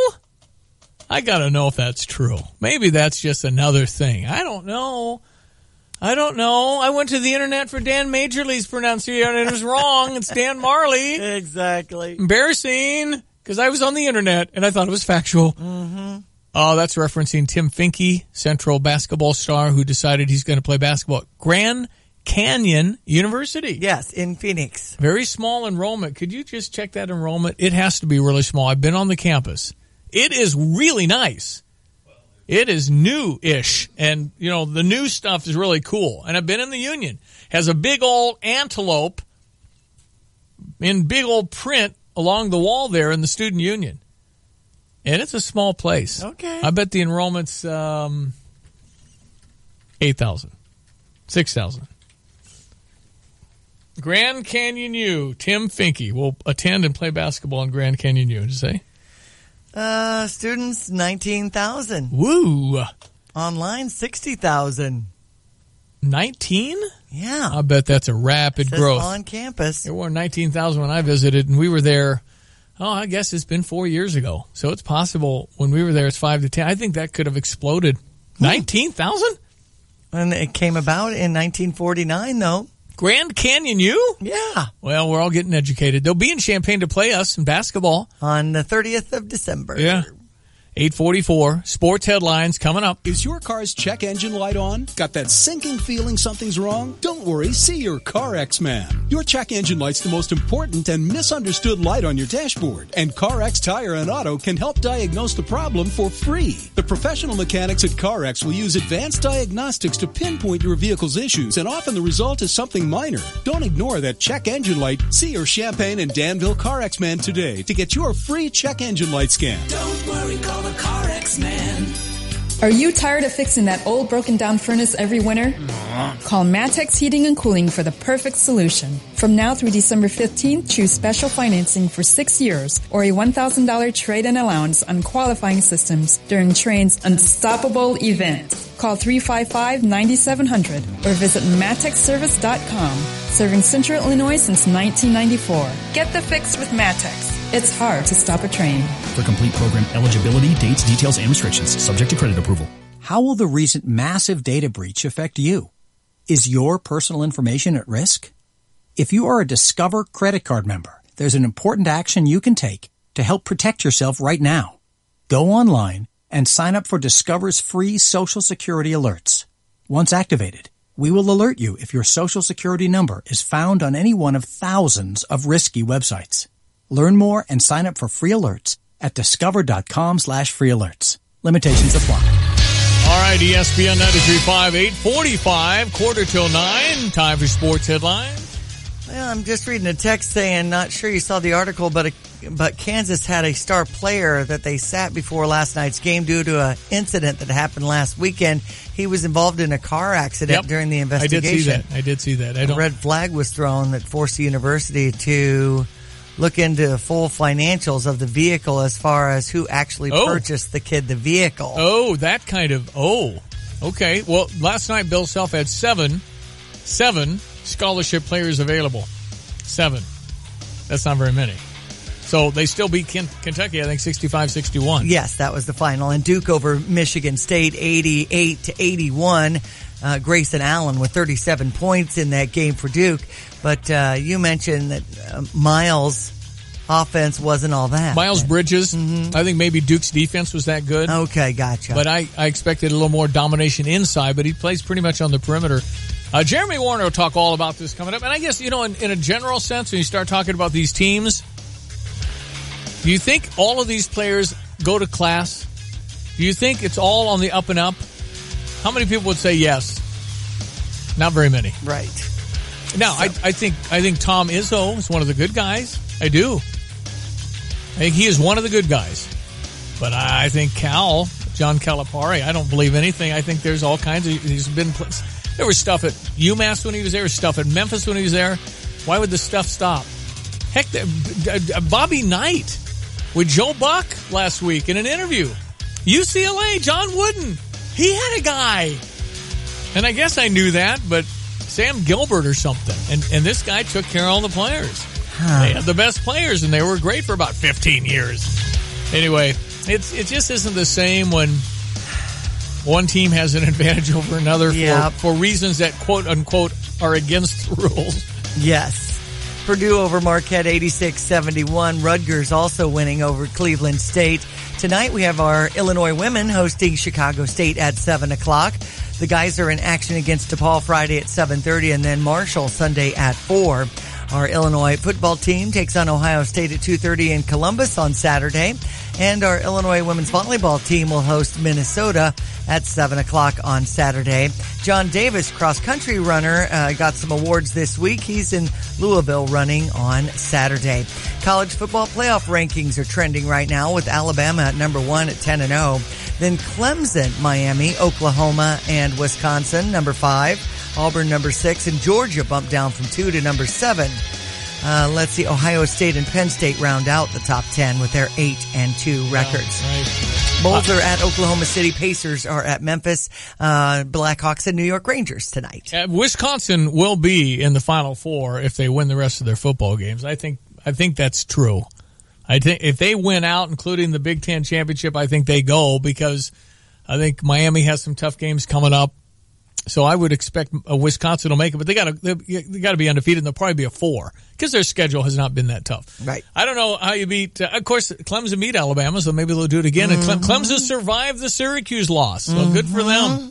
I got to know if that's true. Maybe that's just another thing. I don't know. I went to the internet for Dan Majorly's pronunciation, and it was wrong. It's Dan Marley. Exactly. Embarrassing, because I was on the internet, and I thought it was factual. Mm-hmm. Oh, that's referencing Tim Finke, Central basketball star who decided he's going to play basketball at Grand Canyon University. Yes, in Phoenix. Very small enrollment. Could you just check that enrollment? It has to be really small. I've been on the campus. It is really nice. It is new-ish, and, the new stuff is really cool. And I've been in the Union. Has a big old antelope in big old print along the wall there in the Student Union. And it's a small place. Okay. I bet the enrollment's 8,000, 6,000. Grand Canyon U. Tim Finke will attend and play basketball in Grand Canyon U. Did you say? Students, 19,000. Woo! Online, 60,000. 19? Yeah. I bet that's a rapid growth. On campus. There were 19,000 when I visited, and we were there, I guess it's been 4 years ago. So it's possible when we were there, it's 5 to 10. I think that could have exploded. 19,000? And it came about in 1949, though. Grand Canyon U? Yeah. Well, we're all getting educated. They'll be in Champaign to play us in basketball. On the 30th of December. Yeah. 8:44, sports headlines coming up. Is your car's check engine light on? Got that sinking feeling something's wrong? Don't worry, see your CarX man. Your check engine light's the most important and misunderstood light on your dashboard, and CarX Tire and Auto can help diagnose the problem for free. The professional mechanics at CarX will use advanced diagnostics to pinpoint your vehicle's issues, and often the result is something minor. Don't ignore that check engine light. See your Champaign and Danville CarX man today to get your free check engine light scan. Don't worry, call the CarX man. Are you tired of fixing that old broken down furnace every winter? Call Matex Heating and Cooling for the perfect solution. From now through December 15th, choose special financing for 6 years or a $1,000 trade-in allowance on qualifying systems during Train's Unstoppable event. Call 355-9700 or visit matexservice.com. Serving Central Illinois since 1994. Get the fix with Matex. It's hard to stop a train. For complete program eligibility, dates, details, and restrictions, subject to credit approval. How will the recent massive data breach affect you? Is your personal information at risk? If you are a Discover credit card member, there's an important action you can take to help protect yourself right now. Go online and sign up for Discover's free Social Security alerts. Once activated, we will alert you if your Social Security number is found on any one of thousands of risky websites. Learn more and sign up for free alerts at discover.com/free alerts. Limitations apply. All right, ESPN 93.5, 8:45, 8:45. Time for sports headlines. Well, I'm just reading a text saying, not sure you saw the article, but Kansas had a star player that they sat before last night's game due to an incident that happened last weekend. He was involved in a car accident during the investigation. I did see that. A red flag was thrown that forced the university to look into full financials of the vehicle as far as who actually purchased the kid the vehicle. Oh, that kind of, okay. Well, last night Bill Self had seven scholarship players available. 7. That's not very many. So they still beat Kentucky, I think, 65-61. Yes, that was the final. And Duke over Michigan State, 88-81. Grayson Allen with 37 points in that game for Duke. But you mentioned that Miles' offense wasn't all that. Miles Bridges, I think maybe Duke's defense was that good. Okay, gotcha. But I expected a little more domination inside, but he plays pretty much on the perimeter. Jeremy Warner will talk all about this coming up. And I guess, in a general sense, when you start talking about these teams, do you think all of these players go to class? Do you think it's all on the up and up? How many people would say yes? Not very many. Right. Now, I think Tom Izzo is one of the good guys. I do. I think he is one of the good guys. But I think John Calipari, I don't believe anything. I think there's all kinds of, there was stuff at UMass when he was there, stuff at Memphis when he was there. Why would the stuff stop? Heck, Bobby Knight with Joe Buck last week in an interview. UCLA, John Wooden, he had a guy. And I guess I knew that, but Sam Gilbert or something. And this guy took care of all the players. They had the best players, and they were great for about 15 years. Anyway, it just isn't the same when one team has an advantage over another for reasons that, quote-unquote, are against the rules. Yes. Purdue over Marquette, 86-71. Rutgers also winning over Cleveland State. Tonight we have our Illinois women hosting Chicago State at 7 o'clock. The guys are in action against DePaul Friday at 7:30 and then Marshall Sunday at 4. Our Illinois football team takes on Ohio State at 2:30 in Columbus on Saturday. And our Illinois women's volleyball team will host Minnesota at 7 o'clock on Saturday. John Davis, cross-country runner, got some awards this week. He's in Louisville running on Saturday. College football playoff rankings are trending right now with Alabama at number 1 at 10-0. Then Clemson, Miami, Oklahoma, and Wisconsin, number 5. Auburn, number 6, and Georgia bumped down from 2 to number 7. Let's see, Ohio State and Penn State round out the top 10 with their 8-2 records. Right. Bulls are at Oklahoma City. Pacers are at Memphis. Blackhawks and New York Rangers tonight. Wisconsin will be in the Final Four if they win the rest of their football games. I think that's true. I think if they win out, including the Big Ten championship, I think they go because I think Miami has some tough games coming up. So I would expect Wisconsin will make it, but they got to be undefeated, and they'll probably be a 4 because their schedule has not been that tough. Right. I don't know how you beat. Of course, Clemson beat Alabama, so maybe they'll do it again. And Clemson survived the Syracuse loss, so good for them.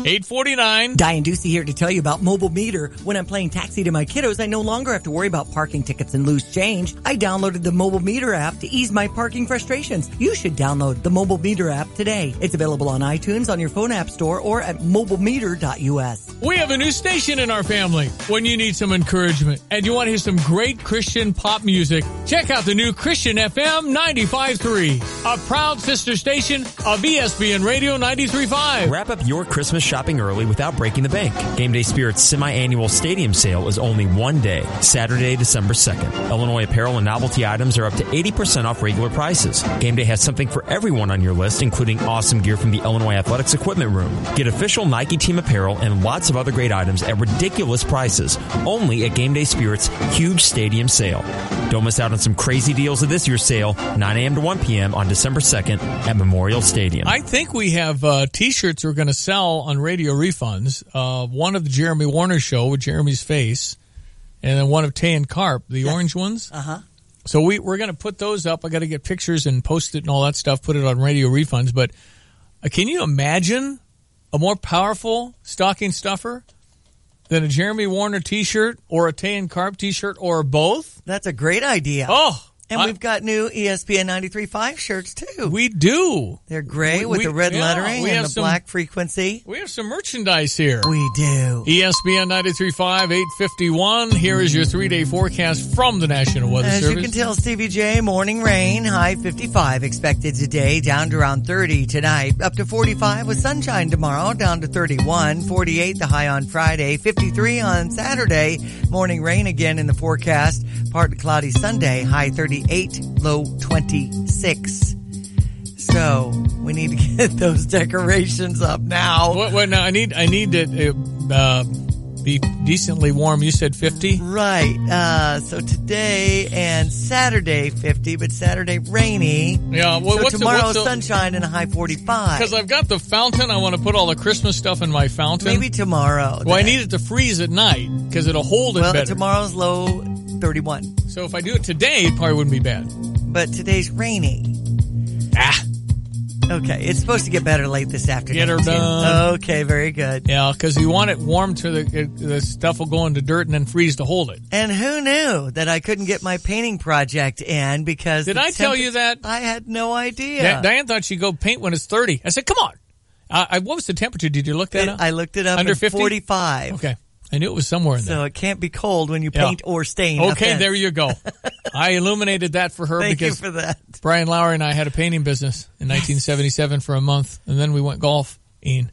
8:49. Diane Ducey here to tell you about Mobile Meter. When I'm playing taxi to my kiddos, I no longer have to worry about parking tickets and loose change. I downloaded the Mobile Meter app to ease my parking frustrations. You should download the Mobile Meter app today. It's available on iTunes, on your phone app store, or at mobilemeter.us. We have a new station in our family. When you need some encouragement and you want to hear some great Christian pop music, check out the new Christian FM 95.3, a proud sister station of ESPN Radio 93.5. Wrap up your Christmas shopping early without breaking the bank. Game Day Spirit's semi-annual stadium sale is only one day, Saturday, December 2nd. Illinois apparel and novelty items are up to 80% off regular prices. Game Day has something for everyone on your list, including awesome gear from the Illinois Athletics Equipment Room. Get official Nike team apparel and lots of other great items at ridiculous prices, only at Game Day Spirit's huge stadium sale. Don't miss out on some crazy deals of this year's sale, 9 a.m. to 1 p.m. on December 2nd at Memorial Stadium. I think we have T-shirts we're going to sell on Radio Refunds. One of the Jeremy Warner show with Jeremy's face, and then one of Tay and Carp, the orange ones. Uh-huh. So we're going to put those up. I got to get pictures and post it and all that stuff, put it on Radio Refunds. But can you imagine a more powerful stocking stuffer than a Jeremy Warner T-shirt or a Tay and Carp T-shirt or both? That's a great idea. Oh, and we've got new ESPN 93.5 shirts, too. We do. They're gray with the red lettering and the black frequency. We have some merchandise here. We do. ESPN 93.5, 851. Here is your 3-day forecast from the National Weather Service. As you can tell, Stevie J, morning rain, high 55 expected today, down to around 30 tonight, up to 45 with sunshine tomorrow, down to 31, 48 the high on Friday, 53 on Saturday, morning rain again in the forecast, partly cloudy Sunday, high 38, low 26. So we need to get those decorations up now. What now? I need it be decently warm. You said 50? Right. So today and Saturday 50, but Saturday rainy. Yeah. Well, so tomorrow sunshine and a high 45. Because I've got the fountain. I want to put all the Christmas stuff in my fountain. Maybe tomorrow. Well, I need it to freeze at night because it'll hold it better. Well, tomorrow's low 31. So if I do it today, it probably wouldn't be bad. But today's rainy. Okay, it's supposed to get better late this afternoon. Get her done. Okay, very good. Yeah, because you want it warm to the stuff will go into dirt and then freeze to hold it. And who knew that I couldn't get my painting project in because... Did I tell you that? I had no idea. Diane thought she'd go paint when it's 30. I said, come on. What was the temperature? Did you look that up? I looked it up. Under 50? 45. Okay. I knew it was somewhere in there. So it can't be cold when you paint or stain. Okay, there you go. I illuminated that for her Thank because you for that. Brian Lowry and I had a painting business in 1977 for a month, and then we went golfing.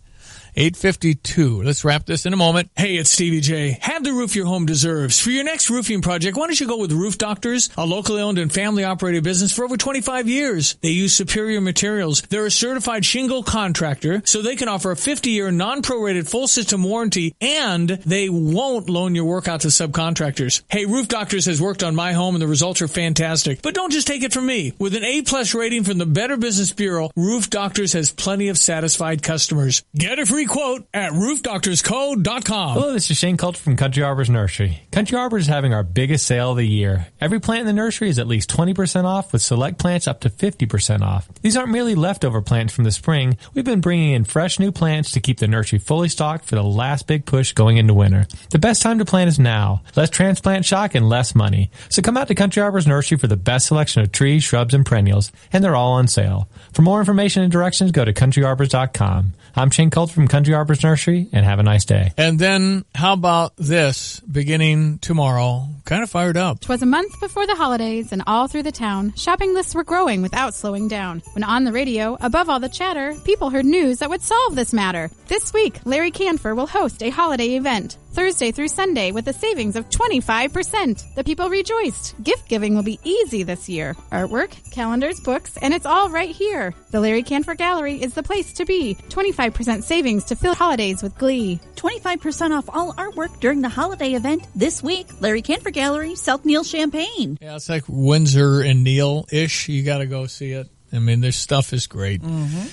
8:52. Let's wrap this in a moment. Hey, it's Stevie J. Have the roof your home deserves. For your next roofing project, why don't you go with Roof Doctors, a locally owned and family operated business for over 25 years. They use superior materials. They're a certified shingle contractor, so they can offer a 50-year non-prorated full system warranty, and they won't loan your work out to subcontractors. Hey, Roof Doctors has worked on my home, and the results are fantastic. But don't just take it from me. With an A+ rating from the Better Business Bureau, Roof Doctors has plenty of satisfied customers. Get a free quote at roofdoctorsco.com. Hello, this is Shane Coulter from Country Arbors Nursery. Country Arbors is having our biggest sale of the year. Every plant in the nursery is at least 20% off, with select plants up to 50% off. These aren't merely leftover plants from the spring. We've been bringing in fresh new plants to keep the nursery fully stocked for the last big push going into winter. The best time to plant is now. Less transplant shock and less money. So come out to Country Arbors Nursery for the best selection of trees, shrubs, and perennials, and they're all on sale. For more information and directions, go to countryarbors.com. I'm Shane Coulter from Country Arbors Nursery, and have a nice day. And then, how about this, beginning tomorrow? Kind of fired up. 'Twas a month before the holidays, and all through the town, shopping lists were growing without slowing down. When on the radio, above all the chatter, people heard news that would solve this matter. This week, Larry Canfor will host a holiday event. Thursday through Sunday with a savings of 25%. The people rejoiced. Gift giving will be easy this year. Artwork, calendars, books, and it's all right here. The Larry Canfor Gallery is the place to be. 25% savings to fill holidays with glee. 25% off all artwork during the holiday event this week. Larry Canfor Gallery, South Neil, Champaign. Yeah, it's like Windsor and Neil-ish. You got to go see it. I mean, their stuff is great. Mm-hmm.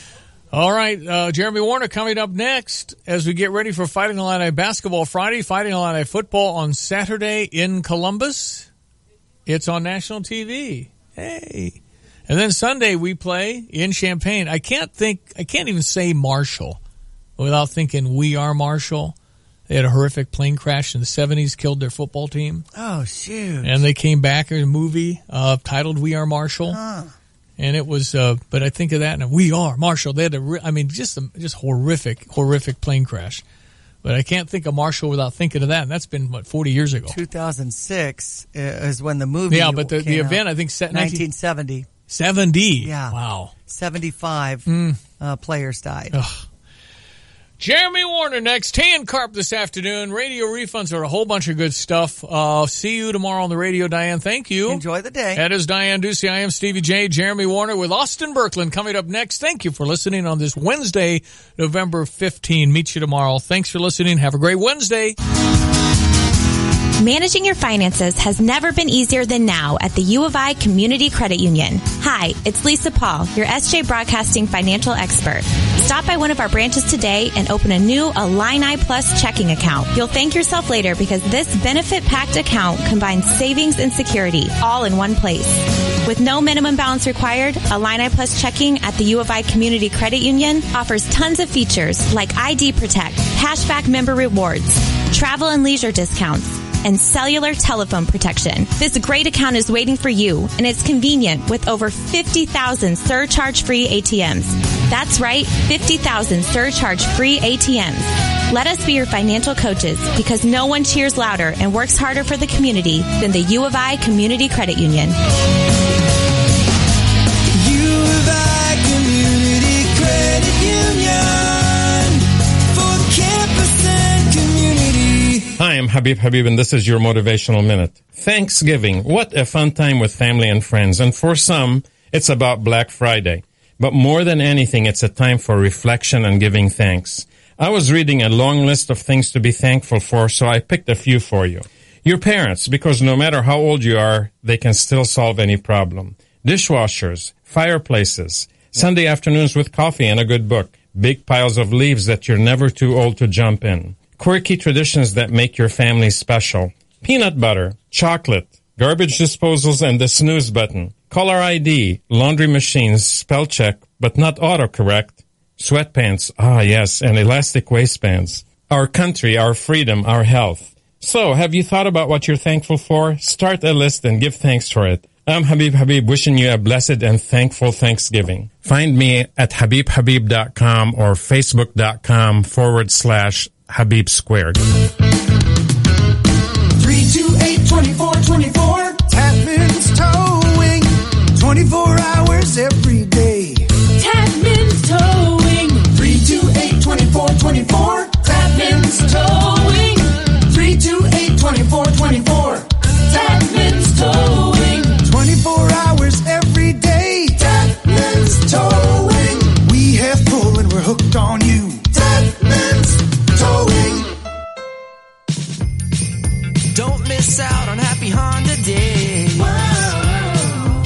All right, Jeremy Warner coming up next as we get ready for Fighting Illini Basketball Friday, Fighting Illini Football on Saturday in Columbus. It's on national TV. Hey. And then Sunday we play in Champaign. I can't even say Marshall without thinking We Are Marshall. They had a horrific plane crash in the 70s, killed their football team. Oh, shoot. And they came back in a movie titled We Are Marshall. Huh. And it was, but I think of that, and We Are Marshall. They had just horrific plane crash. But I can't think of Marshall without thinking of that, and that's been, 40 years ago. 2006 is when the movie Yeah, but the event, out. I think, 1970. 70? Yeah. Wow. 75 players died. Ugh. Jeremy Warner next. Tan Carp this afternoon. Radio refunds are a whole bunch of good stuff. See you tomorrow on the radio, Diane. Thank you. Enjoy the day. That is Diane Ducey. I am Stevie J. Jeremy Warner with Austin Berkland coming up next. Thank you for listening on this Wednesday, November 15. Meet you tomorrow. Thanks for listening. Have a great Wednesday. Managing your finances has never been easier than now at the U of I Community Credit Union. Hi, it's Lisa Paul, your SJ Broadcasting financial expert. Stop by one of our branches today and open a new Illini Plus checking account. You'll thank yourself later because this benefit-packed account combines savings and security all in one place. With no minimum balance required, Illini Plus checking at the U of I Community Credit Union offers tons of features like ID Protect, cashback member rewards, travel and leisure discounts, and cellular telephone protection. This great account is waiting for you, and it's convenient with over 50,000 surcharge-free ATMs. That's right, 50,000 surcharge-free ATMs. Let us be your financial coaches because no one cheers louder and works harder for the community than the U of I Community Credit Union. U of I Community Credit Union for campus and community. Hi, I'm Habib, and this is your Motivational Minute. Thanksgiving. What a fun time with family and friends. And for some, it's about Black Friday. But more than anything, it's a time for reflection and giving thanks. I was reading a long list of things to be thankful for, so I picked a few for you. Your parents, because no matter how old you are, they can still solve any problem. Dishwashers, fireplaces, Sunday afternoons with coffee and a good book, big piles of leaves that you're never too old to jump in, quirky traditions that make your family special, peanut butter, chocolate, garbage disposals and the snooze button, caller ID, laundry machines, spell check, but not autocorrect, sweatpants, yes, and elastic waistbands, our country, our freedom, our health. So, have you thought about what you're thankful for? Start a list and give thanks for it. I'm Habib, wishing you a blessed and thankful Thanksgiving. Find me at habibhabib.com or facebook.com/Habib Squared. 328-2424. Tapman's Towing. 24 hours every day. Tapman's Towing. 328-2424. Tapman's Towing. 328-2424. Tapman's Towing. 24 hours every day. Tapman's Towing. We have pull and we're hooked on you. Tapman's Towing. Don't miss out on Happy Honda Day. Whoa.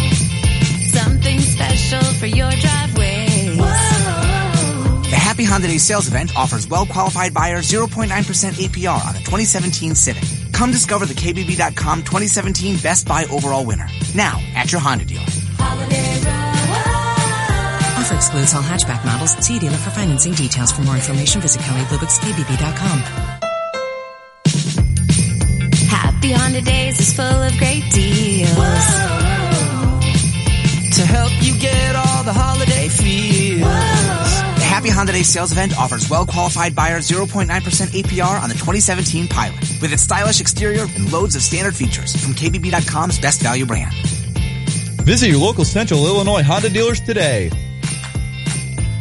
Something special for your driveway. Whoa. The Happy Honda Day sales event offers well-qualified buyers 0.9% APR on a 2017 Civic. Come discover the KBB.com 2017 Best Buy overall winner. Now at your Honda dealer. Offer excludes all hatchback models. See dealer for financing details. For more information, visit KellyBlueBooksKBB.com. Happy Honda Days is full of great deals. Whoa. To help you get all the holiday feels. Whoa. The Happy Honda Day sales event offers well-qualified buyers 0.9% APR on the 2017 Pilot with its stylish exterior and loads of standard features from KBB.com's best value brand. Visit your local Central Illinois Honda dealers today.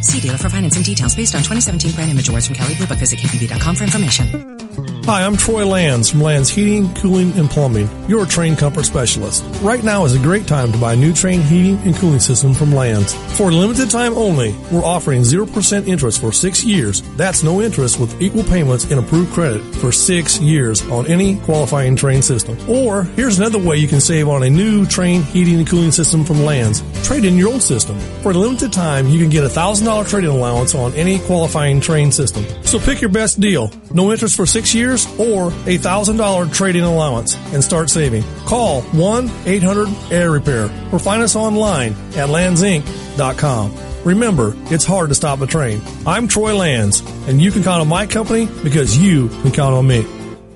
See dealer for financing details based on 2017 brand image awards from Kelly Blue Book. Visit KBB.com for information. Hi, I'm Troy Lands from Lands Heating, Cooling, and Plumbing, your Trane Comfort Specialist. Right now is a great time to buy a new Trane heating and cooling system from Lands. For a limited time only, we're offering 0% interest for 6 years. That's no interest with equal payments and approved credit for 6 years on any qualifying Trane system. Or, here's another way you can save on a new Trane heating and cooling system from Lands. Trade in your old system. For a limited time, you can get a $1,000 trade-in allowance on any qualifying Trane system. So pick your best deal. No interest for 6 years or a $1,000 trade-in allowance and start saving. Call 1-800-AIR-REPAIR or find us online at landsinc.com. Remember, it's hard to stop a train. I'm Troy Lands, and you can count on my company because you can count on me.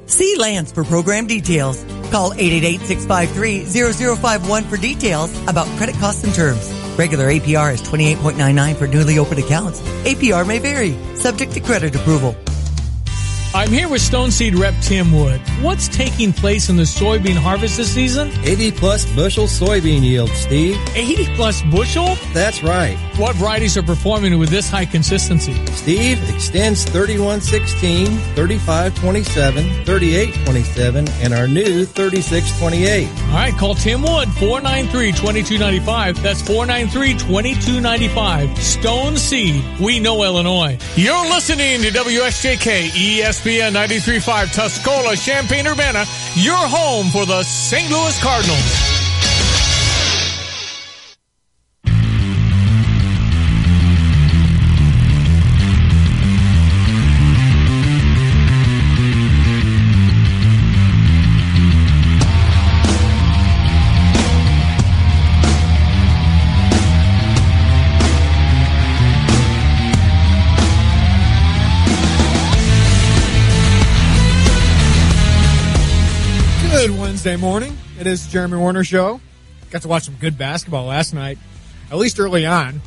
See Lands for program details. Call 888-653-0051 for details about credit costs and terms. Regular APR is 28.99 for newly opened accounts. APR may vary, subject to credit approval. I'm here with Stone Seed rep Tim Wood. What's taking place in the soybean harvest this season? 80-plus bushel soybean yield, Steve. 80-plus bushel? That's right. What varieties are performing with this high consistency? Steve, extends 3116, 3527, 3827, and our new 3628. All right, call Tim Wood, 493-2295. That's 493-2295. Stone Seed. We know Illinois. You're listening to WSJK ESPN 93.5 Tuscola, Champaign-Urbana, your home for the St. Louis Cardinals. Good Wednesday morning. It is the Jeremy Warner Show. Got to watch some good basketball last night, at least early on.